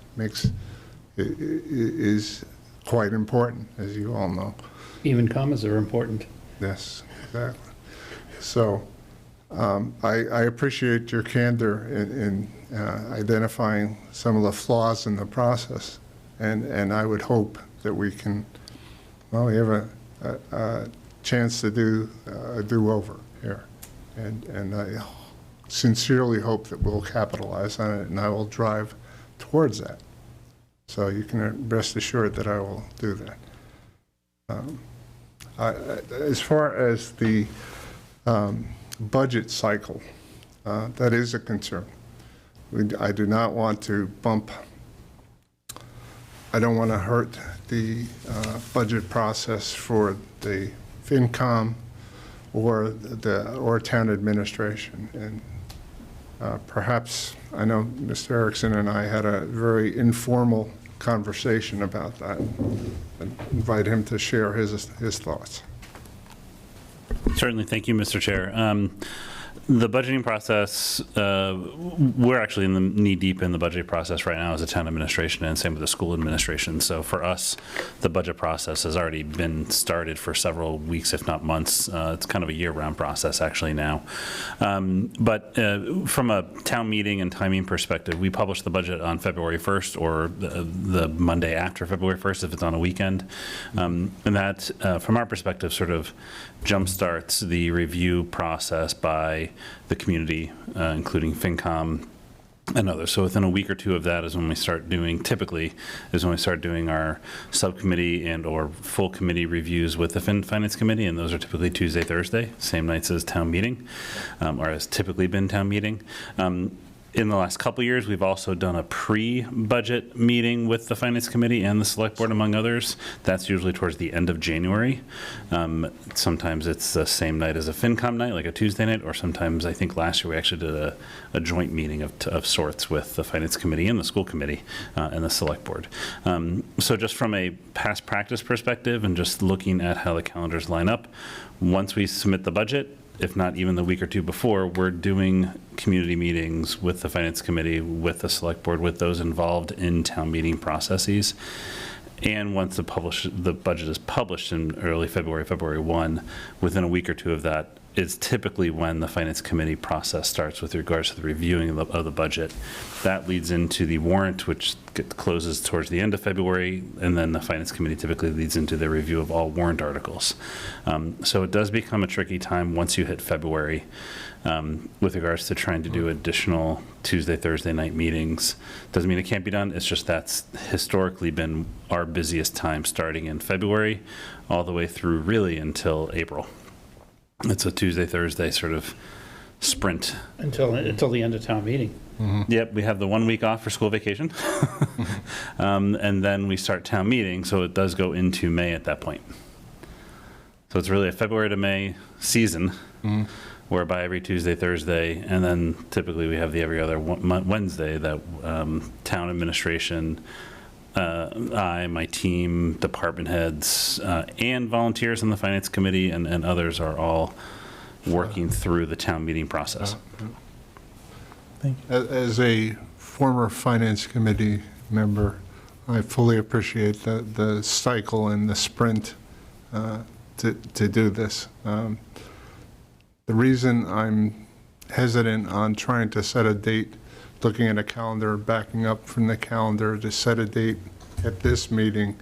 is quite important, as you all know. Even commas are important. Yes, exactly. So I appreciate your candor in identifying some of the flaws in the process, and I would hope that we can. Well, we have a chance to do a do-over here, and I sincerely hope that we'll capitalize on it, and I will drive towards that. So you can rest assured that I will do that. As far as the budget cycle, that is a concern. I do not want to bump. I don't want to hurt the budget process for the FinCom or town administration. And perhaps, I know Mr. Erickson and I had a very informal conversation about that, and invite him to share his thoughts. Certainly. Thank you, Mr. Chair. The budgeting process, we're actually in the knee-deep in the budget process right now as a town administration, and same with the school administration. So for us, the budget process has already been started for several weeks, if not months. It's kind of a year-round process actually now. But from a town meeting and timing perspective, we publish the budget on February 1st or the Monday after February 1st if it's on a weekend. And that, from our perspective, sort of jumpstarts the review process by the community, including FinCom and others. So within a week or two of that is when we start doing, typically, is when we start doing our subcommittee and or full committee reviews with the Finance Committee, and those are typically Tuesday, Thursday, same nights as town meeting, or has typically been town meeting. In the last couple of years, we've also done a pre-budget meeting with the Finance Committee and the Select Board, among others. That's usually towards the end of January. Sometimes it's the same night as a FinCom night, like a Tuesday night, or sometimes, I think last year we actually did a joint meeting of sorts with the Finance Committee and the School Committee and the Select Board. So just from a past practice perspective and just looking at how the calendars line up, once we submit the budget, if not even the week or two before, we're doing community meetings with the Finance Committee, with the Select Board, with those involved in town meeting processes. And once the budget is published in early February, February 1, within a week or two of that is typically when the Finance Committee process starts with regards to the reviewing of the budget. That leads into the warrant, which closes towards the end of February, and then the Finance Committee typically leads into the review of all warrant articles. So it does become a tricky time once you hit February with regards to trying to do additional Tuesday, Thursday night meetings. Doesn't mean it can't be done, it's just that's historically been our busiest time, starting in February all the way through really until April. It's a Tuesday, Thursday sort of sprint. Until the end of town meeting. Yep, we have the 1 week off for school vacation. And then we start town meeting, so it does go into May at that point. So it's really a February to May season, whereby every Tuesday, Thursday, and then typically we have the every other Wednesday that town administration, my team, department heads, and volunteers in the Finance Committee and others are all working through the town meeting process. Thank you. As a former Finance Committee member, I fully appreciate the cycle and the sprint to do this. The reason I'm hesitant on trying to set a date, looking at a calendar, backing up from the calendar to set a date at this meeting,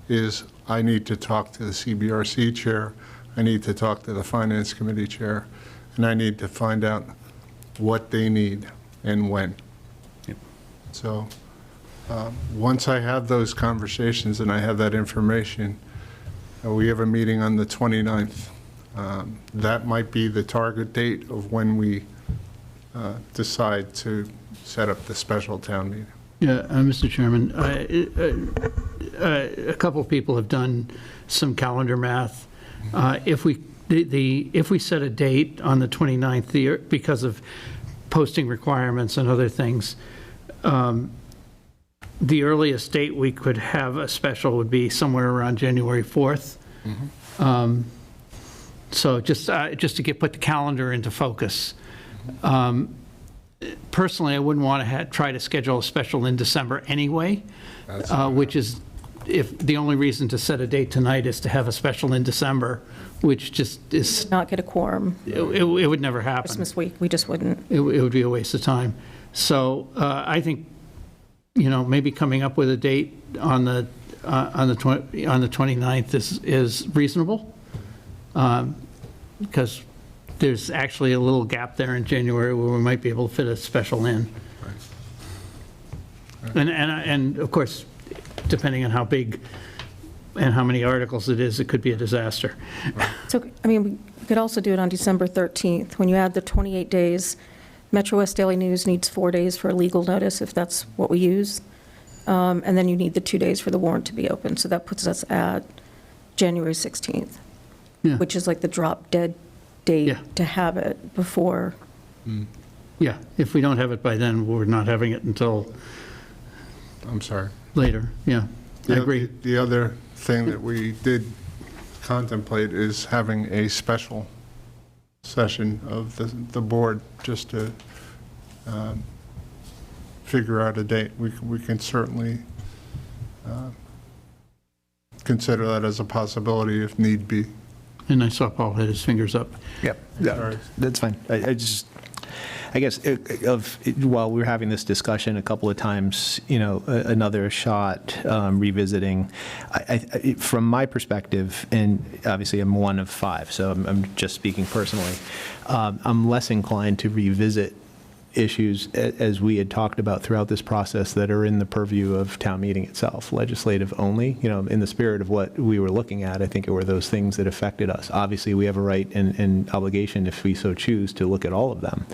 is I need to talk to the CBRC chair, I need to talk to the Finance Committee chair, and I need to find out what they need and when. Yep. So once I have those conversations and I have that information, we have a meeting on the 29th. That might be the target date of when we decide to set up the special town meeting. Yeah, Mr. Chairman, a couple of people have done some calendar math. If we set a date on the 29th, because of posting requirements and other things, the earliest date we could have a special would be somewhere around January 4th. So just to put the calendar into focus. Personally, I wouldn't want to try to schedule a special in December anyway, which is, if the only reason to set a date tonight is to have a special in December, which just is... Not get a quorum. It would never happen. Christmas week, we just wouldn't. It would be a waste of time. So I think, maybe coming up with a date on the 29th is reasonable, because there's actually a little gap there in January where we might be able to fit a special in. Right. And of course, depending on how big and how many articles it is, it could be a disaster. So, we could also do it on December 13th. When you add the 28 days, Metro West Daily News needs 4 days for a legal notice, if that's what we use. And then you need the 2 days for the warrant to be open. So that puts us at January 16th, which is like the drop dead date to have it before. Yeah, if we don't have it by then, we're not having it until... I'm sorry. Later, yeah, I agree. The other thing that we did contemplate is having a special session of the board just to figure out a date. We can certainly consider that as a possibility if need be. And I saw Paul had his fingers up. Yep, yeah, that's fine. I guess while we were having this discussion a couple of times, another shot revisiting. From my perspective, and obviously I'm one of 5, so I'm just speaking personally. I'm less inclined to revisit issues, as we had talked about throughout this process, that are in the purview of town meeting itself, legislative only. You know, in the spirit of what we were looking at, I think it were those things that affected us. Obviously, we have a right and obligation, if we so choose, to look at all of them.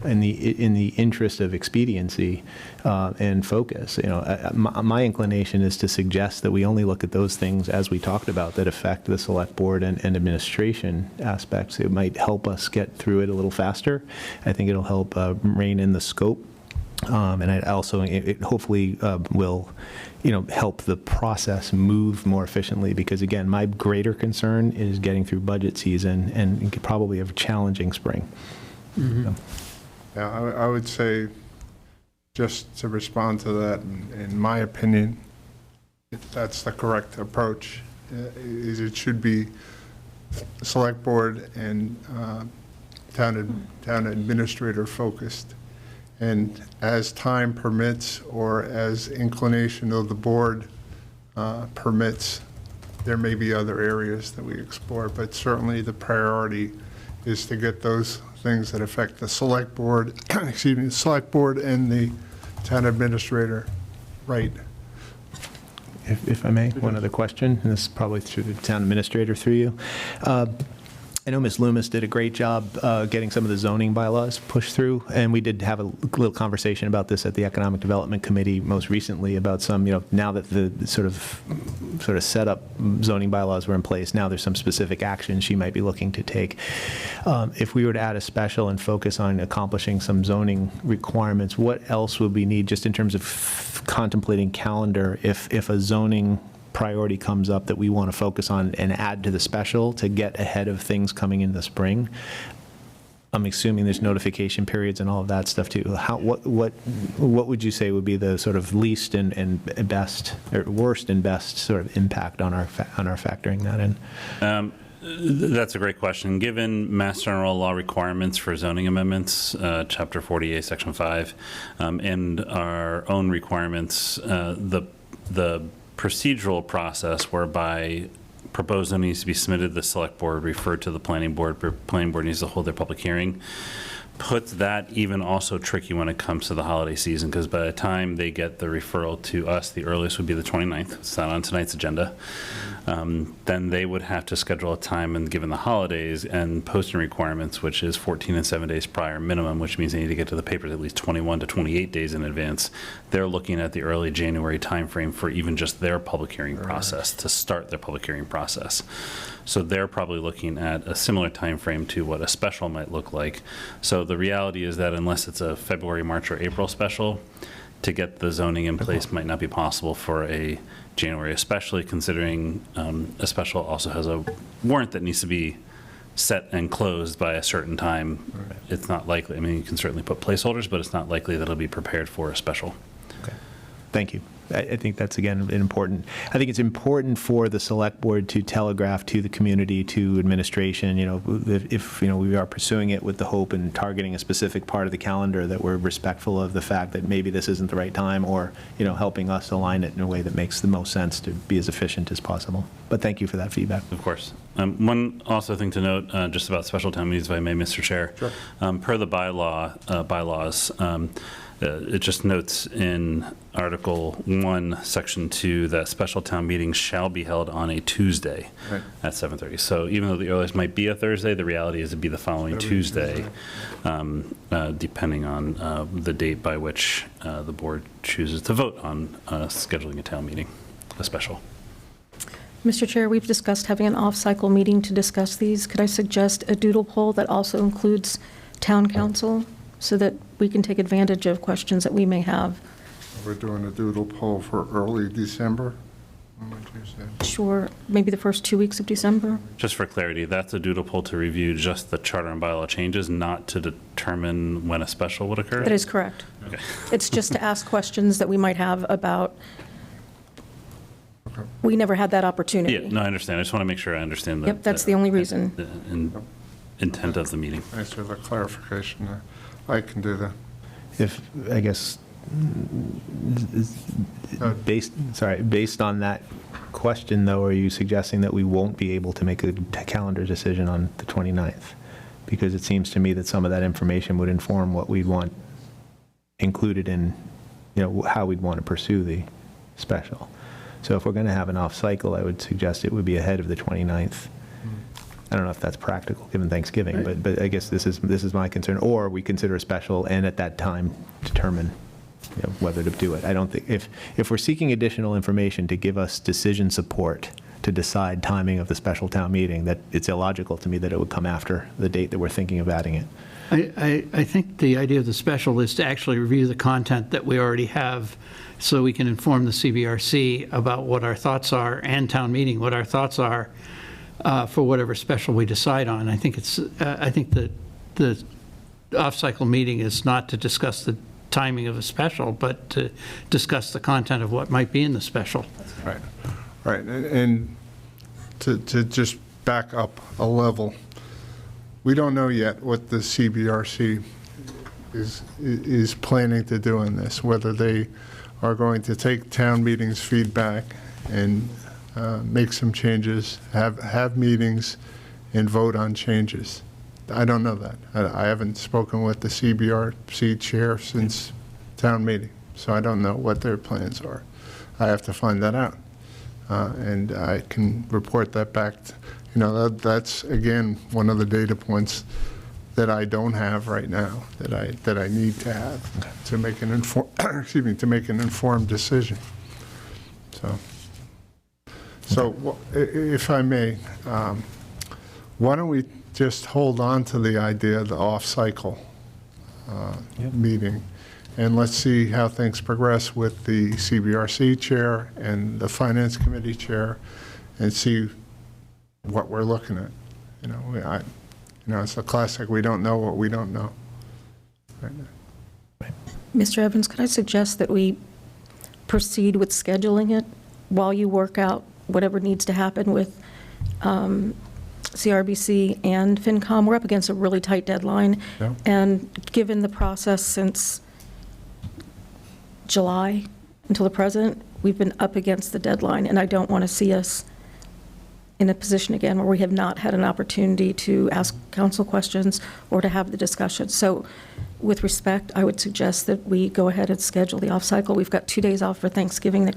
In the interest of expediency and focus, you know, my inclination is to suggest that we only look at those things, as we talked about, that affect the select board and administration aspects. It might help us get through it a little faster. I think it'll help rein in the scope. And it hopefully will, you know, help the process move more efficiently, because again, my greater concern is getting through budget season and probably a challenging spring. So. Yeah, I would say, just to respond to that, in my opinion, that's the correct approach. Is it should be select board and town administrator focused. And as time permits, or as inclination of the board permits, there may be other areas that we explore, but certainly the priority is to get those things that affect the select board, excuse me, the select board and the town administrator right. If I may, one other question, and this is probably through the town administrator through you. I know Ms. Loomis did a great job getting some of the zoning bylaws pushed through, and we did have a little conversation about this at the Economic Development Committee most recently about some, you know, now that the sort of set up zoning bylaws were in place, now there's some specific action she might be looking to take. If we were to add a special and focus on accomplishing some zoning requirements, what else would we need just in terms of contemplating calendar if a zoning priority comes up that we want to focus on and add to the special to get ahead of things coming in the spring? I'm assuming there's notification periods and all of that stuff too. What would you say would be the sort of least and best, or worst and best sort of impact on our factoring that in? That's a great question. Given Mass General Law requirements for zoning amendments, Chapter 48, Section 5, and our own requirements, the procedural process whereby proposed zoning needs to be submitted to the select board, referred to the planning board needs to hold their public hearing, puts that even also tricky when it comes to the holiday season, because by the time they get the referral to us, the earliest would be the 29th. It's not on tonight's agenda. Then they would have to schedule a time, and given the holidays and posting requirements, which is 14 and 7 days prior minimum, which means they need to get to the papers at least 21 to 28 days in advance, they're looking at the early January timeframe for even just their public hearing process, to start their public hearing process. So they're probably looking at a similar time frame to what a special might look like. So the reality is that unless it's a February, March, or April special, to get the zoning in place might not be possible for a January, especially considering a special also has a warrant that needs to be set and closed by a certain time. Right. It's not likely. I mean, you can certainly put placeholders, but it's not likely that it'll be prepared for a special. Okay. Thank you. I think that's, again, important. I think it's important for the select board to telegraph to the community, to administration, you know, if, you know, we are pursuing it with the hope and targeting a specific part of the calendar, that we're respectful of the fact that maybe this isn't the right time, or, you know, helping us align it in a way that makes the most sense to be as efficient as possible. But thank you for that feedback. Of course. One also thing to note, just about special town meetings, if I may, Mr. Chair. Sure. Per the bylaws, it just notes in Article 1, Section 2, that special town meetings shall be held on a Tuesday at 7:30. So even though the earliest might be a Thursday, the reality is it'd be the following Tuesday, depending on the date by which the board chooses to vote on scheduling a town meeting, a special. Mr. Chair, we've discussed having an off-cycle meeting to discuss these. Could I suggest a doodle poll that also includes town council, so that we can take advantage of questions that we may have? We're doing a doodle poll for early December. What would you say? Sure, maybe the first 2 weeks of December. Just for clarity, that's a doodle poll to review just the charter and bylaw changes, not to determine when a special would occur? That is correct. Okay. It's just to ask questions that we might have about, we never had that opportunity. Yeah, no, I understand. I just want to make sure I understand Yep, that's the only reason. the intent of the meeting. Thanks for the clarification. I can do that. If, I guess, based on that question, though, are you suggesting that we won't be able to make a calendar decision on the 29th? Because it seems to me that some of that information would inform what we'd want included in, how we'd want to pursue the special. So if we're going to have an off-cycle, I would suggest it would be ahead of the 29th. I don't know if that's practical, given Thanksgiving, but I guess this is my concern. Or we consider a special and at that time determine whether to do it. I don't think, if we're seeking additional information to give us decision support to decide timing of the special town meeting, that it's illogical to me that it would come after the date that we're thinking of adding it. I think the idea of the special is to actually review the content that we already have so we can inform the CBRC about what our thoughts are, and town meeting, what our thoughts are for whatever special we decide on. I think that the off-cycle meeting is not to discuss the timing of a special, but to discuss the content of what might be in the special. Right. Right. And to just back up a level, we don't know yet what the CBRC is planning to do in this, whether they are going to take town meetings feedback and make some changes, have meetings, and vote on changes. I don't know that. I haven't spoken with the CBRC chair since town meeting, so I don't know what their plans are. I have to find that out, and I can report that back. That's again one of the data points that I don't have right now that I need to have to make an informed decision. So if I may, why don't we just hold on to the idea of the off-cycle meeting, and let's see how things progress with the CBRC chair and the Finance Committee chair, and see what we're looking at. It's a classic, we don't know what we don't know right now. Mr. Evans, could I suggest that we proceed with scheduling it while you work out whatever needs to happen with CRBC and FinCom? We're up against a really tight deadline. Yeah. And given the process since July until the present, we've been up against the deadline, and I don't want to see us in a position again where we have not had an opportunity to ask council questions or to have the discussion. So with respect, I would suggest that we go ahead and schedule the off-cycle. We've got 2 days off for Thanksgiving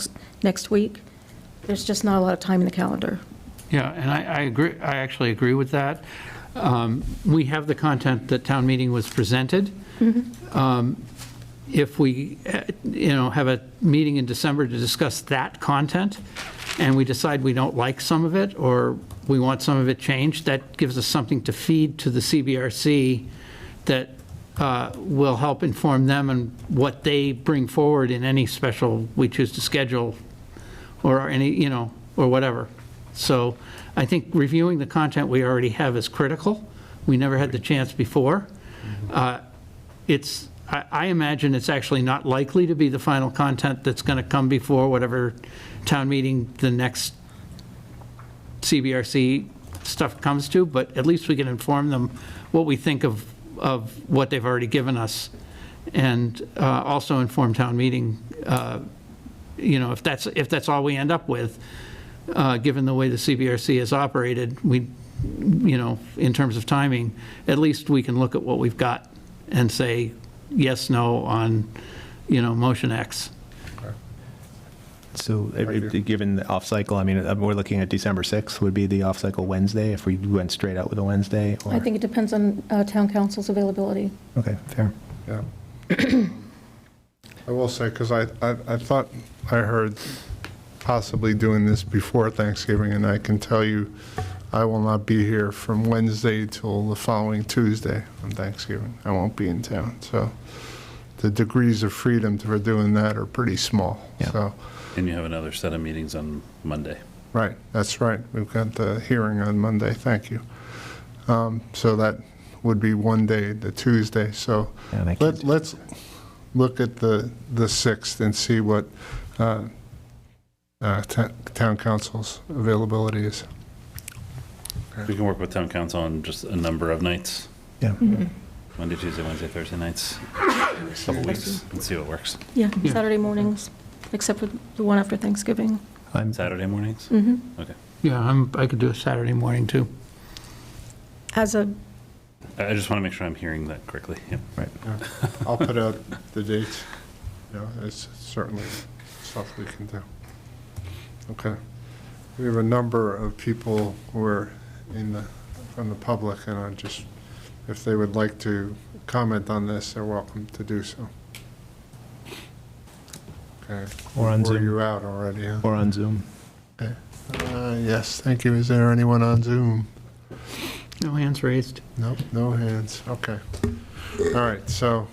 next week. There's just not a lot of time in the calendar. Yeah, and I agree. I actually agree with that. We have the content that town meeting was presented. If we, have a meeting in December to discuss that content, and we decide we don't like some of it, or we want some of it changed, that gives us something to feed to the CBRC that will help inform them and what they bring forward in any special we choose to schedule, or any, or whatever. So I think reviewing the content we already have is critical. We never had the chance before. I imagine it's actually not likely to be the final content that's going to come before whatever town meeting the next CBRC stuff comes to, but at least we can inform them what we think of what they've already given us, and also inform town meeting, if that's all we end up with, given the way the CBRC has operated, in terms of timing, at least we can look at what we've got and say yes, no on, motion X. So given the off-cycle, we're looking at December 6th would be the off-cycle Wednesday, if we went straight out with a Wednesday? Or? I think it depends on town council's availability. Okay, fair. Yeah. I will say, because I thought I heard possibly doing this before Thanksgiving, and I can tell you I will not be here from Wednesday till the following Tuesday on Thanksgiving. I won't be in town. So the degrees of freedom for doing that are pretty small. Yeah. So. And you have another set of meetings on Monday. Right, that's right. We've got the hearing on Monday, thank you. So that would be one day, the Tuesday. So let's look at the 6th and see what town council's availability is. We can work with town council on just a number of nights. Yeah. Mm-hmm. Monday, Tuesday, Wednesday, Thursday nights. A couple weeks and see what works. Yeah, Saturday mornings, except for the one after Thanksgiving. Saturday mornings? Mm-hmm. Okay. Yeah, I could do a Saturday morning too. As a I just want to make sure I'm hearing that correctly. Yep. Right. Yeah. I'll put out the dates. It's certainly stuff we can do. Okay. We have a number of people who are from the public, and I just, if they would like to comment on this, they're welcome to do so. Okay. Or on Zoom. You out already, huh? Or on Zoom. Okay. Yes, thank you. Is there anyone on Zoom? No hands raised. Nope, no hands. Okay. All right, so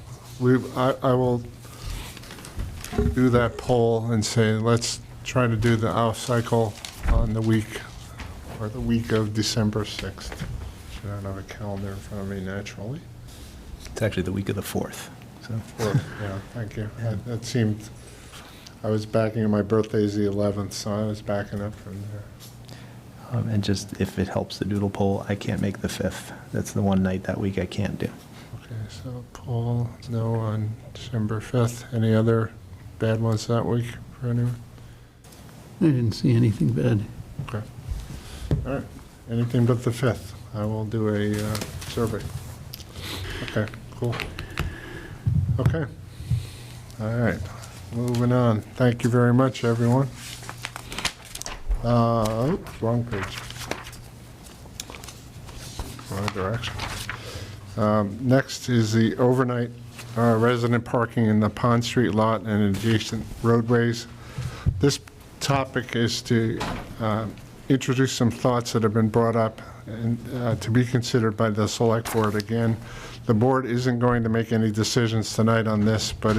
I will do that poll and say, let's try to do the owl cycle on the week of December 6th. I don't have a calendar in front of me naturally. It's actually the week of the 4th. So. Yeah, thank you. That seemed, I was backing, my birthday is the 11th, so I was backing up from there. And just, if it helps the doodle poll, I can't make the 5th. That's the one night that week I can't do. Okay, so poll, no on December 5th. Any other bad ones that week for anyone? I didn't see anything bad. Okay. All right. Anything but the 5th. I will do a survey. Okay, cool. Okay. All right. Moving on. Thank you very much, everyone. Wrong page. Wrong direction. Next is the overnight resident parking in the Pond Street lot and adjacent roadways. This topic is to introduce some thoughts that have been brought up and to be considered by the select board. Again, the board isn't going to make any decisions tonight on this, but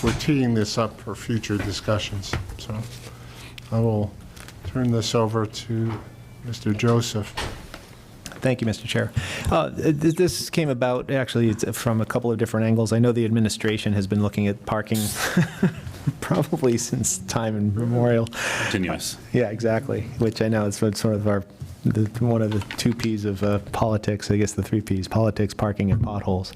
we're teeing this up for future discussions. So I will turn this over to Mr. Joseph. Thank you, Mr. Chair. This came about, actually, it's from a couple of different angles. I know the administration has been looking at parking probably since time immemorial. Continuous. Yeah, exactly, which I know is sort of one of the two Ps of politics, I guess the three Ps, politics, parking, and potholes.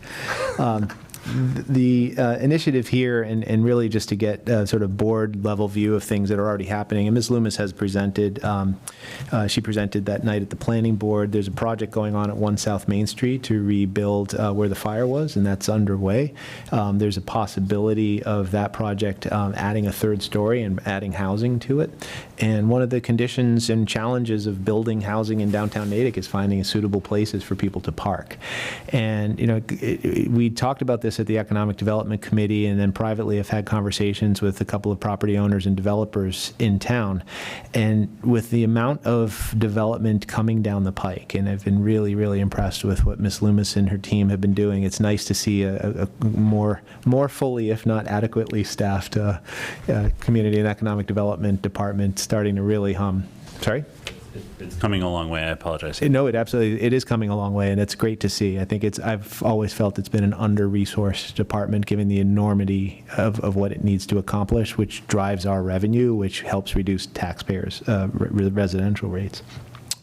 The initiative here, and really just to get sort of board level view of things that are already happening, and Ms. Loomis has presented, she presented that night at the planning board. There's a project going on at 1 South Main Street to rebuild where the fire was, and that's underway. There's a possibility of that project adding a third story and adding housing to it. And one of the conditions and challenges of building housing in downtown Natick is finding suitable places for people to park. And, you know, we talked about this at the Economic Development Committee, and then privately have had conversations with a couple of property owners and developers in town. And with the amount of development coming down the pike, and I've been really, really impressed with what Ms. Loomis and her team have been doing. It's nice to see a more fully, if not adequately staffed Community and Economic Development Department starting to really hum. Sorry? It's coming a long way. I apologize. No, it is coming a long way, and it's great to see. I think I've always felt it's been an under-resourced department, given the enormity of what it needs to accomplish, which drives our revenue, which helps reduce taxpayers' residential rates.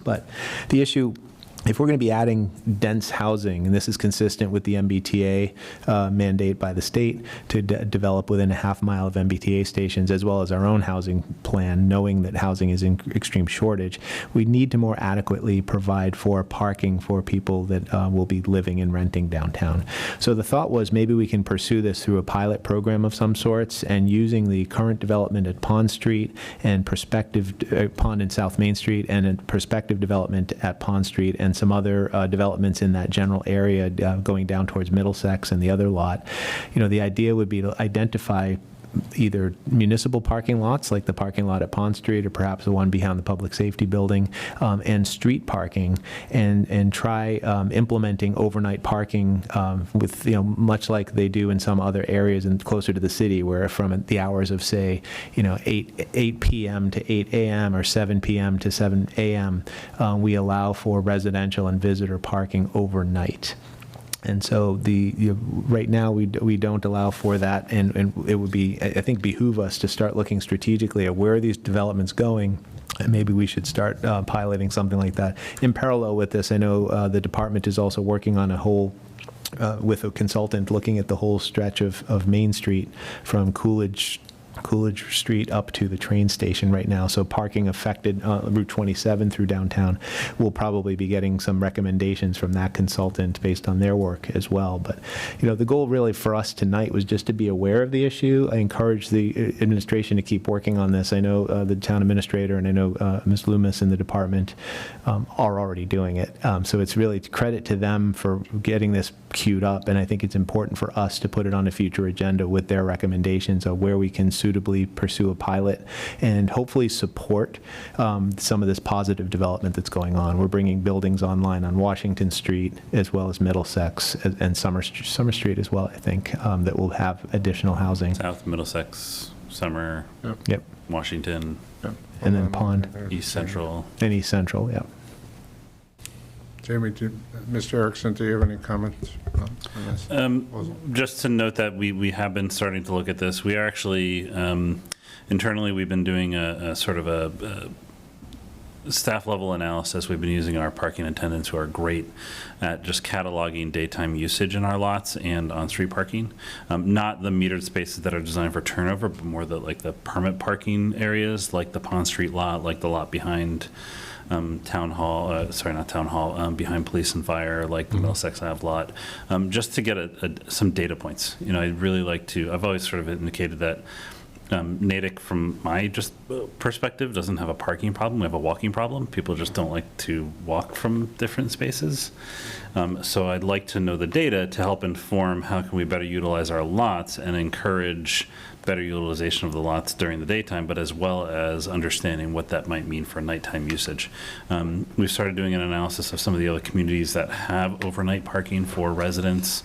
But the issue, if we're going to be adding dense housing, and this is consistent with the MBTA mandate by the state to develop within a half mile of MBTA stations, as well as our own housing plan, knowing that housing is in extreme shortage, we need to more adequately provide for parking for people that will be living and renting downtown. So the thought was maybe we can pursue this through a pilot program of some sorts, and using the current development at Pond Street and prospective Pond and South Main Street, and a prospective development at Pond Street, and some other developments in that general area going down towards Middlesex and the other lot. You know, the idea would be to identify either municipal parking lots, like the parking lot at Pond Street, or perhaps the one behind the public safety building, and street parking, and try implementing overnight parking with, you know, much like they do in some other areas and closer to the city, where from the hours of, say, you know, 8 p.m. to 8 a.m. or 7 p.m. to 7 a.m., we allow for residential and visitor parking overnight. And so right now we don't allow for that, and it would be, I think, behoove us to start looking strategically at where are these developments going, and maybe we should start piloting something like that. In parallel with this, I know the department is also working on a whole with a consultant looking at the whole stretch of Main Street from Coolidge Coolidge Street up to the train station right now, so parking affected Route 27 through downtown. We'll probably be getting some recommendations from that consultant based on their work as well. But, the goal really for us tonight was just to be aware of the issue. I encourage the administration to keep working on this. I know the town administrator and I know Ms. Loomis in the department are already doing it. So it's really credit to them for getting this queued up, and I think it's important for us to put it on a future agenda with their recommendations of where we can suitably pursue a pilot and hopefully support some of this positive development that's going on. We're bringing buildings online on Washington Street as well as Middlesex and Summer Street as well, I think, that will have additional housing. South Middlesex, Summer, Yep. Washington, And then Pond. East Central. And East Central, yeah. Jamie, Mr. Erickson, do you have any comments on this? Just to note that we have been starting to look at this. We are actually, internally, we've been doing a sort of a staff level analysis. We've been using our parking attendants who are great at just cataloging daytime usage in our lots and on-street parking. Not the metered spaces that are designed for turnover, but more the permit parking areas, like the Pond Street lot, like the lot behind Town Hall, not Town Hall, behind Police and Fire, like the Middlesex Ave lot, just to get some data points. I'd really like to, I've always sort of indicated that Natick, from my perspective, doesn't have a parking problem. We have a walking problem. People just don't like to walk from different spaces. So I'd like to know the data to help inform how can we better utilize our lots and encourage better utilization of the lots during the daytime, but as well as understanding what that might mean for nighttime usage. We've started doing an analysis of some of the other communities that have overnight parking for residents.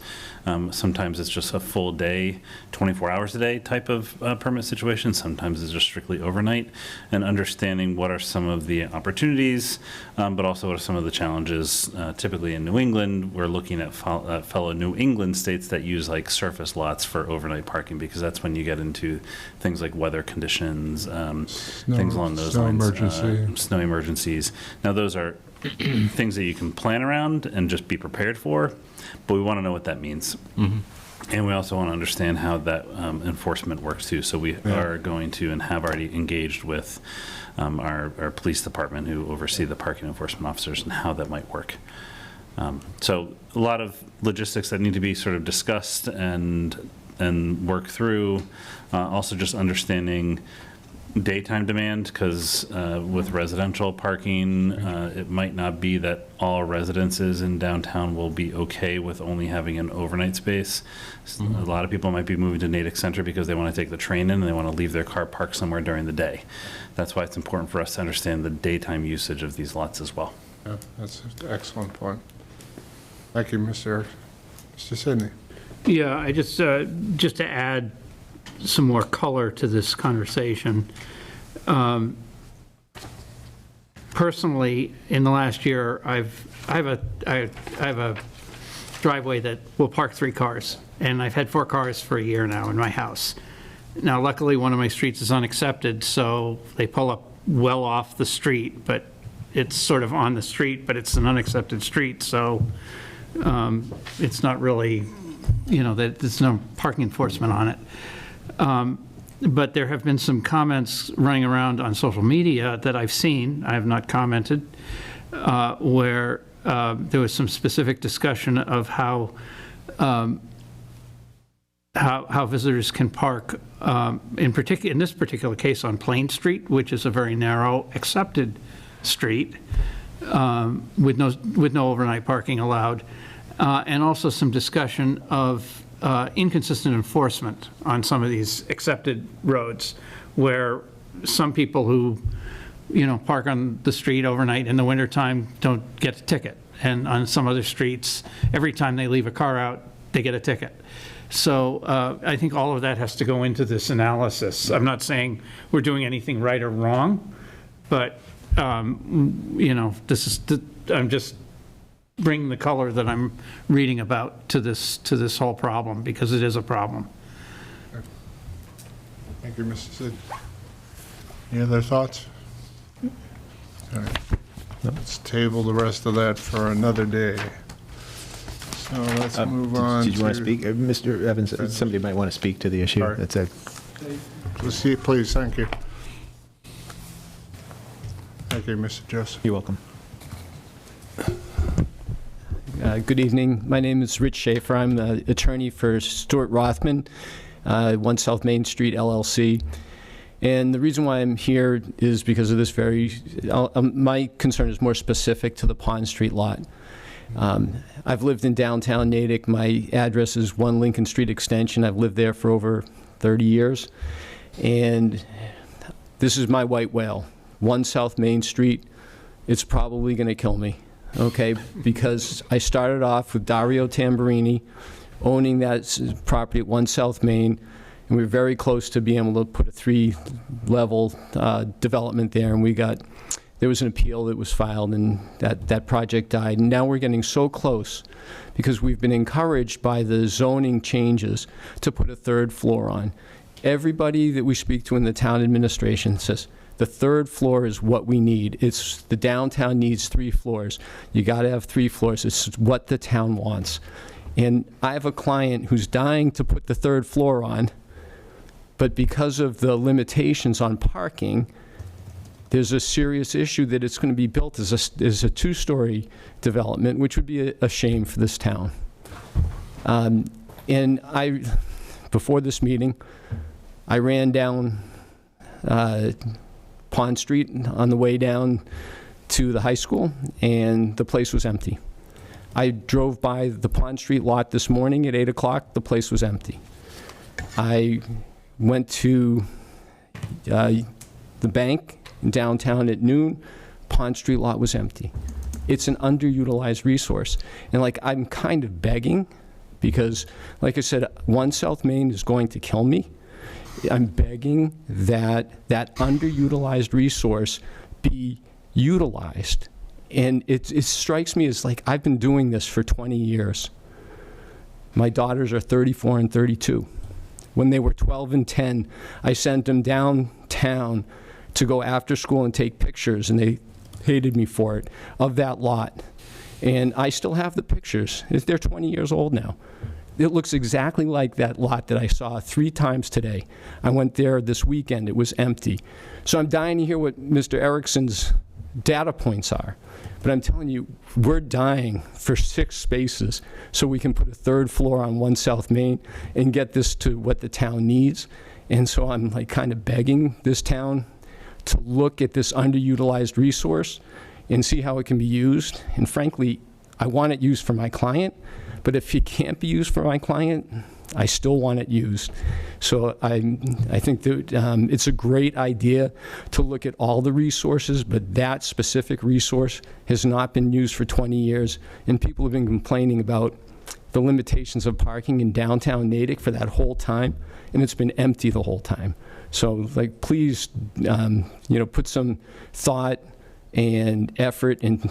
Sometimes it's just a full day, 24 hours a day type of permit situation. Sometimes it's just strictly overnight, and understanding what are some of the opportunities, but also what are some of the challenges. Typically in New England, we're looking at fellow New England states that use surface lots for overnight parking, because that's when you get into things like weather conditions, things along those lines. Snow emergencies. Now those are things that you can plan around and just be prepared for, but we want to know what that means. And we also want to understand how that enforcement works too. So we are going to and have already engaged with our police department, who oversee the parking enforcement officers, and how that might work. So a lot of logistics that need to be sort of discussed and work through. Also just understanding daytime demand, because with residential parking, it might not be that all residences in downtown will be okay with only having an overnight space. A lot of people might be moving to Natick Center because they want to take the train in and they want to leave their car parked somewhere during the day. That's why it's important for us to understand the daytime usage of these lots as well. Yeah, that's an excellent point. Thank you, Mr. Erickson. Mr. Sidney. Yeah, I just to add some more color to this conversation. Personally, in the last year, I have a driveway that will park 3 cars, and I've had 4 cars for a year now in my house. Now, luckily, one of my streets is unaccepted, so they pull up well off the street, but it's sort of on the street, but it's an unaccepted street, so it's not really, that there's no parking enforcement on it. But there have been some comments running around on social media that I've seen, I have not commented, where there was some specific discussion of how visitors can park, in this particular case on Plain Street, which is a very narrow accepted street with no overnight parking allowed, and also some discussion of inconsistent enforcement on some of these accepted roads, where some people who, park on the street overnight in the wintertime don't get a ticket. And on some other streets, every time they leave a car out, they get a ticket. So I think all of that has to go into this analysis. I'm not saying we're doing anything right or wrong, but, this is, I'm just bring the color that I'm reading about to this whole problem, because it is a problem. Thank you, Mr. Sid. Any other thoughts? All right. Let's table the rest of that for another day. So let's move on. Did you want to speak? Mr. Evans, somebody might want to speak to the issue. That's a Have a seat, please. Thank you. Thank you, Mr. Joseph. You're welcome. Good evening. My name is Rich Schaefer. I'm the attorney for Stuart Rothman, 1 South Main Street, LLC. And the reason why I'm here is because of this my concern is more specific to the Pond Street lot. I've lived in downtown Natick. My address is 1 Lincoln Street Extension. I've lived there for over 30 years. And this is my white whale, 1 South Main Street. It's probably going to kill me, okay? Because I started off with Dario Tamburini, owning that property at 1 South Main, and we were very close to being able to put a 3-level development there, and there was an appeal that was filed, and that project died. And now we're getting so close because we've been encouraged by the zoning changes to put a 3rd floor on. Everybody that we speak to in the town administration says the 3rd floor is what we need. The downtown needs 3 floors. You got to have 3 floors. It's what the town wants. And I have a client who's dying to put the 3rd floor on, but because of the limitations on parking, there's a serious issue that it's going to be built as a 2-story development, which would be a shame for this town. And before this meeting, I ran down Pond Street on the way down to the high school, and the place was empty. I drove by the Pond Street lot this morning at 8 o'clock. The place was empty. I went to the bank in downtown at noon. Pond Street lot was empty. It's an underutilized resource. And I'm kind of begging because, like I said, 1 South Main is going to kill me. I'm begging that that underutilized resource be utilized. And it strikes me as I've been doing this for 20 years. My daughters are 34 and 32. When they were 12 and 10, I sent them downtown to go after school and take pictures, and they hated me for it, of that lot. And I still have the pictures. They're 20 years old now. It looks exactly like that lot that I saw 3 times today. I went there this weekend. It was empty. So I'm dying to hear what Mr. Erickson's data points are. But I'm telling you, we're dying for 6 spaces so we can put a 3rd floor on 1 South Main and get this to what the town needs. And so I'm kind of begging this town to look at this underutilized resource and see how it can be used. And frankly, I want it used for my client, but if it can't be used for my client, I still want it used. So I think that it's a great idea to look at all the resources, but that specific resource has not been used for 20 years, and people have been complaining about the limitations of parking in downtown Natick for that whole time, and it's been empty the whole time. So please, put some thought and effort and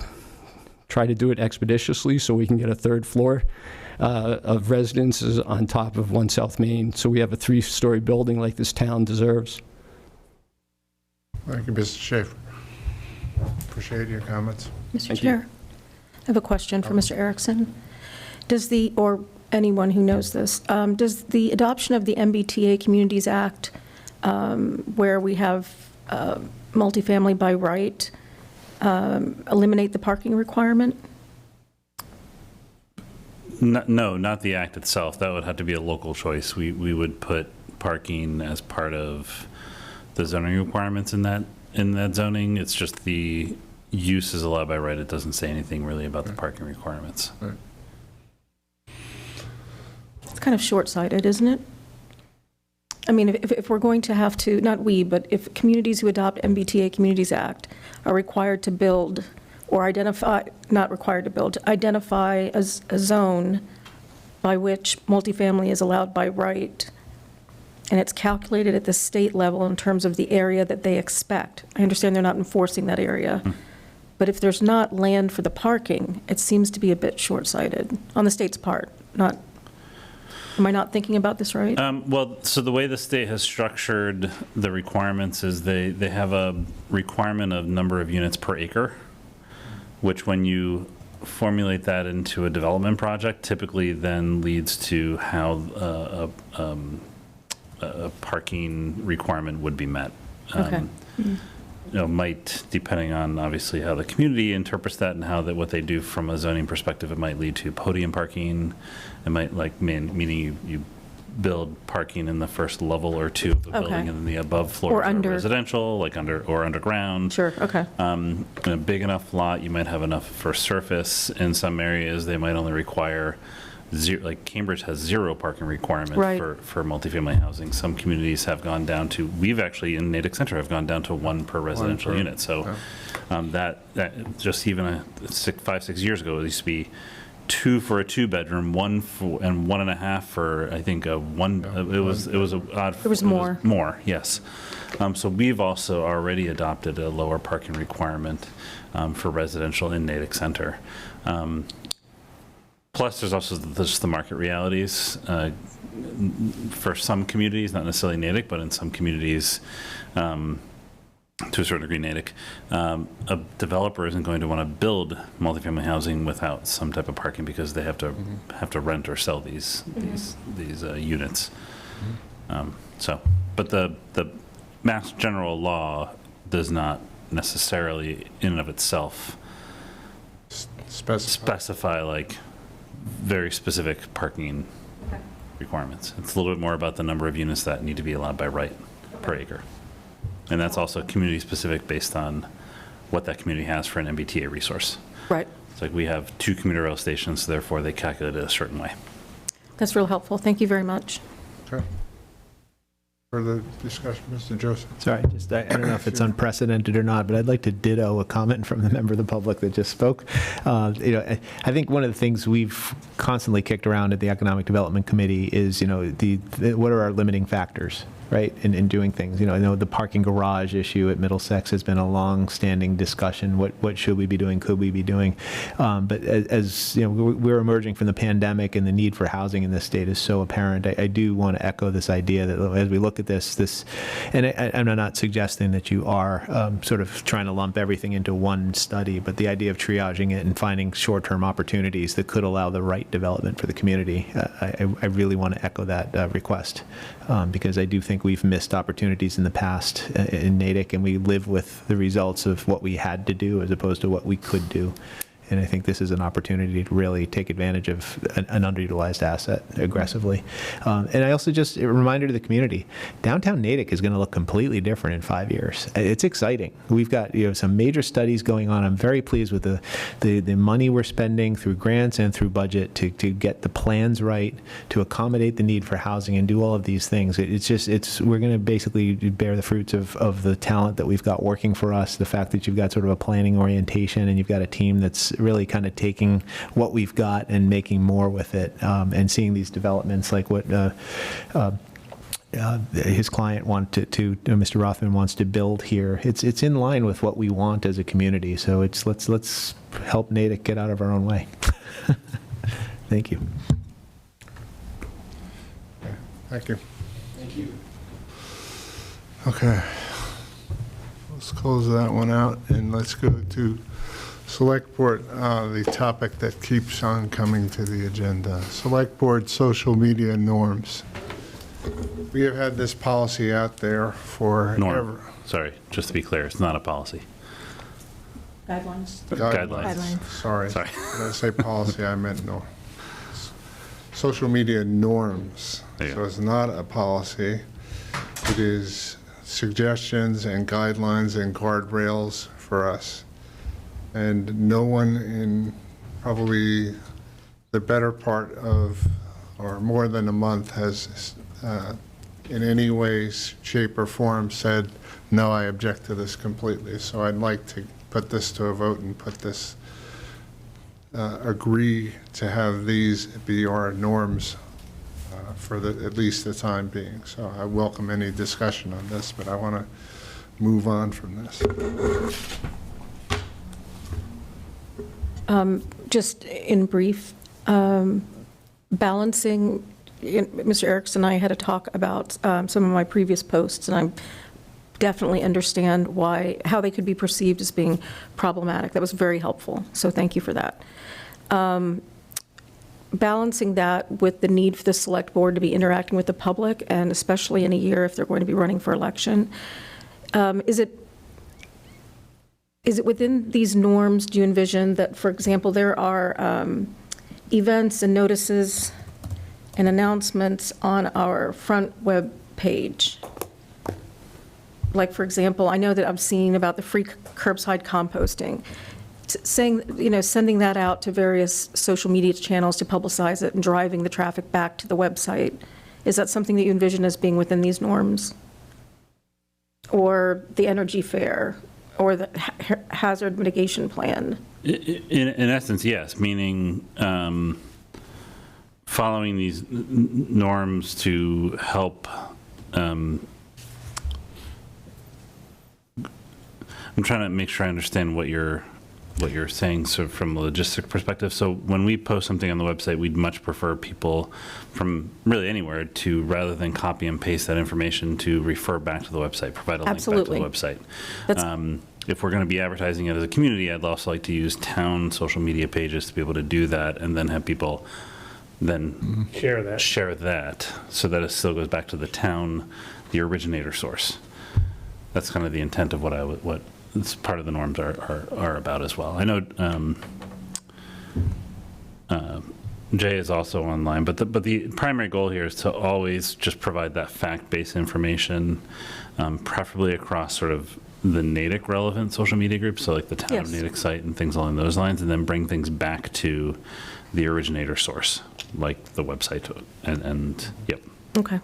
try to do it expeditiously so we can get a 3rd floor of residences on top of 1 South Main, so we have a 3-story building like this town deserves. Thank you, Mr. Schaefer. Appreciate your comments. Mr. Chair, I have a question for Mr. Erickson. Or anyone who knows this, does the adoption of the MBTA Communities Act, where we have multifamily by right, eliminate the parking requirement? No, not the act itself. That would have to be a local choice. We would put parking as part of the zoning requirements in that zoning. It's just the use is allowed by right. It doesn't say anything really about the parking requirements. Right. It's kind of short-sighted, isn't it? I mean, if we're going to have to, not we, but if communities who adopt MBTA Communities Act are required to build or identify a zone by which multifamily is allowed by right, and it's calculated at the state level in terms of the area that they expect. I understand they're not enforcing that area. But if there's not land for the parking, it seems to be a bit short-sighted on the state's part. Am I not thinking about this right? Well, so the way the state has structured the requirements is they have a requirement of number of units per acre, which when you formulate that into a development project, typically then leads to how a parking requirement would be met. Okay. Might, depending on obviously how the community interprets that and how that what they do from a zoning perspective, it might lead to podium parking. It might meaning you build parking in the first level or two of the building, and then the above floors Or under. are residential, like underground. Sure, okay. In a big enough lot, you might have enough for surface. In some areas, they might only require zero, like Cambridge has zero parking requirement Right. for multifamily housing. Some communities have gone down to, we've actually in Natick Center have gone down to one per residential per, unit. So that just even 5-6 years ago, it used to be 2 for a 2-bedroom, 1 for and 1.5 for I think a one. It was a odd. There was more. More, yes. So we've also already adopted a lower parking requirement for residential in Natick Center. Plus, there's also just the market realities for some communities, not necessarily Natick, but in some communities, to a certain degree, Natick, a developer isn't going to want to build multifamily housing without some type of parking because they have to rent or sell these units. But the Mass General Law does not necessarily, in and of itself, specify like very specific parking requirements. It's a little bit more about the number of units that need to be allowed by right per acre. And that's also community specific based on what that community has for an MBTA resource. Right. It's like we have 2 commuter rail stations, so therefore they calculate it a certain way. That's real helpful. Thank you very much. Okay. Further discussion, Mr. Joseph? Sorry, I don't know if it's unprecedented or not, but I'd like to ditto a comment from the member of the public that just spoke. I think one of the things we've constantly kicked around at the Economic Development Committee is, what are our limiting factors, right, in doing things? I know the parking garage issue at Middlesex has been a long-standing discussion. What should we be doing? Could we be doing? But as we're emerging from the pandemic and the need for housing in this state is so apparent, I do want to echo this idea that as we look at this, and I'm not suggesting that you are sort of trying to lump everything into one study, but the idea of triaging it and finding short-term opportunities that could allow the right development for the community, I really want to echo that request because I do think we've missed opportunities in the past in Natick, and we live with the results of what we had to do as opposed to what we could do. And I think this is an opportunity to really take advantage of an underutilized asset aggressively. And I also just, a reminder to the community, downtown Natick is going to look completely different in 5 years. It's exciting. We've got some major studies going on. I'm very pleased with the money we're spending through grants and through budget to get the plans right, to accommodate the need for housing and do all of these things. We're going to basically bear the fruits of the talent that we've got working for us, the fact that you've got sort of a planning orientation and you've got a team that's really kind of taking what we've got and making more with it, and seeing these developments like what his client Mr. Rothman wants to build here. It's in line with what we want as a community. So let's help Natick get out of our own way. Thank you. Thank you. Thank you. Okay. Let's close that one out and let's go to Select Board, the topic that keeps on coming to the agenda. Select Board social media norms. We have had this policy out there for Norm. Sorry, just to be clear, it's not a policy. Guidelines. Guidelines. Sorry. When I say policy, I meant no. Social media norms. So it's not a policy. It is suggestions and guidelines and guardrails for us. And no one in probably the better part of, or more than a month, has in any way, shape, or form said, no, I object to this completely. So I'd like to put this to a vote and put this, agree to have these be our norms for at least the time being. So I welcome any discussion on this, but I want to move on from this. Just in brief, balancing, Mr. Erickson and I had a talk about some of my previous posts, and I definitely understand how they could be perceived as being problematic. That was very helpful, so thank you for that. balancing that with the need for the select board to be interacting with the public, and especially in a year if they're going to be running for election, is it within these norms, do you envision that, for example, there are events and notices and announcements on our front web page? Like, for example, I know that I've seen about the free curbside composting, saying, sending that out to various social media channels to publicize it and driving the traffic back to the website. Is that something that you envision as being within these norms? Or the energy fair, or the hazard mitigation plan? In essence, yes, meaning following these norms to help. I'm trying to make sure I understand what you're saying, so from a logistic perspective. So when we post something on the website, we'd much prefer people from really anywhere to, rather than copy and paste that information, to refer back to the website, provide a link back to the website. If we're going to be advertising it as a community, I'd also like to use town social media pages to be able to do that, and then have people then share that so that it still goes back to the town, the originator source. That's kind of the intent of what it's part of the norms are about as well. I know Jay is also online, but the primary goal here is to always just provide that fact-based information, preferably across sort of the Natick relevant social media groups, so like the Town of Natick site and things along those lines, and then bring things back to the originator source, like the website, and yep. Okay.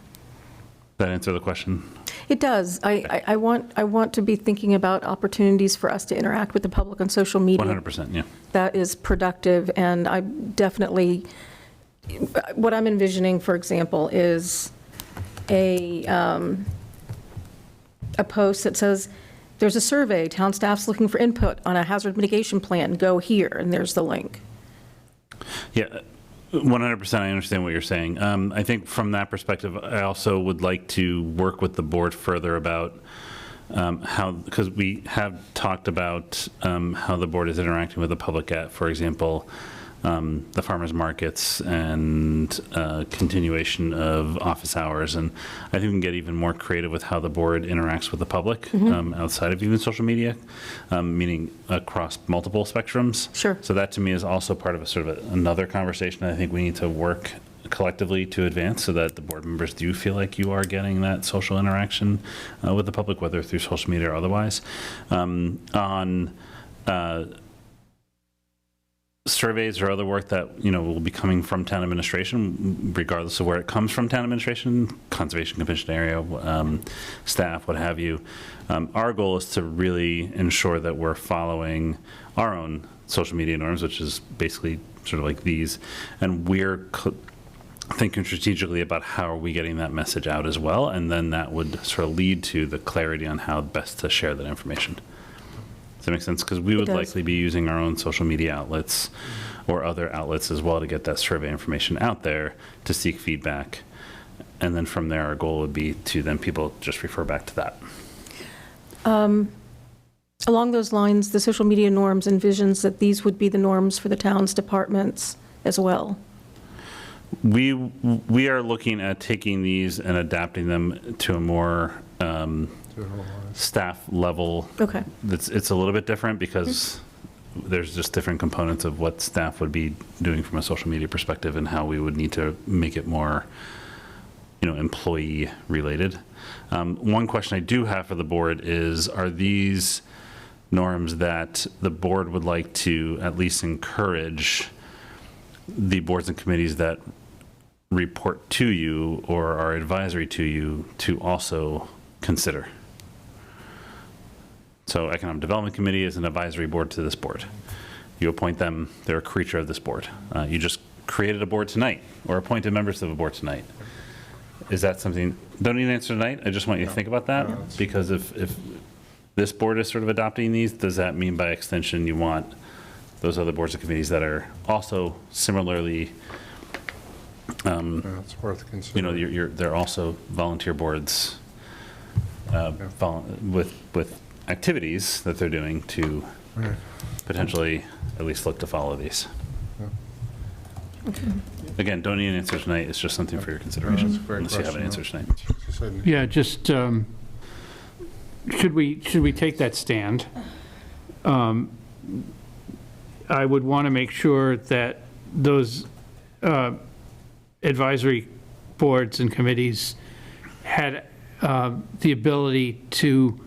That answer the question? It does. I want to be thinking about opportunities for us to interact with the public on social media. 100%, yeah. That is productive, and I definitely, what I'm envisioning, for example, is a post that says, there's a survey, town staff's looking for input on a hazard mitigation plan, go here, and there's the link. Yeah. 100%, I understand what you're saying. I think from that perspective, I also would like to work with the board further about how, because we have talked about how the board is interacting with the public at, for example, the farmers markets and continuation of office hours. And I think we can get even more creative with how the board interacts with the public outside of even social media, meaning across multiple spectrums. Sure. So that to me is also part of a sort of another conversation I think we need to work collectively to advance, so that the board members do feel like you are getting that social interaction with the public, whether through social media or otherwise. Surveys or other work that will be coming from town administration, regardless of where it comes from, town administration, conservation commission area, staff, what have you. Our goal is to really ensure that we're following our own social media norms, which is basically sort of like these, and we're thinking strategically about how are we getting that message out as well, and then that would sort of lead to the clarity on how best to share that information. Does that make sense? Because we would likely be using our own social media outlets or other outlets as well to get that survey information out there to seek feedback. And then from there, our goal would be to then people just refer back to that. Along those lines, the social media norms envisions that these would be the norms for the town's departments as well. We are looking at taking these and adapting them to a more staff level. Okay. It's a little bit different because there's just different components of what staff would be doing from a social media perspective and how we would need to make it more, employee related. One question I do have for the board is, are these norms that the board would like to at least encourage the boards and committees that report to you or are advisory to you to also consider? So Economic Development Committee is an advisory board to this board. You appoint them, they're a creature of this board. You just created a board tonight or appointed members of a board tonight. Is that something, don't need an answer tonight, I just want you to think about that, because if this board is sort of adopting these, does that mean by extension you want those other boards and committees that are also similarly, it's worth considering. they're also volunteer boards with activities that they're doing to potentially at least look to follow these. Again, don't need an answer tonight. It's just something for your consideration, That's a great unless you have an question, answer tonight. Yeah, just, should we take that stand? I would want to make sure that those advisory boards and committees had the ability to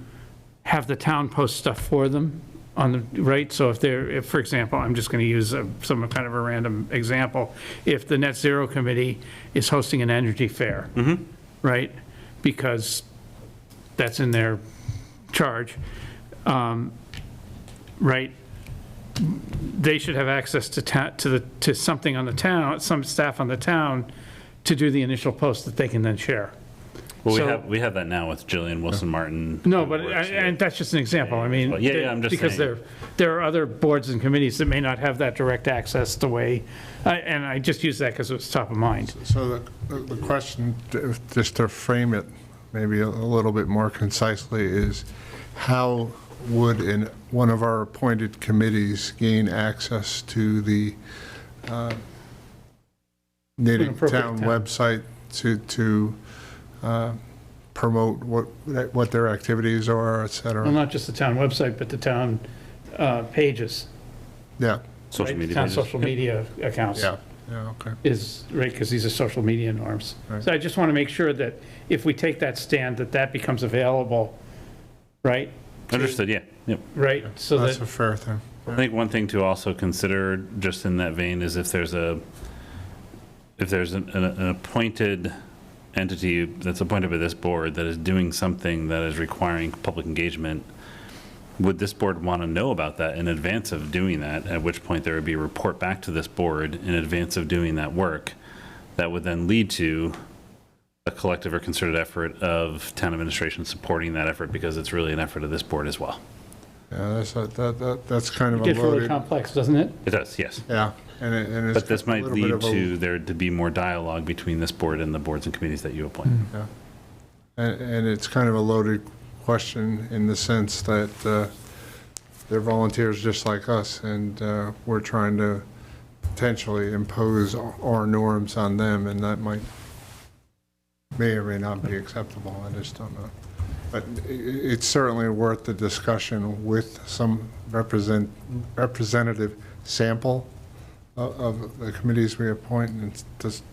have the town post stuff for them on the, right? So if, for example, I'm just going to use some kind of a random example, if the Net Zero Committee is hosting an energy fair, right? Because that's in their charge, right? They should have access to something on the town, some staff on the town, to do the initial post that they can then share. Well, we have that now with Jillian Wilson Martin. No, but and that's just an example. I mean, I'm just because saying. there are other boards and committees that may not have that direct access the way, and I just use that because it was top of mind. So the question, just to frame it maybe a little bit more concisely, is how would one of our appointed committees gain access to the Natick Town website to promote what their activities are, et cetera? Well, not just the town website, but the town pages. Yeah. Social media Town pages. social media accounts. Yeah, okay. Is, right, because these are social media norms. Right. So I just want to make sure that if we take that stand, that becomes available, right? Understood, yeah. Yep. Right, so That's that, a fair thing. I think one thing to also consider, just in that vein, is if there's an appointed entity that's appointed by this board that is doing something that is requiring public engagement, would this board want to know about that in advance of doing that, at which point there would be a report back to this board in advance of doing that work that would then lead to a collective or concerted effort of town administration supporting that effort, because it's really an effort of this board as well. Yeah, that's kind of it a gets really loaded. complex, doesn't it? It does, yes. Yeah, and it's But this a might little bit lead of a- to there to be more dialogue between this board and the boards and committees that you appoint. Yeah. And it's kind of a loaded question in the sense that they're volunteers just like us, and we're trying to potentially impose our norms on them, and that may or may not be acceptable. I just don't know. But it's certainly worth the discussion with some representative sample of the committees we appoint, and just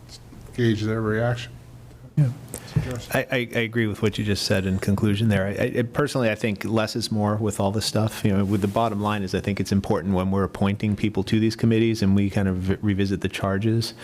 gauge their reaction. I agree with what you just said in conclusion there. Personally, I think less is more with all this stuff. With the bottom line is I think it's important when we're appointing people to these committees and we kind of revisit the charges,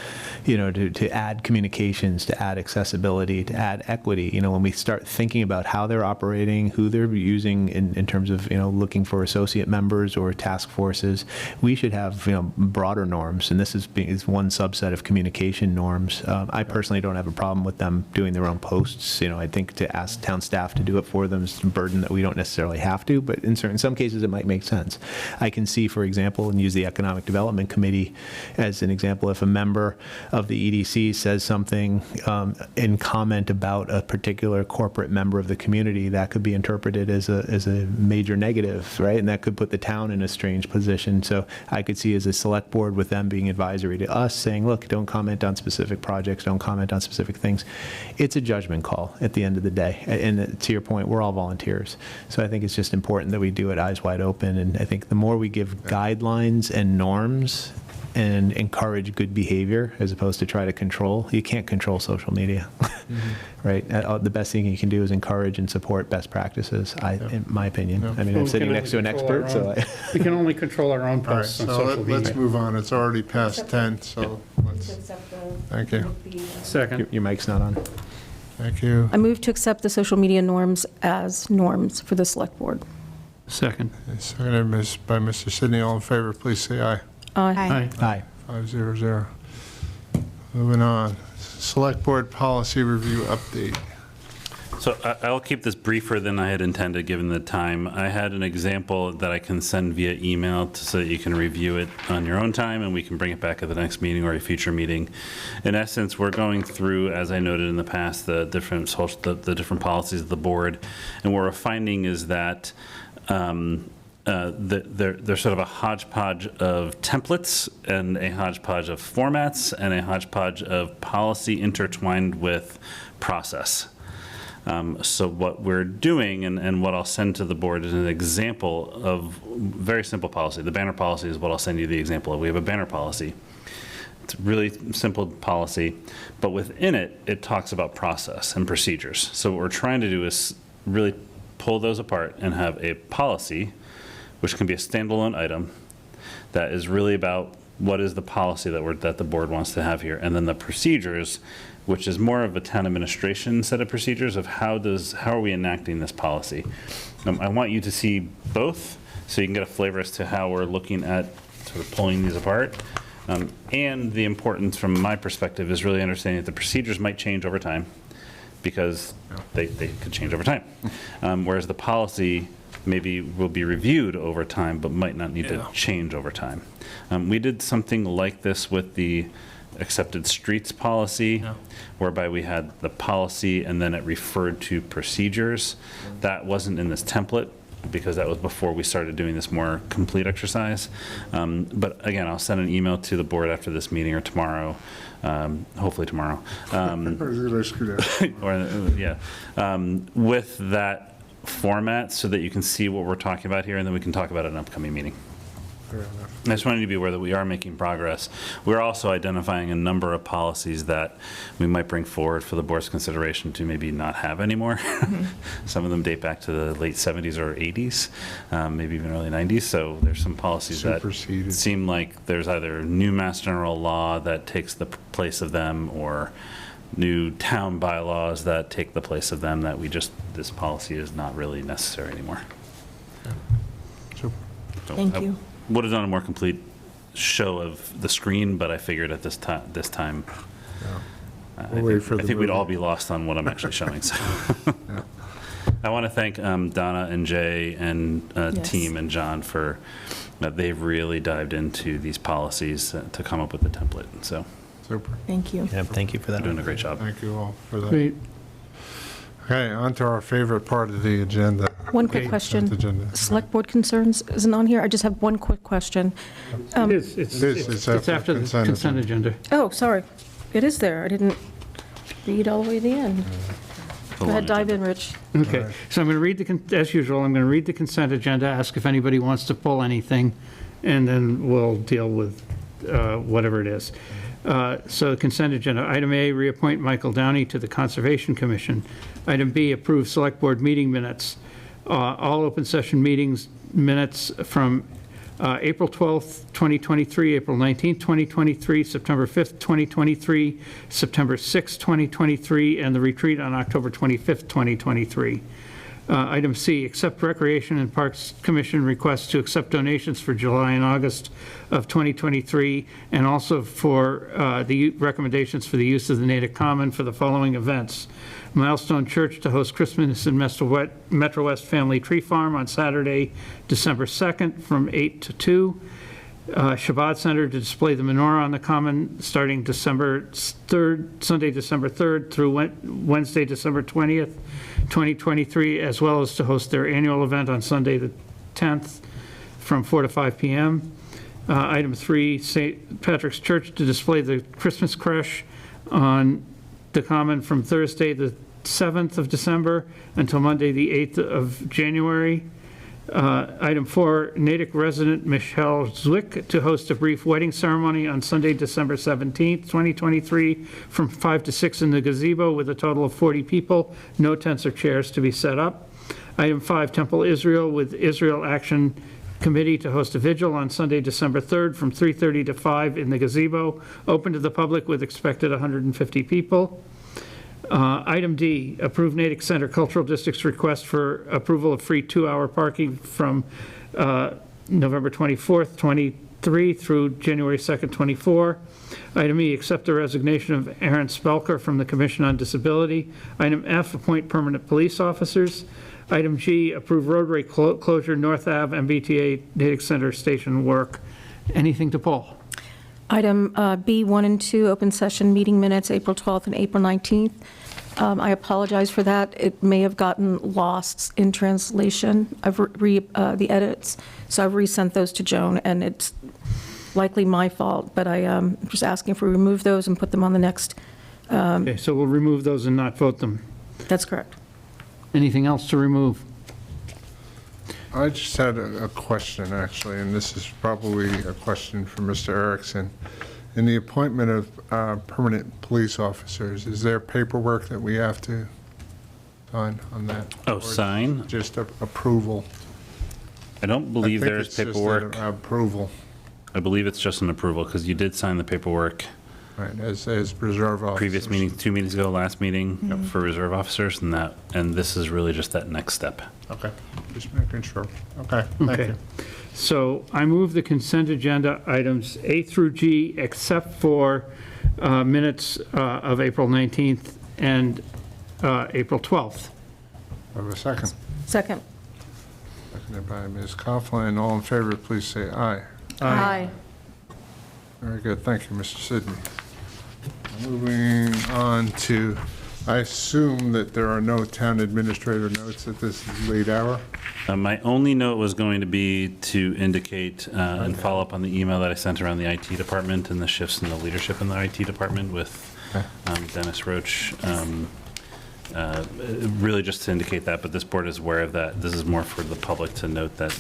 to add communications, to add accessibility, to add equity. When we start thinking about how they're operating, who they're using in terms of, looking for associate members or task forces, we should have, broader norms. And this is one subset of communication norms. I personally don't have a problem with them doing their own posts. I think to ask town staff to do it for them is a burden that we don't necessarily have to, but in some cases it might make sense. I can see, for example, and use the Economic Development Committee as an example, if a member of the EDC says something in comment about a particular corporate member of the community, that could be interpreted as a major negative, right? And that could put the town in a strange position. So I could see as a select board with them being advisory to us saying, look, don't comment on specific projects, don't comment on specific things. It's a judgment call at the end of the day. And to your point, we're all volunteers. So I think it's just important that we do it eyes wide open. And I think the more we give guidelines and norms and encourage good behavior as opposed to try to control, you can't control social media, right? The best thing you can do is encourage and support best practices, in my opinion. I mean, I'm sitting next to an expert, so we can only control our own All right, posts on so social media. let's move on. It's already past 10, so let's, thank you. Second. your mic's not on. Thank you. I move to accept the social media norms as norms for the select board. Second. Seconded by Mr. Sidney. All in favor, please say aye. Aye. Aye. 500. Moving on. Select Board Policy Review Update. So I'll keep this briefer than I had intended, given the time. I had an example that I can send via email so that you can review it on your own time, and we can bring it back at the next meeting or a future meeting. In essence, we're going through, as I noted in the past, the different policies of the board, and what we're finding is that they're sort of a hodgepodge of templates and a hodgepodge of formats and a hodgepodge of policy intertwined with process. So what we're doing and what I'll send to the board is an example of very simple policy. The banner policy is what I'll send you the example of. We have a banner policy. It's a really simple policy, but within it, it talks about process and procedures. So what we're trying to do is really pull those apart and have a policy, which can be a standalone item, that is really about what is the policy that the board wants to have here, and then the procedures, which is more of a town administration set of procedures of how are we enacting this policy. I want you to see both so you can get a flavor as to how we're looking at sort of pulling these apart. And the importance from my perspective is really understanding that the procedures might change over time because they could change over time. Whereas the policy maybe will be reviewed over time but might not need to change over time. We did something like this with the accepted streets policy, whereby we had the policy and then it referred to procedures. That wasn't in this template because that was before we started doing this more complete exercise. But again, I'll send an email to the board after this meeting or tomorrow, hopefully tomorrow. With that format so that you can see what we're talking about here and then we can talk about it in an upcoming meeting. Fair enough. I just wanted you to be aware that we are making progress. We're also identifying a number of policies that we might bring forward for the board's consideration to maybe not have anymore. Some of them date back to the late 70s or 80s, maybe even early 90s. So there's some policies that seem like there's either new Mass General law that takes the place of them or new town bylaws that take the place of them that this policy is not really necessary anymore. So Thank you. Would have done a more complete show of the screen, but I figured at this time, I think we'd all be lost on what I'm actually showing. So. I want to thank Donna and Jay and team and John for they've really dived into these policies to come up with the template. So, super. Thank you. Yeah, thank you for that. You're doing a great job. Thank you all for that. Great. Okay, on to our favorite part of the agenda. One quick question. Select board concerns isn't on here. I just have one quick question. It is. It's after the consent agenda. Oh, sorry. It is there. I didn't read all the way to the end. Go ahead, dive in, Rich. Okay, so I'm going to read as usual, I'm going to read the consent agenda, ask if anybody wants to pull anything, and then we'll deal with whatever it is. So consent agenda. Item A, reappoint Michael Downey to the Conservation Commission. Item B, approve select board meeting minutes. All open session meetings minutes from April 12th, 2023, April 19th, 2023, September 5th, 2023, September 6th, 2023, and the retreat on October 25th, 2023. Item C, accept Recreation and Parks Commission requests to accept donations for July and August of 2023, and also for the recommendations for the use of the Natick Common for the following events. Milestone Church to host Christmas in Metro West Family Tree Farm on Saturday, December 2nd from 8 to 2. Shabbat Center to display the menorah on the Common starting December 3rd, Sunday, December 3rd through Wednesday, December 20th, 2023, as well as to host their annual event on Sunday the 10th from 4 to 5 p.m. Item 3, St. Patrick's Church to display the Christmas creche on the Common from Thursday the 7th of December until Monday the 8th of January. Item 4, Natick resident Michelle Zwick to host a brief wedding ceremony on Sunday, December 17th, 2023, from 5 to 6 in the gazebo with a total of 40 people. No tents or chairs to be set up. Item 5, Temple Israel with Israel Action Committee to host a vigil on Sunday, December 3rd from 3:30 to 5 in the gazebo, open to the public with expected 150 people. Item D, approve Natick Center Cultural District's request for approval of free 2-hour parking from November 24th, 23 through January 2nd, 24. Item E, accept the resignation of Aaron Spelker from the Commission on Disability. Item F, appoint permanent police officers. Item G, approve roadway closure North Ave MBTA Natick Center station work. Anything to pull? Item B, 1 and 2, open session meeting minutes, April 12th and April 19th. I apologize for that. It may have gotten lost in translation. I've the edits, so I've resent those to Joan, and it's likely my fault, but I am just asking if we remove those and put them on the next. Okay, so we'll remove those and not vote them. That's correct. Anything else to remove? I just had a question, actually, and this is probably a question for Mr. Erickson. In the appointment of permanent police officers, is there paperwork that we have to sign on that? Oh, Or sign? just approval? I don't believe I think there's it's just paperwork. an approval, I believe it's just an approval, because you did sign the paperwork right, as reserve officers. previous meeting, 2 meetings ago, last meeting for reserve officers, and this is really just that next step. Okay, just making sure. Okay, thank Okay. you. So I move the consent agenda items A through G, except for minutes of April 19th and April 12th. Have a second. Second. Seconded by Ms. Coughlin. All in favor, please say aye. Aye. Very good, thank you, Mr. Sidney. Moving on to, I assume that there are no town administrator notes at this late hour? My only note was going to be to indicate and follow up on the email that I sent around the IT department and the shifts in the leadership in the IT department with Dennis Roach. Really just to indicate that, but this board is aware of that. This is more for the public to note that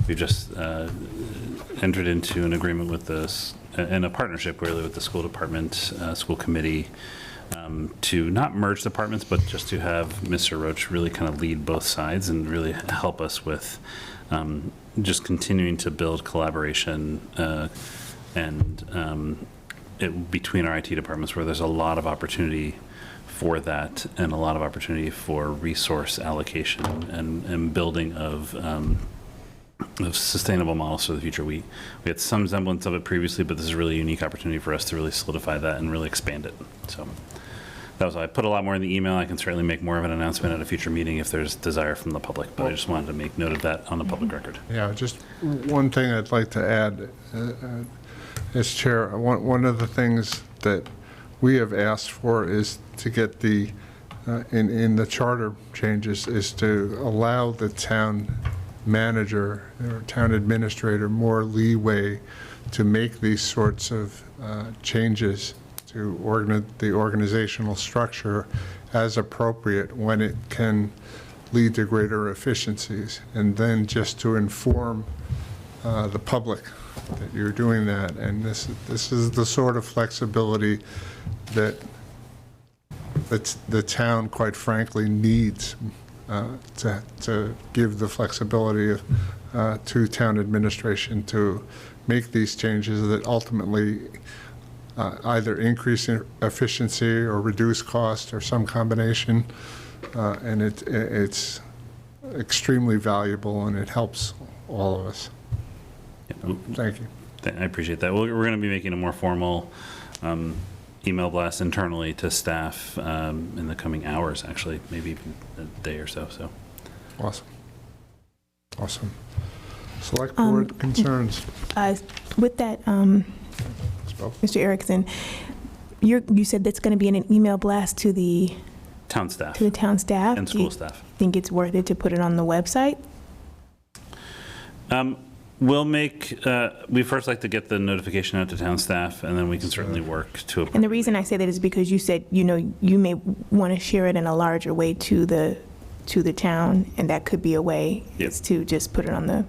we've just entered into an agreement with this, and a partnership really with the school department, school committee, to not merge departments, but just to have Mr. Roach really kind of lead both sides and really help us with just continuing to build collaboration and between our IT departments, where there's a lot of opportunity for that and a lot of opportunity for resource allocation and building of sustainable models for the future. We had some semblance of it previously, but this is a really unique opportunity for us to really solidify that and really expand it. So that was, I put a lot more in the email. I can certainly make more of an announcement at a future meeting if there's desire from the public, but I just wanted to make note of that on the public record. Yeah, just one thing I'd like to add, as chair, one of the things that we have asked for is to get the, in the charter changes, is to allow the town manager or town administrator more leeway to make these sorts of changes to the organizational structure as appropriate when it can lead to greater efficiencies, and then just to inform the public that you're doing that. And this is the sort of flexibility that the town, quite frankly, needs to give the flexibility to town administration to make these changes that ultimately either increase efficiency or reduce cost or some combination. And it's extremely valuable, and it helps all of us. Yeah, thank you. I appreciate that. We're going to be making a more formal email blast internally to staff in the coming hours, actually, maybe even a day or so. Awesome. Awesome. Select board concerns. With that, Mr. Erickson, you said that's going to be in an email blast to the town staff. To the town staff and school staff. Think it's worth it to put it on the website? We'll make, we first like to get the notification out to town staff, and then we can certainly work to. And the reason I say that is because you said, you may want to share it in a larger way to the town, and that could be a way is to just put it on the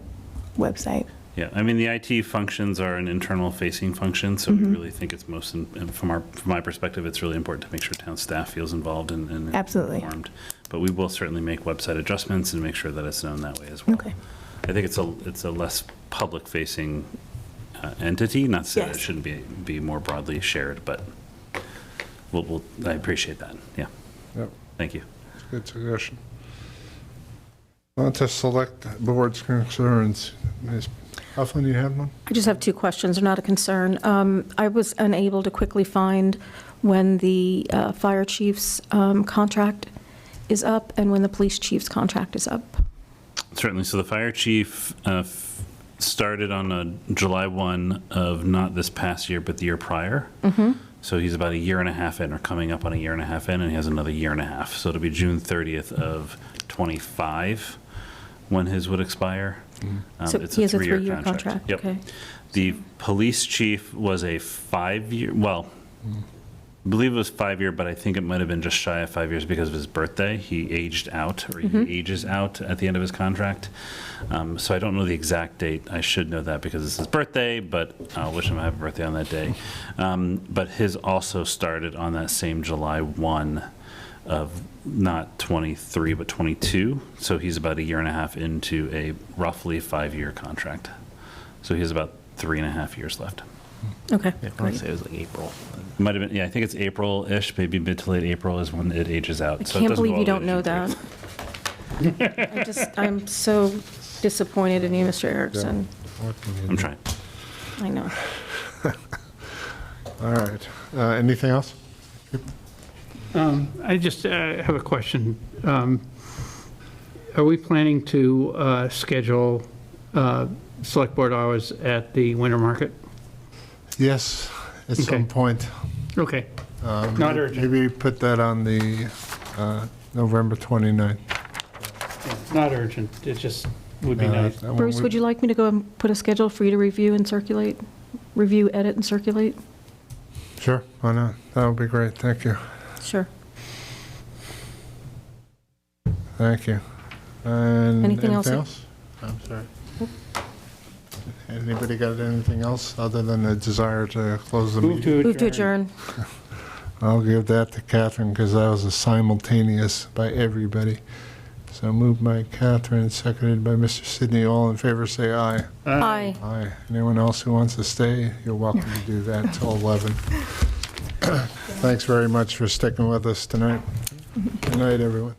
website. Yeah, I mean, the IT functions are an internal facing function, so we really think it's most, from my perspective, it's really important to make sure town staff feels involved and absolutely informed. But we will certainly make website adjustments and make sure that it's known that way as well. Okay. I think it's a less public-facing entity. Not to say that it shouldn't be more broadly shared, but I appreciate that. Yeah. Yep. Thank you. Good suggestion. On to select board's concerns. Ms. Coughlin, do you have one? I just have two questions. They're not a concern. I was unable to quickly find when the fire chief's contract is up and when the police chief's contract is up. Certainly. So the fire chief started on July 1 of not this past year, but the year prior. So he's about a year and a half in, or coming up on a year and a half in, and he has another year and a half. So it'll be June 30th of 25 when his would expire. So It's he has a three-year three-year contract, Yep. okay. The police chief was a 5-year, well, I believe it was 5-year, but I think it might have been just shy of 5 years because of his birthday. He aged out, or he ages out at the end of his contract. So I don't know the exact date. I should know that because it's his birthday, but I'll wish him a happy birthday on that day. But his also started on that same July 1 of not 23, but 22. So he's about a year and a half into a roughly 5-year contract. So he has about 3.5 years left. Okay, I want great. to say it was like April. Might have been, yeah, I think it's April-ish, maybe mid to late April is when it ages out. I So it can't doesn't believe go you all the don't way know to June that. I'm so disappointed in you, Mr. Erickson. I'm trying. I know. All right. Anything else? I just have a question. Are we planning to schedule select board hours at the winter market? Yes, at some point. Okay. Not urgent. Maybe put that on the November 29th. It's not urgent. It just would be nice. Bruce, would you like me to go and put a schedule for you to review and circulate? Review, edit, and circulate? Sure, why not? That would be great, thank you. Sure. Thank you. And Anything else? I'm sorry. Anybody got anything else other than a desire to close the meeting? Move to adjourn. I'll give that to Catherine because that was a simultaneous by everybody. So moved by Catherine, seconded by Mr. Sidney. All in favor, say aye. Aye. Aye. Anyone else who wants to stay, you're welcome to do that till 11. Thanks very much for sticking with us tonight. Good night, everyone.